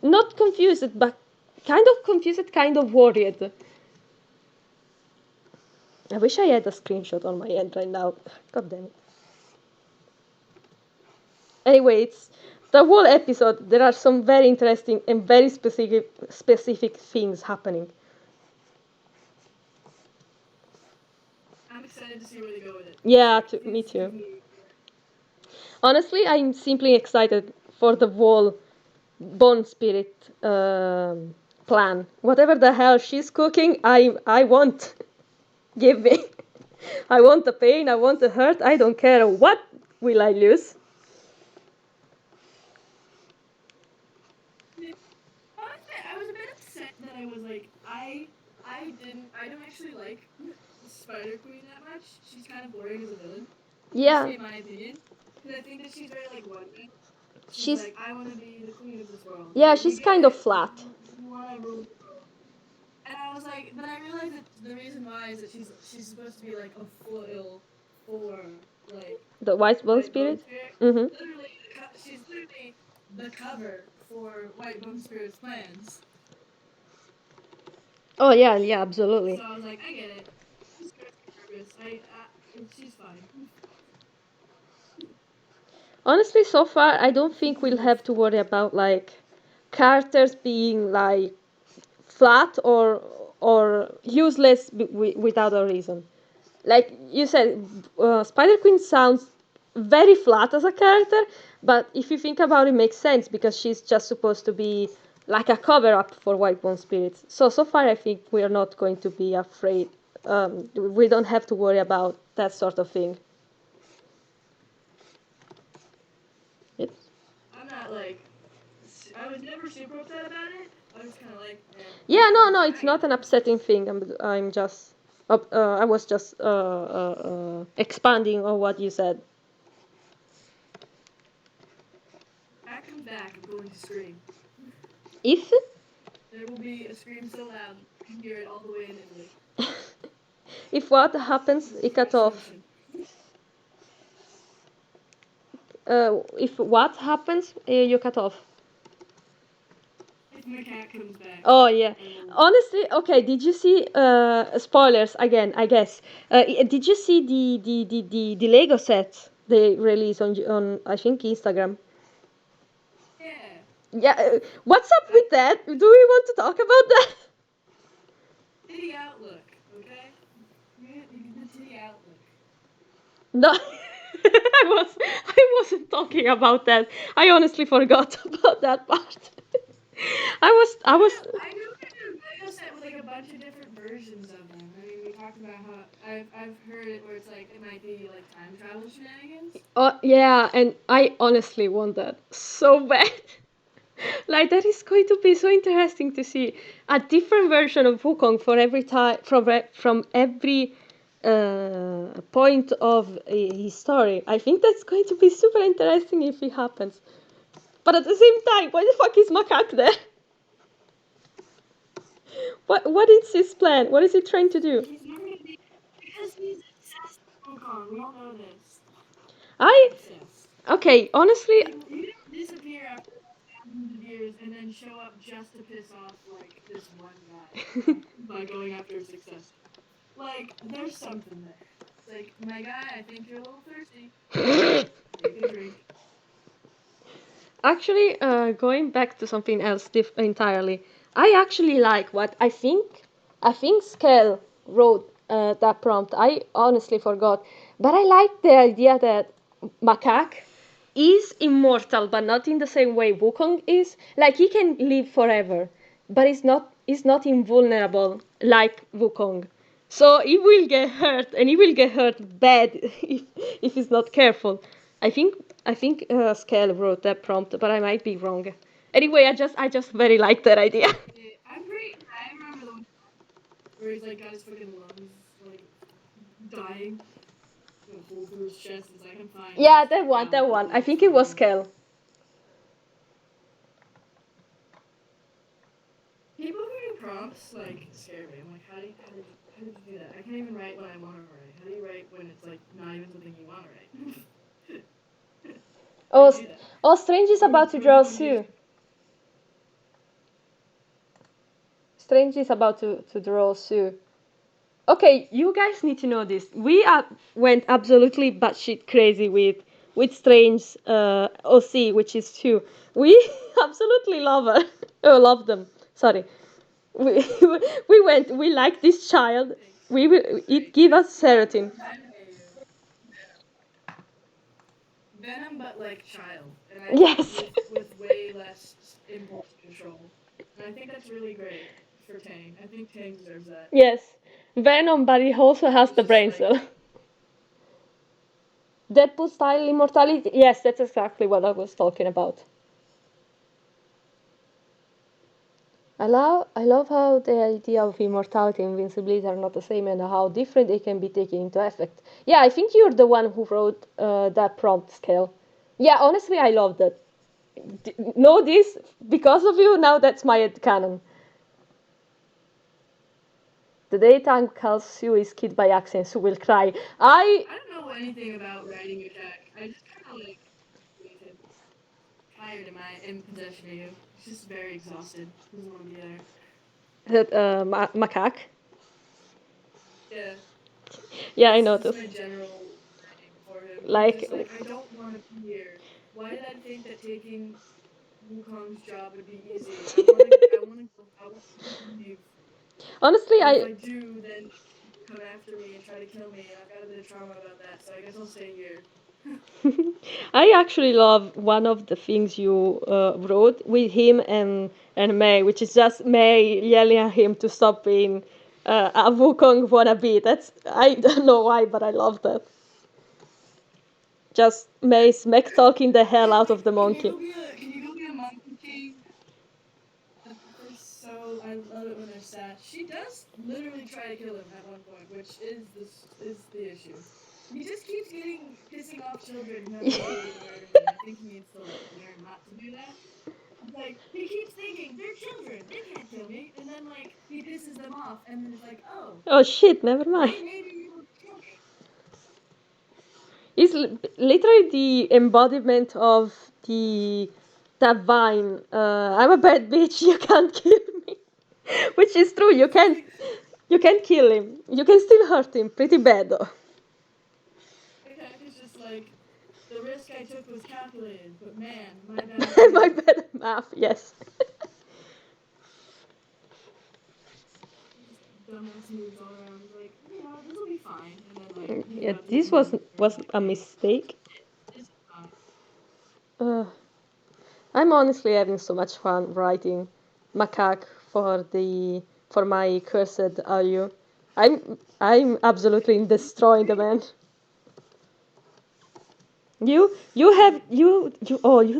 not confused, but kind of confused, kind of worried. I wish I had a screenshot on my end right now. God damn it. Anyway, it's the whole episode. There are some very interesting and very specific things happening. I'm excited to see where they go with it. Yeah, Like, me give too. me. Honestly, I'm simply excited for the whole Bone Spirit plan. Whatever the hell she's cooking, I want. Give me. I want the pain. I want the hurt. I don't care what will I lose. Honestly, I was a bit upset that I was like, I don't actually like Spider Queen that much. She's kind of boring as a villain, just Yeah, in my opinion, because I think that she's very like one note. She's she's like, I want to be the queen of this world. yeah, We she's get kind of it. flat. You want to rule. And I was like, but I realized that the reason why is that she's supposed to be like a foil for like The White Bone White Bone Spirit. Spirit. Mm-hmm. Literally, she's literally the cover for White Bone Spirit's plans. Oh yeah, yeah, absolutely. So I was like, I get it. She serves her purpose. She's fine. Honestly, so far, I don't think we'll have to worry about like characters being like flat or useless without a reason. Like you said, Spider Queen sounds very flat as a character, but if you think about it, it makes sense because she's just supposed to be like a cover up for White Bone Spirits. So far, I think we are not going to be afraid. We don't have to worry about that sort of thing. It's I'm not like, I was never super upset about it. I was kind of like, eh. Yeah, I was no, just no, like, it's I get not an it. upsetting thing. I was just expanding on what you said. That comes back. I'm going to scream. If There will be a scream so loud that you can hear it all the way in Italy. if what happens, With it cut French off. Notion. if what happens, you cut off. If my cat comes back, Oh yeah. I will. Honestly, okay. Did you see? Spoilers again, I guess. Did you see the Lego set they released on I think Instagram? Yeah. Yeah. What's up with that? Do we want to talk about that? Titty outlook, okay? You get the titty outlook. No. I wasn't talking about that. I honestly forgot about that part. I know there's a Lego set with like a bunch of different versions of them. I mean, we talked about how I've heard it where it's like it might be like time travel shenanigans. Yeah, and I honestly want that so bad. Like that is going to be so interesting to see a different version of Wukong for every time from every point of his story. I think that's going to be super interesting if it happens. But at the same time, why the fuck is Macaque there? What is his plan? What is he trying to do? He's not gonna be because he's obsessed with Wukong. We all know this. I Obsessed. okay, honestly, Like, you don't disappear after thousands of years and then show up just to piss off like this one guy by going after a successor. Like, there's something there. It's like, my guy, I think you're a little thirsty. Take a drink. actually, going back to something else entirely, I actually like what I think Skell wrote that prompt. I honestly forgot, but I like the idea that Macaque is immortal, but not in the same way Wukong is. Like he can live forever, but he's not invulnerable like Wukong. So he will get hurt, and he will get hurt bad if he's not careful. I think I think Skell wrote that prompt, but I might be wrong. Anyway, I just very like that idea. Yeah, I remember the one where he's like got his fucking lungs like dying. A hole through his chest. He's like, I'm fine. Yeah, that one. I think it was Skell. People who do prompts like scare me. I'm like, how did you do that? I can't even write what I want to write. How do you write when it's like not even something you want to write? Oh, do that? Strange is about to draw Sue. Strange is about to draw Sue. Okay, you guys need to know this. We went absolutely batshit crazy with Strange OC, which is Sue. We absolutely love her. Oh, love them. Sorry. We we like this child. It give us serotonin. Venom, but like child, and I Yes. with way less impulse control. And I think that's really great for Tang. I think Tang deserves that. Yes. Venom, but he also has It's the just brain like cell. Deadpool style immortality. Yes, that's exactly what I was talking about. I love how the idea of immortality and invincibility are not the same and how different they can be taken into effect. Yeah, I think you're the one who wrote that prompt scale. Yeah, honestly, I love that. Know this because of you. Now that's my canon. The daytime calls Sue is kid by accident. Sue will cry. I don't know anything about writing a check. I just kind of like waited. Tired. Am I in possession of you? He's just very exhausted. Doesn't want to be there. That macaque. Yeah. Yeah, I That's noticed. my general writing for him. Like, He's just like, I don't want to be here. Why did I think that taking Wukong's job would be easy? I want to leave. honestly, But if I I do, then come after me and try to kill me, and I've got a bit of trauma about that. So I guess I'll stay here. I actually love one of the things you wrote with him and May, which is just May yelling at him to stop being a Wukong wannabe. That's I don't know why, but I love that. Just May smack talking the hell out of the monkey. Can you go be a monkey king? They're so I love it when they're sad. She does literally try to kill him at one point, which is the issue. He just keeps pissing off children who have the ability to murder him. I think he needs to like learn not to do that. Like he keeps thinking they're children, they can't kill me, and then like he pisses them off, and then it's like, oh, Oh shit! Never mind. maybe you will kill me. He's literally the embodiment of the that vine. I'm a bad bitch. You can't kill me, which is true. You can't. You can kill him. You can still hurt him pretty bad though. Heck is just like, the risk I took was calculated, but man, my bad at My math. bad at math. Yes. Just dumbass moves all around. He's like, this will be fine. And then like he's Yeah, about to this do was another was like, a hey, mistake. this is fine. Uh, I'm honestly having so much fun writing macaque for my cursed IU. I'm absolutely destroying the man. You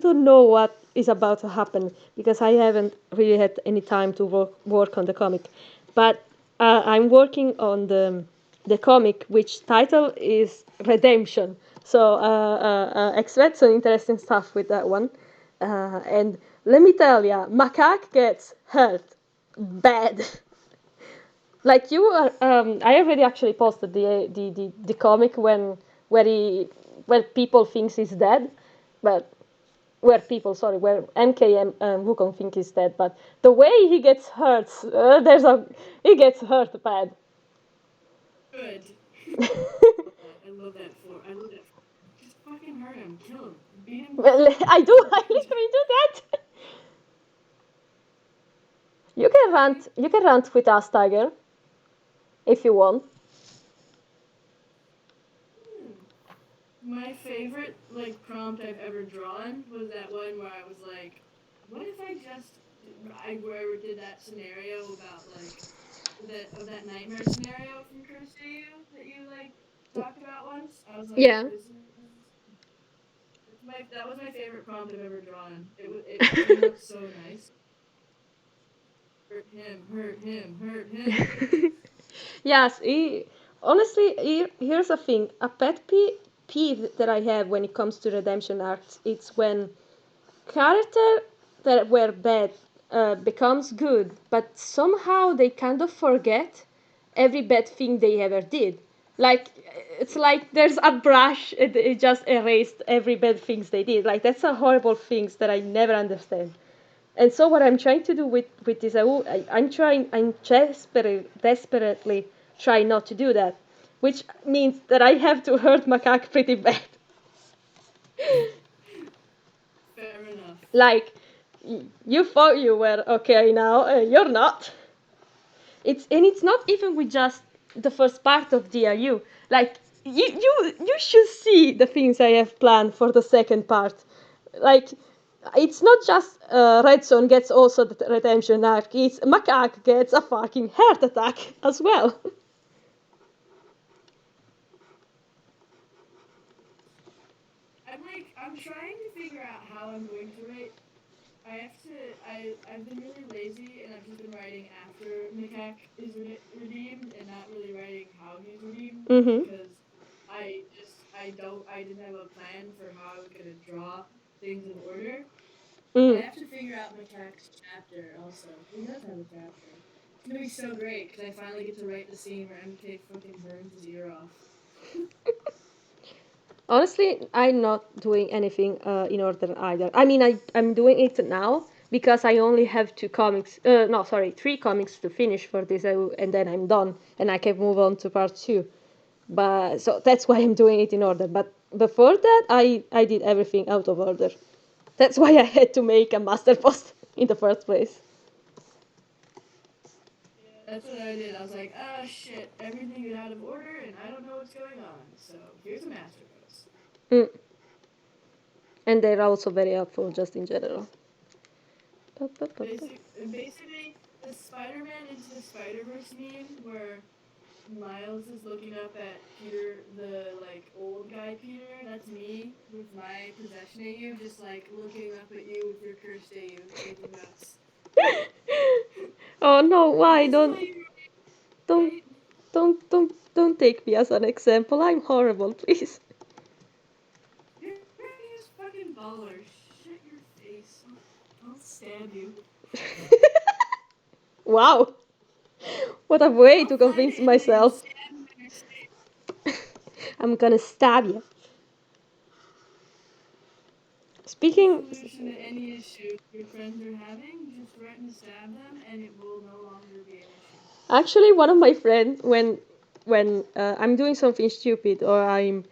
don't know what is about to happen because I haven't really had any time to work on the comic, but I'm working on the comic which title is Redemption. So expect some interesting stuff with that one. And let me tell ya, Macaque gets hurt bad. Like you are, I already actually posted the comic where he where people thinks he's dead, but where MK and Wukong think he's dead, but the way he gets hurt, he gets hurt bad. Good. I love that for. I love that for. Just fucking hurt him, kill him, beat him the Well, fuck up. I literally do that. You can rant with us, Tiger, if you want. My favorite like prompt I've ever drawn was that one where I was like, what if I just where I did that scenario about like that nightmare scenario from Curse You that you like talked about once. I was like, Yeah. this is that was my favorite prompt I've ever drawn. It came out so nice. Hurt him, hurt him. Yes, honestly, here's the thing. A peeve that I have when it comes to redemption arcs, it's when character that were bad becomes good, but somehow they kind of forget every bad thing they ever did. Like it's like there's a brush, it just erased every bad things they did. Like that's a horrible things that I never understand. And so what I'm trying to do with this, I'm desperately trying not to do that, which means that I have to hurt Macaque pretty bad. Fair enough. Like, you thought you were okay now, you're not. It's not even with just the first part of DRU. Like, you should see the things I have planned for the second part. Like, it's not just Red Zone gets also the redemption arc. It's Macaque gets a fucking heart attack as well. I'm trying to figure out how I'm going to write. I've been really lazy and I've just been writing after Mikak is redeemed and not really writing how he's redeemed Mm-hmm. because I didn't have a plan for how I was gonna draw things in order. And I Mm. have to figure out Mikak's chapter also. He does have a chapter. It's gonna be so great because I finally get to write the scene where MK fucking burns his ear off. Honestly, I'm not doing anything in order either. I mean, I'm doing it now because I only have no, sorry, three comics to finish for this, and then I'm done, and I can move on to part two. But so that's why I'm doing it in order. But before that, I did everything out of order. That's why I had to make a master post in the first place. That's what I did. I was like, ah, shit, everything is out of order and I don't know what's going on. So here's a master post. Mm. And they're also very helpful, just in general. Basically, the Spider-Man into the Spider-Verse meme where Miles is looking up at Peter, the like old guy Peter. That's me with my possession AU, just like looking up at you with your cursed AU, taking notes. Oh no! Like Why this is how you don't write. don't take me as an example. I'm horrible, please. You're just fucking baller. Shut your face. I'll stab you. Wow, what a way I'll to find convince Italy and myself. stab you in your sleep. I'm gonna stab you. Speaking, solution to any issue your friends are having, just threaten to stab them, and it will no longer be an issue. actually, one of my friends, when I'm doing something stupid or I'm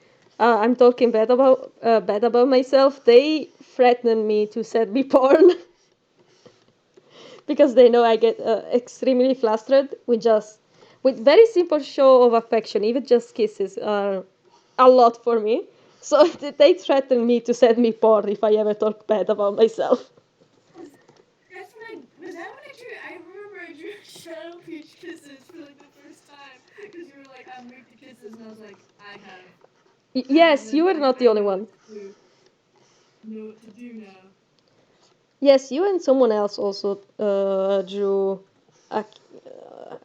talking bad about myself, they threaten me to send me porn because they know I get extremely flustered with very simple show of affection. Even just kisses are a lot for me. So they threaten me to send me porn if I ever talk bad about myself. That's when was that when I drew? I remember I drew Shadow Peach kisses for like the first time because you were like, I'm weak to kisses, and I was like, Yes, you were not the I only one. know what to do now. Yes, you and someone else also drew a,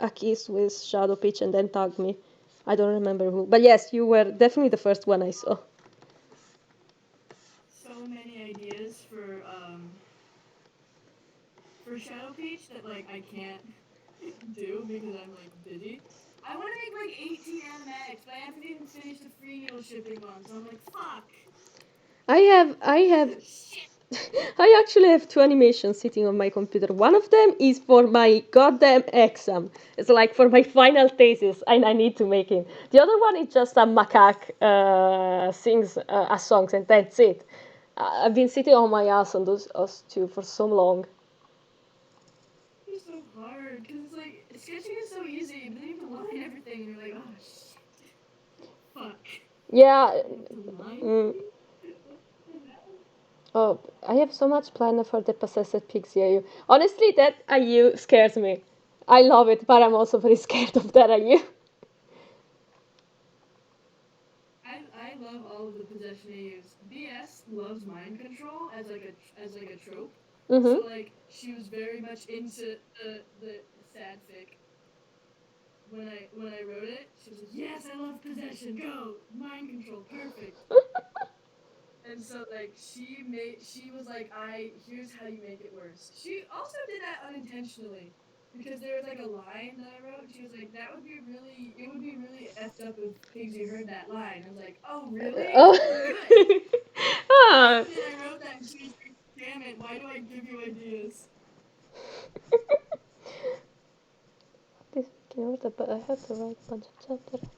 a kiss with Shadow Peach and then tagged me. I don't remember who. But yes, you were definitely the first one I saw. So many ideas for Shadow Peach that like I can't do because I'm like busy. I want to make like 18 animatics, but I haven't even finished the free needle shipping one, so I'm like, fuck. I have Shit. I actually have two animations sitting on my computer. One of them is for my goddamn exam. It's like for my final thesis, and I need to make it. The other one is just a macaque sings a songs, and that's it. I've been sitting on my ass on those two for so long. It's so hard because it's like sketching is so easy, but then you have to line everything, and you're like, oh shit, fuck. Yeah. I have to line. Mm, oh, I have so much planned for the possessed pixie AU. Honestly, that IU scares me. I love it, but I'm also very scared of that IU. I love all of the possession AUs. BS loves mind control as like a trope. Mm-hmm. So like she was very much into the sad fic when I wrote it. She was like, yes, I love possession. Go mind control, perfect. And so like she was like, I here's how you make it worse. She also did that unintentionally because there was like a line that I wrote and she was like, that would be really it would be really effed up if Paisley heard that line. I was like, oh really? Good. Oh. Ah. And then I wrote that and she was like, damn it, why do I give you ideas? You know, but I have to write a bunch of chapters.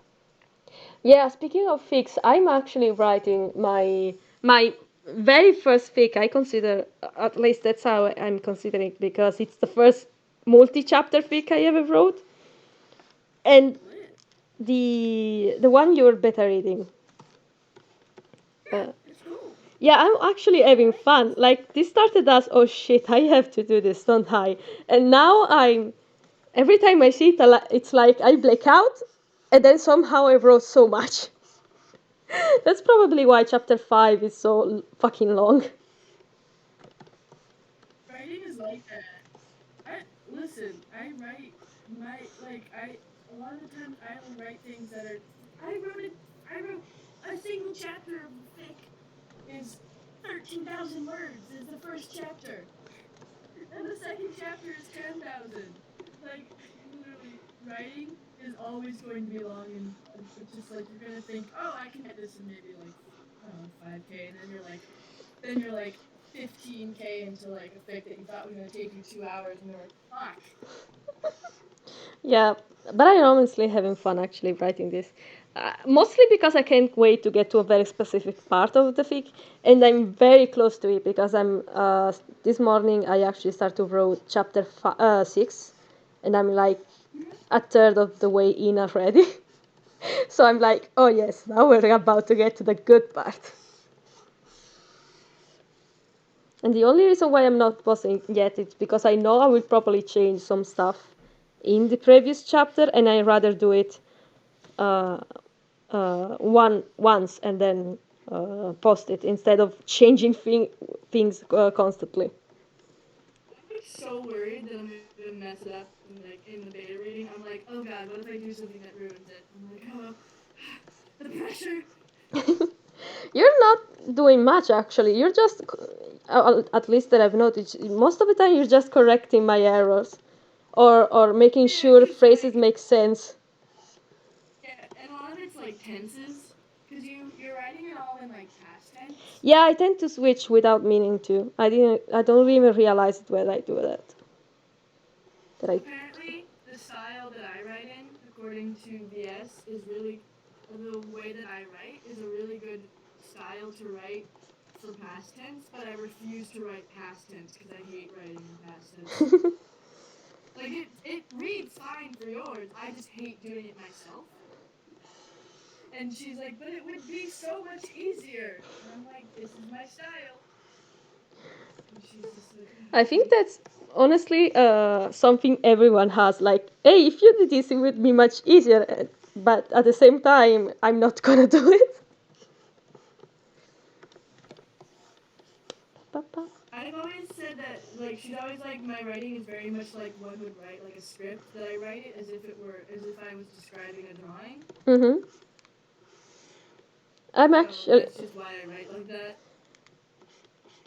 Yeah, speaking of fics, I'm actually writing my very first fic. I consider, at least that's how I'm considering it, because it's the first multi-chapter fic I ever wrote, and Lit. the one you're beta reading. Yeah, Uh, it's cool. yeah, I'm actually I having like fun. it. Like this started as, oh shit, I have to do this, don't I? And now I'm every time I see it, it's like I black out, and then somehow I wrote so much. That's probably why chapter 5 is so fucking long. Writing is like that. I listen. I write my like I a lot of the times I'll write things that are. I wrote a single chapter of a fic is 13,000 words is the first chapter, and the second chapter is 10,000. Like literally, writing is always going to be long, and it's just like you're gonna think, oh, I can get this in maybe like I don't know 5K, and then you're like 15K into like a fic that you thought was gonna take you 2 hours, and you're like, fuck. Yeah, but I'm honestly having fun actually writing this. Mostly because I can't wait to get to a very specific part of the fic, and I'm very close to it because I'm. This morning I actually started to write chapter 6, and I'm like a third of the way in already. So I'm like, oh yes, now we're about to get to the good part. And the only reason why I'm not posting yet is because I know I will probably change some stuff in the previous chapter, and I rather do it uh, once and then post it instead of changing things constantly. I'm like so worried that I'm gonna mess it up in the beta reading. I'm like, oh god, what if I do something that ruins it? I'm like, oh, the pressure. You're not doing much actually. You're just, at least that I've noticed, most of the time you're just correcting my errors, or making Yeah, sure cause phrases like make sense. yeah, and a lot of it's like tenses, cause you're writing it all in like past tense. Yeah, I tend to switch without meaning to. I don't even realize it when I do that. That I. Apparently, the style that I write in, according to VS, is really the way that I write is a really good style to write for past tense, but I refuse to write past tense because I hate writing in past tense. Like it reads fine for yours. I just hate doing it myself. And she's like, but it would be so much easier. And I'm like, this is my style. And she's just like, I think that's honestly something everyone has. Like, hey, if you did this, it would be much easier. But at the same time, I'm not gonna do it. I've always said that, like, she's always like, my writing is very much like one would write like a script, that I write it as if I was describing a drawing. Mm-hmm. I'm So actually that's just why I write like that.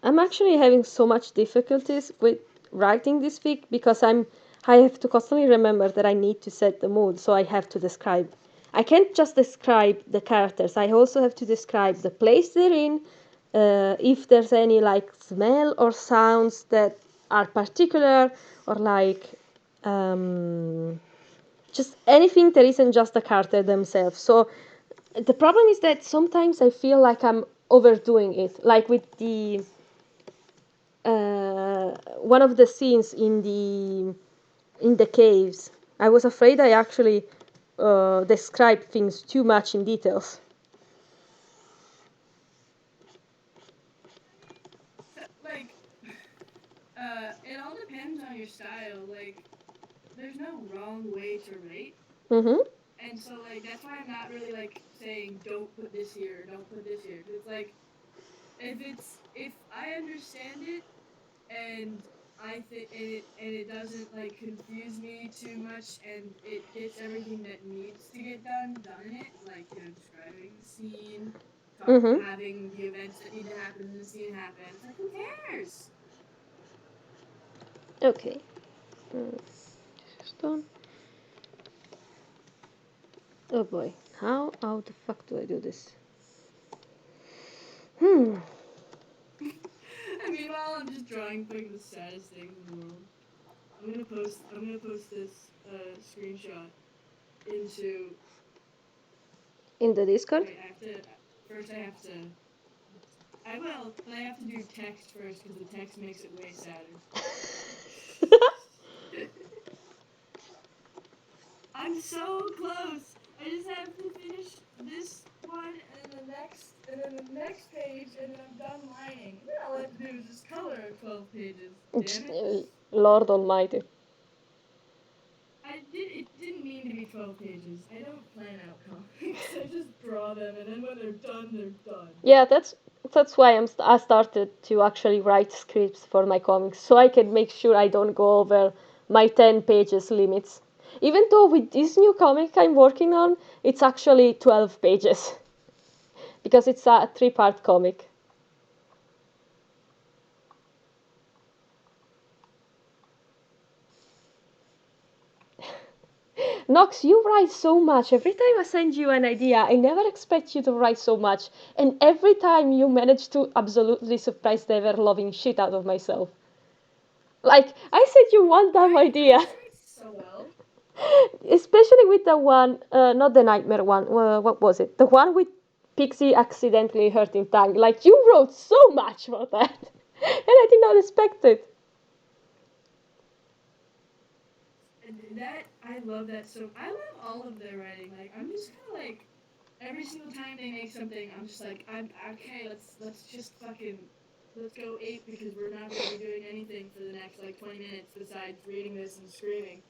I'm actually having so much difficulties with writing this week because I have to constantly remember that I need to set the mood, so I have to describe. I can't just describe the characters. I also have to describe the place they're in, if there's any like smell or sounds that are particular, or like just anything that isn't just the character themselves. So the problem is that sometimes I feel like I'm overdoing it, like with the one of the scenes in the caves. I was afraid I actually described things too much in details. So, like, it all depends on your style. Like, there's no wrong way to write. Mm-hmm. And so, like, that's why I'm not really, like, saying, don't put this here, don't put this here. Because it's like, if I understand it, and I think and it doesn't like confuse me too much, and it gets everything that needs to get done in it, like, describing the scene, Mm-hmm. having the events that need to happen in the scene happen. It's like, who cares? Okay. Mm, this is done. Oh boy. How the fuck do I do this? Hmm. And meanwhile, I'm just drawing like the saddest things in the world. I'm gonna post this screenshot into. In the Discord? Wait, I have to. First, I have to. I will, but I have to do text first because the text makes it way sadder. I'm so close. I just have to finish this one and then the next page, and then I'm done lining. Then all I have to do is just color 12 pages. Damn it. Lord Almighty. It didn't mean to be 12 pages. I don't plan out comics. I just draw them, and then when they're done, they're done. Yeah, that's why I started to actually write scripts for my comics, so I can make sure I don't go over my 10 pages limits. Even though with this new comic I'm working on, it's actually 12 pages because it's a three-part comic. Nox, you write so much. Every time I send you an idea, I never expect you to write so much. And every time you manage to absolutely surprise the ever loving shit out of myself. Like, I sent you one dumb I idea. just write so well. Especially with the one, not the nightmare one, what was it? The one with Pixie accidentally hurting Tang. Like, you wrote so much for that. And I did not expect it. That I love that so. I love all of their writing. Like, I'm just kind of like, every single time they make something, I'm just like, I'm okay. Let's just fucking let's go ape because we're not gonna be doing anything for the next like 20 minutes besides reading this and screaming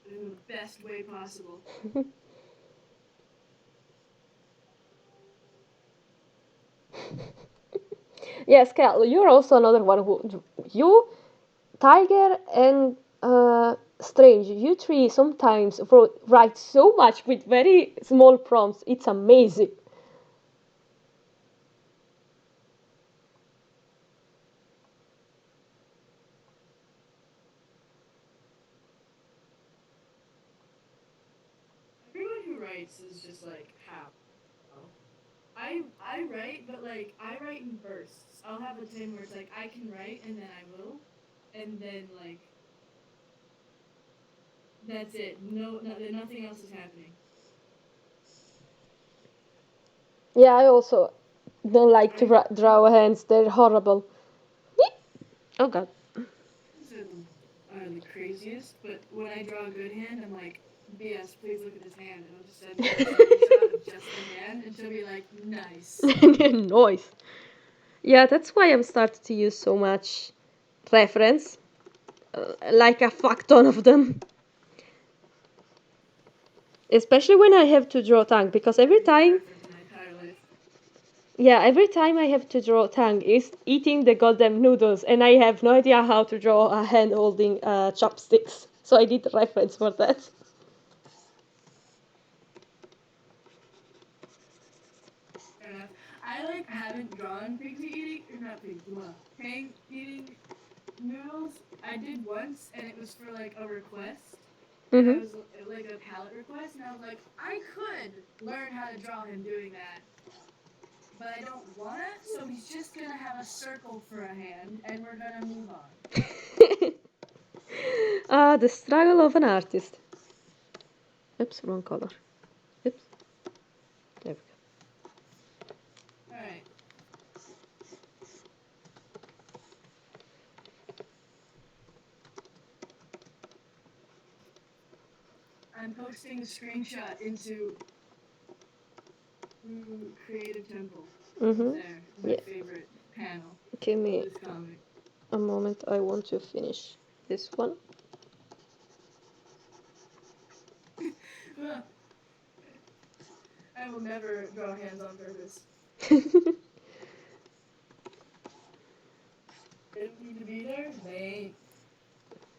in the best way possible. Yes, Cal, you're also another one who. You, Tiger, and Strange, you three sometimes write so much with very small prompts. It's amazing. Everyone who writes is just like, how? I write, but like I write in bursts. I'll have a time where it's like I can write and then I will, and then like that's it. Nothing else is happening. Yeah, I also don't like to I draw hands. They're horrible. Oh god. are the craziest, but when I draw a good hand, I'm like, BS, please look at this hand. And I'll just send her a screenshot of just the hand, and she'll be like, nice. Noise. Yeah, that's why I'm starting to use so much reference. Like a fuck ton of them. Especially when I have to draw tongue, because every time, Reference my entire life. yeah, every time I have to draw tongue is eating the goddamn noodles, and I have no idea how to draw a hand holding chopsticks. So I need reference for that. Fair enough. I like haven't drawn pigsy eating, or not pigs, hang eating noodles. I did once, and it was for like a request, and I Mm-hmm. was like a palette request, and I was like, I could learn how to draw him doing that, but I don't wanna. So he's just gonna have a circle for a hand, and we're gonna move on. Ah, the struggle of an artist. Oops, wrong color. Oops. There we All right. I'm posting a screenshot into Creative Temple. go. Mm-hmm. There, my Yeah. favorite panel Give of me this comic. a moment. I want to finish this one. I will never draw hands on purpose. They don't need to be there. They ain't.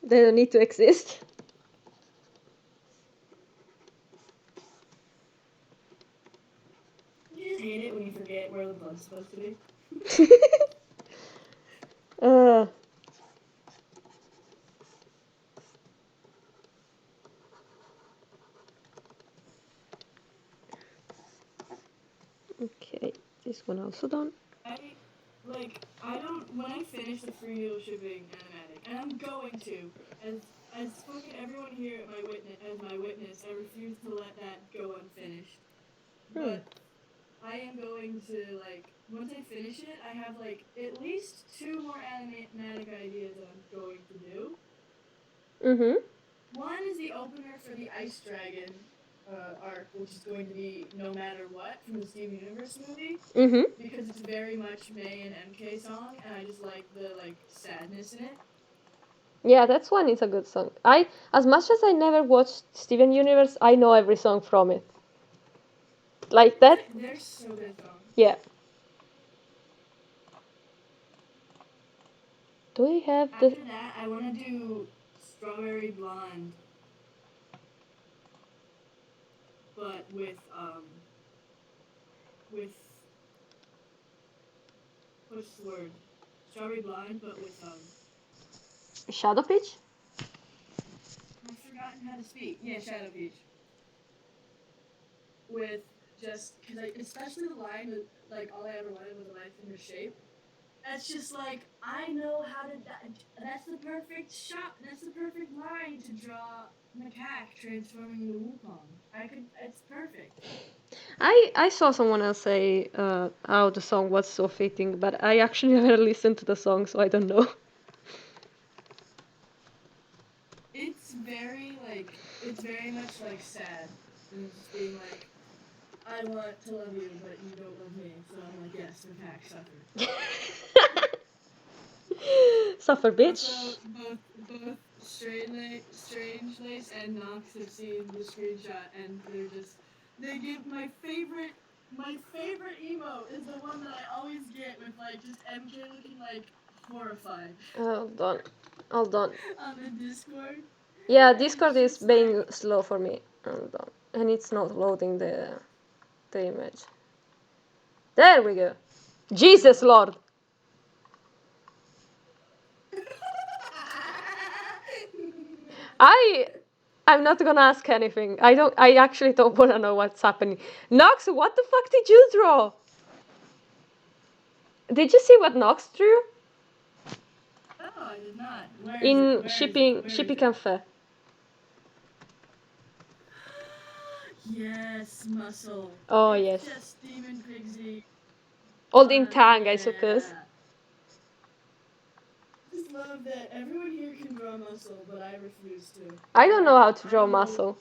They don't need to exist. You just hate it when you forget where the blood's supposed to be. uh, okay, this one also done. I don't when I finish the free needle shipping animatic, and I'm going to, as fucking everyone here at my witness, I refuse to let that go unfinished. But I am going to like once I finish it, I have like at least 2 more animatic ideas that I'm going to do. Mm-hmm. One is the opener for the Ice Dragon arc, which is going to be No Matter What from the Steven Universe movie, Mm-hmm. because it's very much May and MK song, and I just like the like sadness in it. Yeah, that's one is a good song. As much as I never watched Steven Universe, I know every song from it. Like that? They're so good songs. Yeah. Do we have the... After that, I want to do Strawberry Blonde, but with what's the word? Strawberry Blonde, but with Shadow Peach? I've forgotten how to speak. Yeah, Shadow Peach. With just because especially the line with like all I ever wanted was a life in your shape. That's just like I know how to. That's the perfect shot. That's the perfect line to draw macaque transforming into Wukong. I could. It's perfect. I saw someone else say how the song was so fitting, but I actually never listened to the song, so I don't know. It's very much like sad, and it's just being like, I want to love you, but you don't love me. So I'm like, yes, macaque suffer. Suffer, bitch. Also, both Strange Lace and Nox have seen the screenshot, and they give my favorite emo is the one that I always get with like just MK looking like horrified Hold on. Hold on. on the Discord. Yeah, And Discord it's is just being like slow for me. Hold on. And it's not loading the image. There we go. Jesus Lord. I'm not gonna ask anything. I actually don't wanna know what's happening. Nox, what the fuck did you draw? Did you see what Nox drew Oh, I did not. Where is it? in Where is it? shipping Where is shipping it? cafe? Yes, muscle. Oh It's yes, just Demon Pigsy. holding Fuck tongue, I suppose. yeah. I just love that everyone here can draw muscle, but I refuse to. I don't know Like, how to draw I'm really. muscle.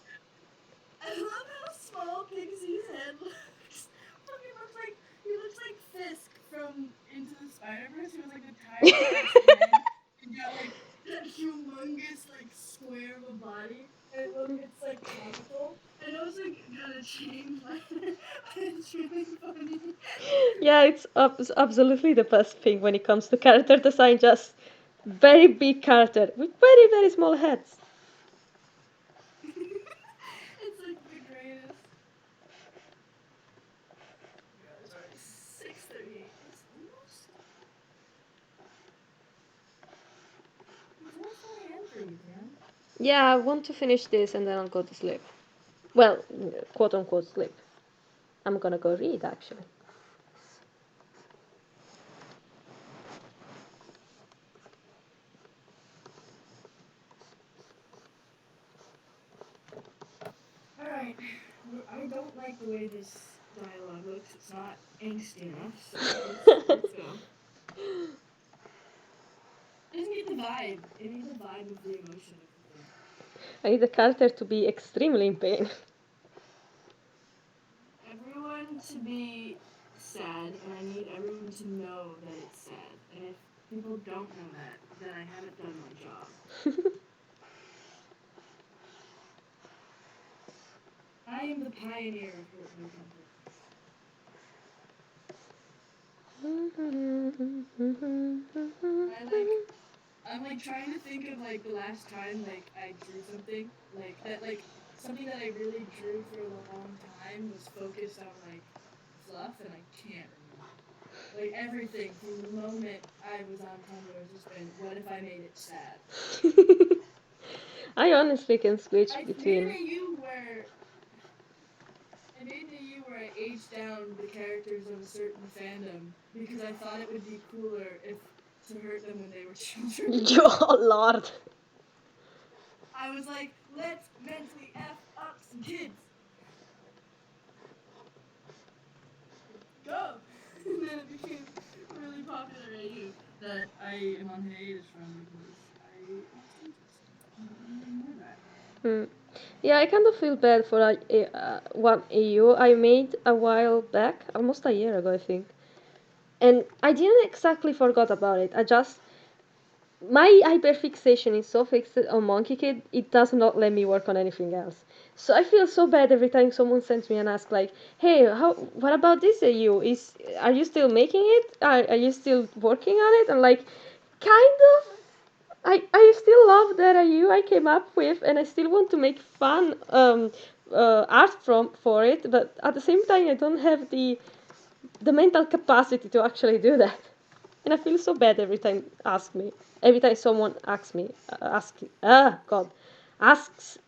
I love how small Pigsy's head looks. Fucking looks like he looks like Fisk from Into the Spider-Verse. He was like the tiny ass head. He got like that humongous like square of a body. It's like comical. I know it's like gonna change, but it's really funny. Yeah, it's absolutely the best thing when it comes to character design. Just very big character with very very small heads. It's like the greatest. Oh God, it's already 6:38. It's almost 4 a.m. for you, Dan. Yeah, I want to finish this and then I'll go to sleep. Well, quote unquote sleep. I'm gonna go read actually. All right, I don't like the way this dialogue looks. It's not angsty enough. So let's go. It doesn't get the vibe. It needs the vibe of the emotion of the thing. I need the character to be extremely in pain. Everyone to be sad, and I need everyone to know that it's sad. And if people don't know that, then I haven't done my job. I am the pioneer of hurt no comfort. I'm like trying to think of like the last time like I drew something like that, like something that I really drew for a long time was focused on like fluff, and I can't remember. Like everything from the moment I was on Tumblr has just been, what if I made it sad? I honestly can switch I made between. an AU where I aged down the characters of a certain fandom because I thought it would be cooler if to hurt them when they were children. Oh lord. I was like, let's mentally F up some kids. Go! And then it became a really popular AU that I am on hiatus from because I lost interest. And ignore that. Hmm. Yeah, I kind of feel bad for one AU I made a while back, almost a year ago, I think. And I didn't exactly forgot about it. I just my hyperfixation is so fixed on Monkey Kid, it does not let me work on anything else. So I feel so bad every time someone sends me and asks like, "Hey, what about this AU? Are you still making it? Are you still working on it?" I'm like, kind of. I still love that AU I came up with, and I still want to make fun art for it. But at the same time, I don't have the mental capacity to actually do that. And I feel so bad every time someone asks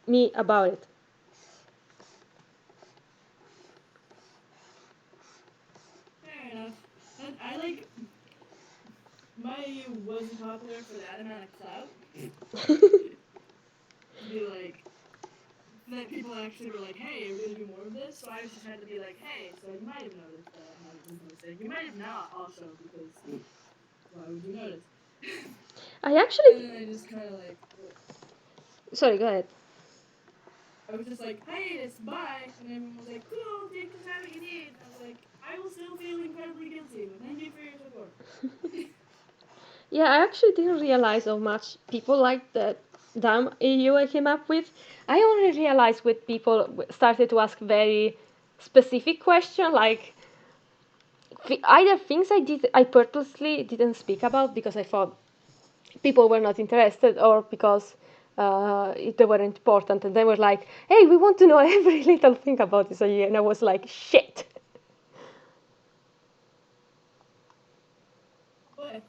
me about it. Fair enough. I like my AU wasn't popular for that amount of clout to be like that people actually were like, hey, are we gonna do more of this? So I just had to be like, hey, so you might have noticed that I haven't been posting. You might have not also because why would you notice? I actually. And then I just kind of like, Sorry, go ahead. I was just like, hiatus, bye. And everyone was like, cool, take the time that you need. And I was like, I will still feel incredibly guilty, but thank you for your support. Yeah, I actually didn't realize how much people liked the damn AU I came up with. I only realized when people started to ask very specific questions, like either things I purposely didn't speak about because I thought people were not interested, or because they weren't important, and they were like, "Hey, we want to know every little thing about this AU," and I was like, "Shit." But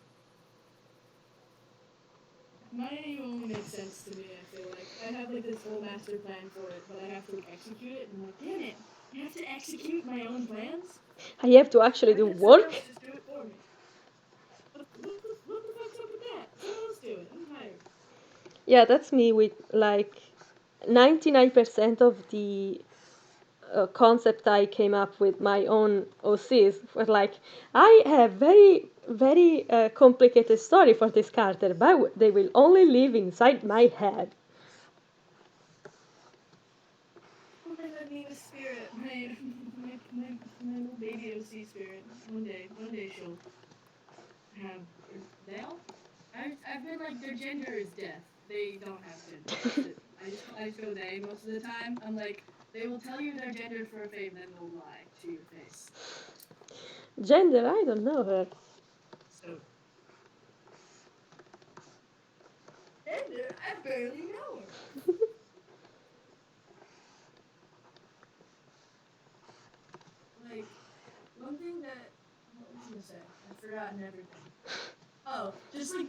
my AU only makes sense to me, I feel like. I have like this whole master plan for it, but I have to like execute it, and I'm like, damn it, I have to execute my own plans? I have to actually Why do can't someone else work. just do it for me? to it. I'm tired. Yeah, that's me with like 99% of the concept I came up with my own OCs were like, I have very, very complicated story for this character, but they will only live inside my head. Or the meanest spirit, my little baby OC spirit. One day she'll have. They'll. I've been like their gender is death. They don't have gender. That's it. I just go they most of the time. I'm like they will tell you their gender for a fave, then they'll lie to your face. Gender, I don't know her. So gender, I barely know her. Like one thing that what was I gonna say? I've forgotten everything. Oh, just like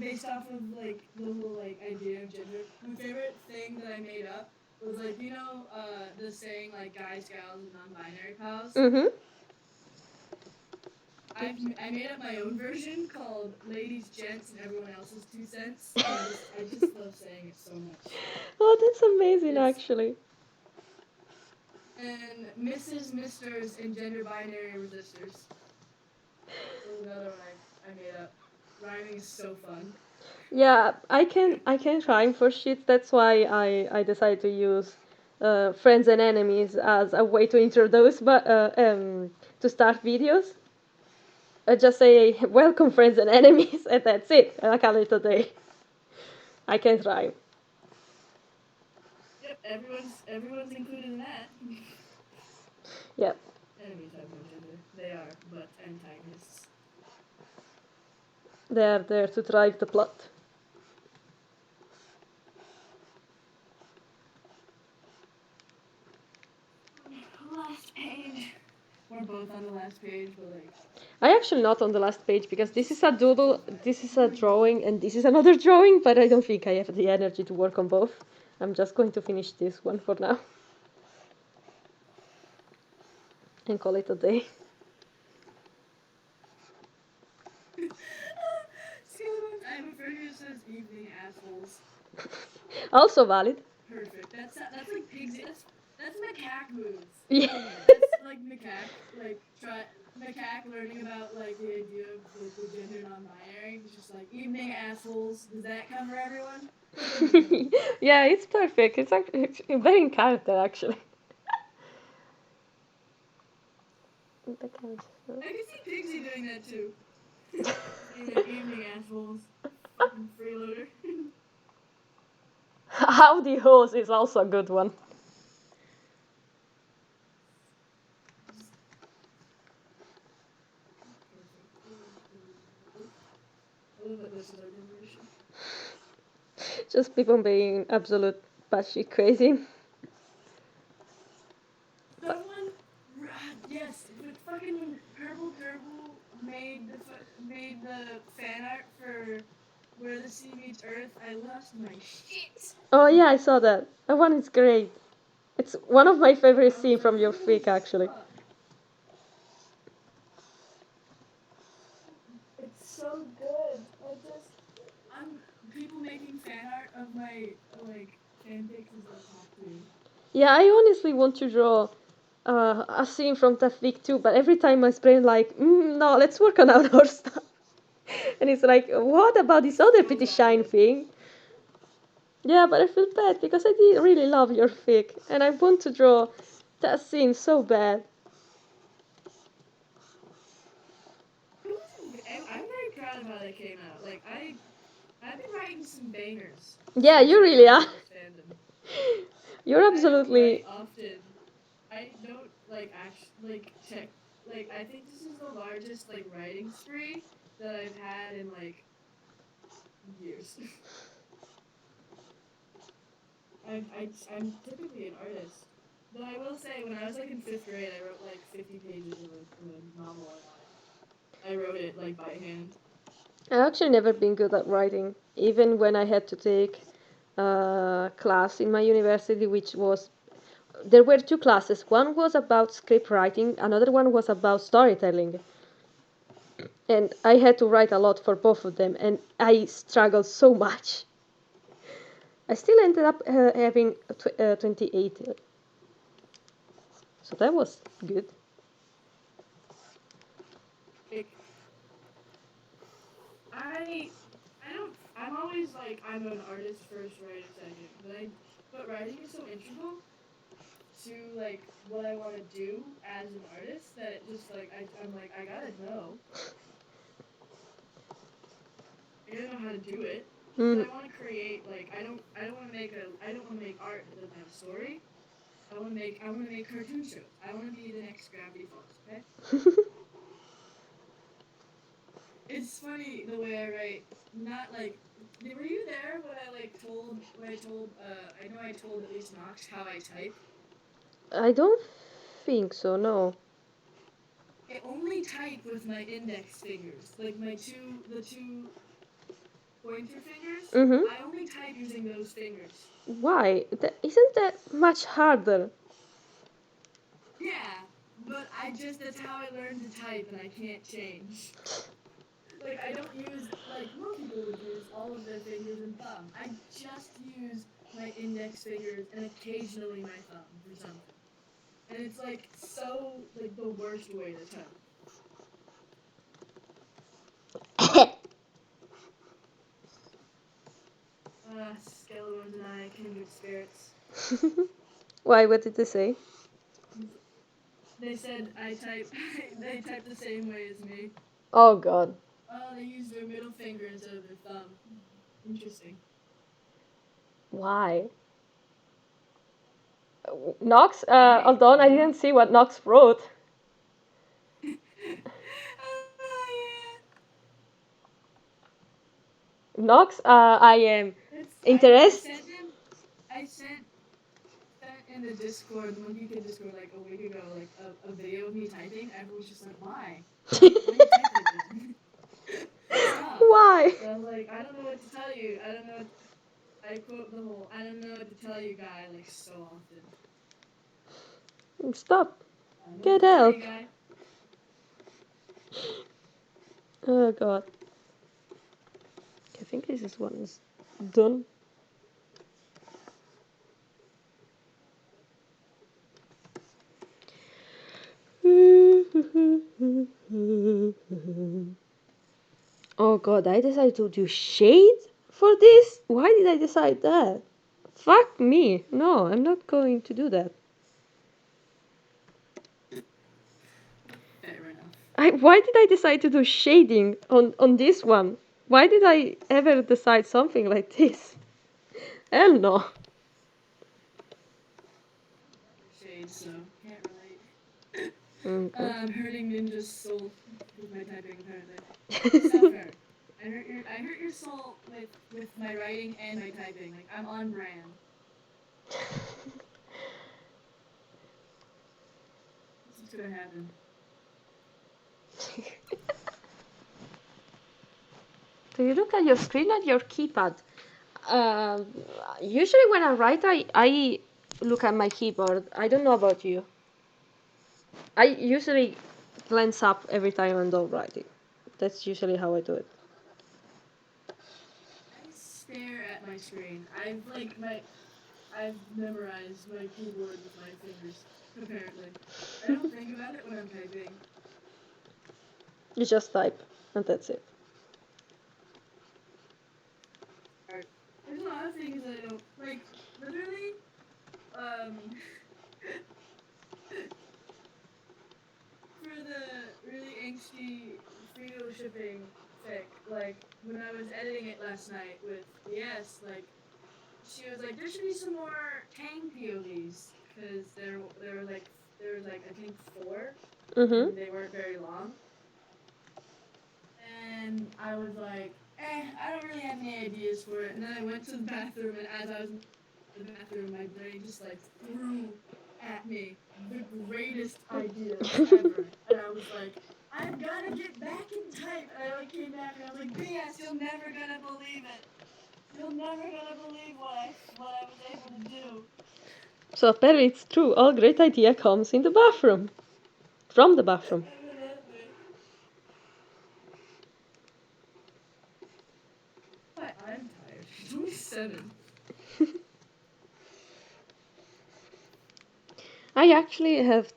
based off of like the whole like idea of gender. My favorite thing that I made up was like the saying like guys, gals, and non-binary pals. Mm-hmm. I made up my own version called ladies, gents, and everyone else's 2 cents, and I just love saying it so much. Oh, that's amazing, It's actually. and Mrs., Misters, and gender binary resistors. That was another one I made up. Rhyming is so fun. Yeah, I can rhyme for shit. That's why I decided to use friends and enemies as a way to introduce, but to start videos. I just say welcome friends and enemies, and that's it. I call it a day. I can rhyme. Yep, everyone's included in that. Yeah, Enemies have no gender. They are but antagonists. they are there to drive the plot. Last page. We're both on the last page, but like I actually not on the last page because this is a doodle, this is a drawing, and this is another drawing. But I don't think I have the energy to work on both. I'm just going to finish this one for now and call it a day. see the ones I have a friend who says evening assholes. Also valid. Perfect. That's like pigsy. That's macaque moves. Yeah. That's like macaque. Like try macaque learning about like the idea of like the gender non-binary. It's just like evening assholes. Does that cover everyone? Yeah, it's perfect. It's actually it's very in character actually. I can see Pigsy doing that too. Being like evening assholes. Fucking freeloader. Howdy hose is also a good one. I love that this is our generation. Just people being absolute batshit crazy. Someone, yes, but fucking when Purple Kerbal made the fan art for Where the Sea Meets Earth, I lost my shit. Oh yeah, I saw that. That one is great. It's one of my favorite I was scenes like, from your holy fic actually. fuck. It's so good. I'm people making fan art of my like fanfics is like top tier. Yeah, I honestly want to draw a scene from that fic too, but every time my brain like, no, let's work on our stuff. And it's like, what about this other So pretty shine valid. thing? Yeah, but I feel bad because I did really love your fic, and I want to draw that scene so bad. I'm very proud of how that came out. Like I've been writing some bangers Yeah, since you I really got are. into this fandom. You're I don't write absolutely. often. I don't like check like I think this is the largest like writing spree that I've had in like years. I'm typically an artist. Though I will say when I was like in 5th grade I wrote like 50 pages of a novel I wrote it like by hand. I've actually never been good at writing, even when I had to take a class in my university, which was there were two classes. One was about script writing, another one was about storytelling. And I had to write a lot for both of them, and I struggled so much. I still ended up having 28, so that was good. Like, I'm always like, I'm an artist first, writer second, but writing is so integral to like what I want to do as an artist that it just like I'm like I gotta know. I gotta know how to do it because I want to create like I don't want to make art that doesn't have a story. I want to make cartoon shows. I want to be the next Gravity Falls. Okay. It's funny the way I write. Not like, were you there when I told at least Knox how I type. I don't think so, no. I only type with my index fingers, like the two pointer fingers. Mm-hmm. I only type using those fingers. Why? Isn't that much harder? Yeah, but that's how I learned to type, and I can't change. Like, I don't use, like most people would use all of their fingers and thumb. I just use my index fingers and occasionally my thumb for something. And it's like so like the worst way to type. Skeleton and I, kindred spirits. Why? What did they say? They said they type the same way as me. Oh God. Oh, they use their middle finger instead of their thumb. Interesting. Why? Knox? Hey, Hold on, I didn't see what Knox wrote. Oh, Knox, I am yeah. interested. I sent in the Discord, the Monkey Kid Discord, like a week ago, like a video of me typing. Everyone was just like, "Why? Why do you type like that? Stop!" Why? And I was like, "I don't know what to tell you. I don't know." I quote the whole, "I don't know what to tell you," guy like so often. Stop. I don't know Get what to tell help. you, guy. Oh God. I think this one is done. Oh God, I decided to do shade for this? Why did I decide that? Fuck me. No, I'm not going to do that. Fair enough. Why did I decide to do shading on this one? Why did I ever decide something like this? Hell no. Shade, so can't relate. Okay. I'm hurting Ninja's soul with my typing apparently. Suffer. I hurt your soul with my writing and my typing. Like I'm on brand. This is gonna happen. Do you look at your screen at your keypad? Um, Usually when I write, I look at my keyboard. I don't know about you. I usually glance up every time I'm done writing. That's usually how I do it. I stare at my screen. I've memorized my keyboard with my fingers. Apparently, I don't think about it when I'm typing. You just type, and that's it. There's a lot of things that I don't like. Literally, for the really angsty Frito shipping fic, like when I was editing it last night with BS, like she was like, there should be some more Tang POVs because there was like I think 4, Mhm. and they weren't very long. And I was like, I don't really have any ideas for it. And then I went to the bathroom, and as I was in the bathroom, my brain just like threw at me the greatest ideas ever. And I was like, I've got to get back in type. And I like came back, and I was like, BS, you're never gonna believe it. You're never gonna believe what I was able to do. So apparently it's true. All great idea comes in the bathroom. From the bathroom. Evidently. 7. I actually have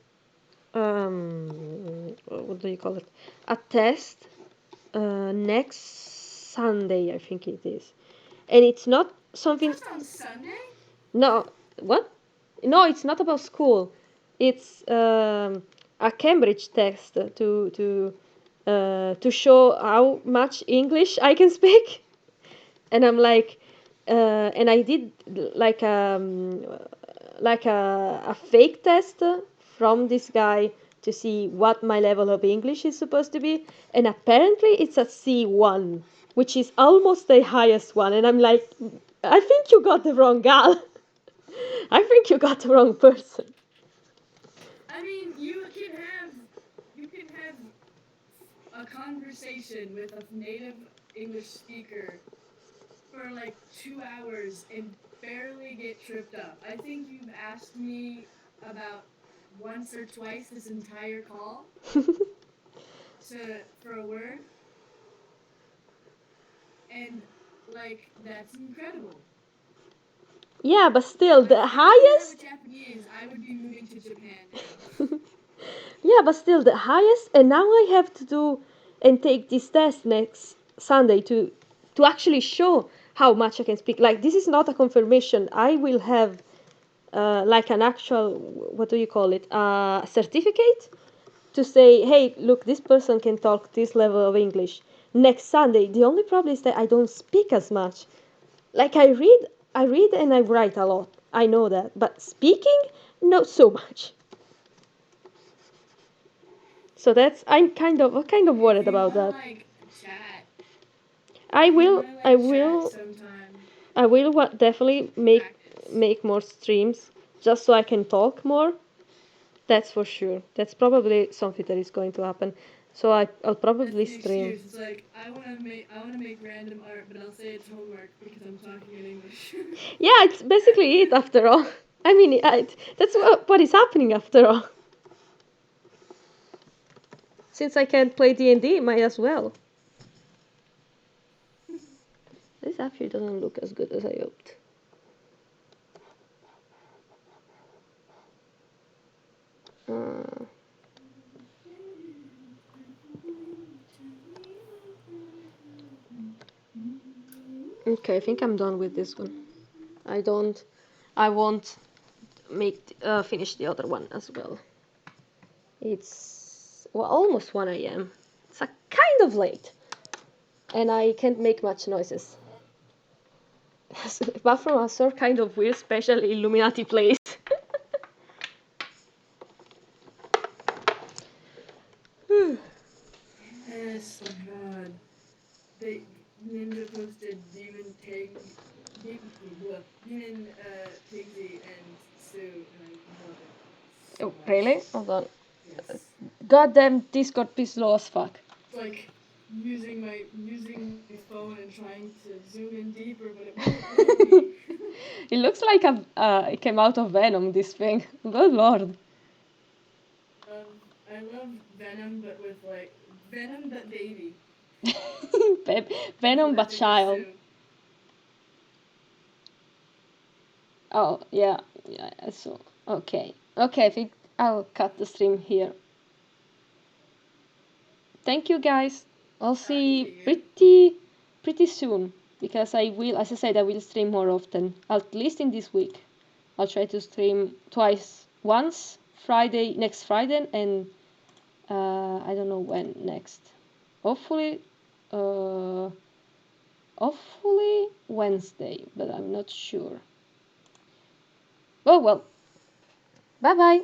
what do you call it? A test next Sunday, I think it is, and it's not something. Just on Sunday? No, what? No, it's not about school. It's a Cambridge test to show how much English I can speak. And I'm like, and I did like a fake test from this guy to see what my level of English is supposed to be, and apparently it's a C1, which is almost the highest one. And I'm like, I think you got the wrong gal. I think you got the wrong person. I mean, you can have a conversation with a native English speaker for like 2 hours and barely get tripped up. I think you've asked me about once or twice this entire call for a word, and like that's incredible. Yeah, but still, Like the if I could do that with highest. Japanese, I would be moving to Japan now. Yeah, but still, the highest. And now I have to do and take this test next Sunday to actually show how much I can speak. Like, this is not a confirmation. I will have like an actual, what do you call it, certificate to say, hey, look, this person can talk this level of English next Sunday. The only problem is that I don't speak as much. Like, I read and I write a lot. I know that, but speaking, not so much. So that's I'm kind of If worried you about wanna that. like chat, I if you will wanna I like chat will sometime, I will definitely make practice. make more streams just so I can talk more. That's for sure. That's probably something that is going to happen. So I'll That's probably the stream. excuse. It's like I wanna make random art, but I'll say it's homework because I'm talking in English. Yeah, it's basically it after all. I mean, that's what is happening after all. Since I can't play D&D, might as well. This actually doesn't look as good as I hoped. Uh, okay, I think I'm done with this one. I don't. I won't finish the other one as well. It's almost 1 a.m. It's a kind of late, and I can't make much noises. Apart from a sort kind of weird special Illuminati place. Yes, oh god. They Ninja posted Demon Tang, Demon Pigsy and Sue, and I love it so Oh, really? much. Hold on. Yes, Goddamn Discord is slow as fuck. it's like using my phone and trying to zoom in deeper, but it won't let me. It looks like it came out of Venom, this thing. Good lord. I love Venom, but with like Venom but baby with Venom but leftover child. Sue. Oh, yeah. Yeah, so, okay. Okay, I think I'll cut the stream here. Thank you guys. I'll see See you. pretty soon because I will, as I said, I will stream more often, at least in this week. I'll try to stream twice, once Friday, next Friday, and I don't know when next. Hopefully, uh, hopefully Wednesday, but I'm not sure. Oh well. Bye bye.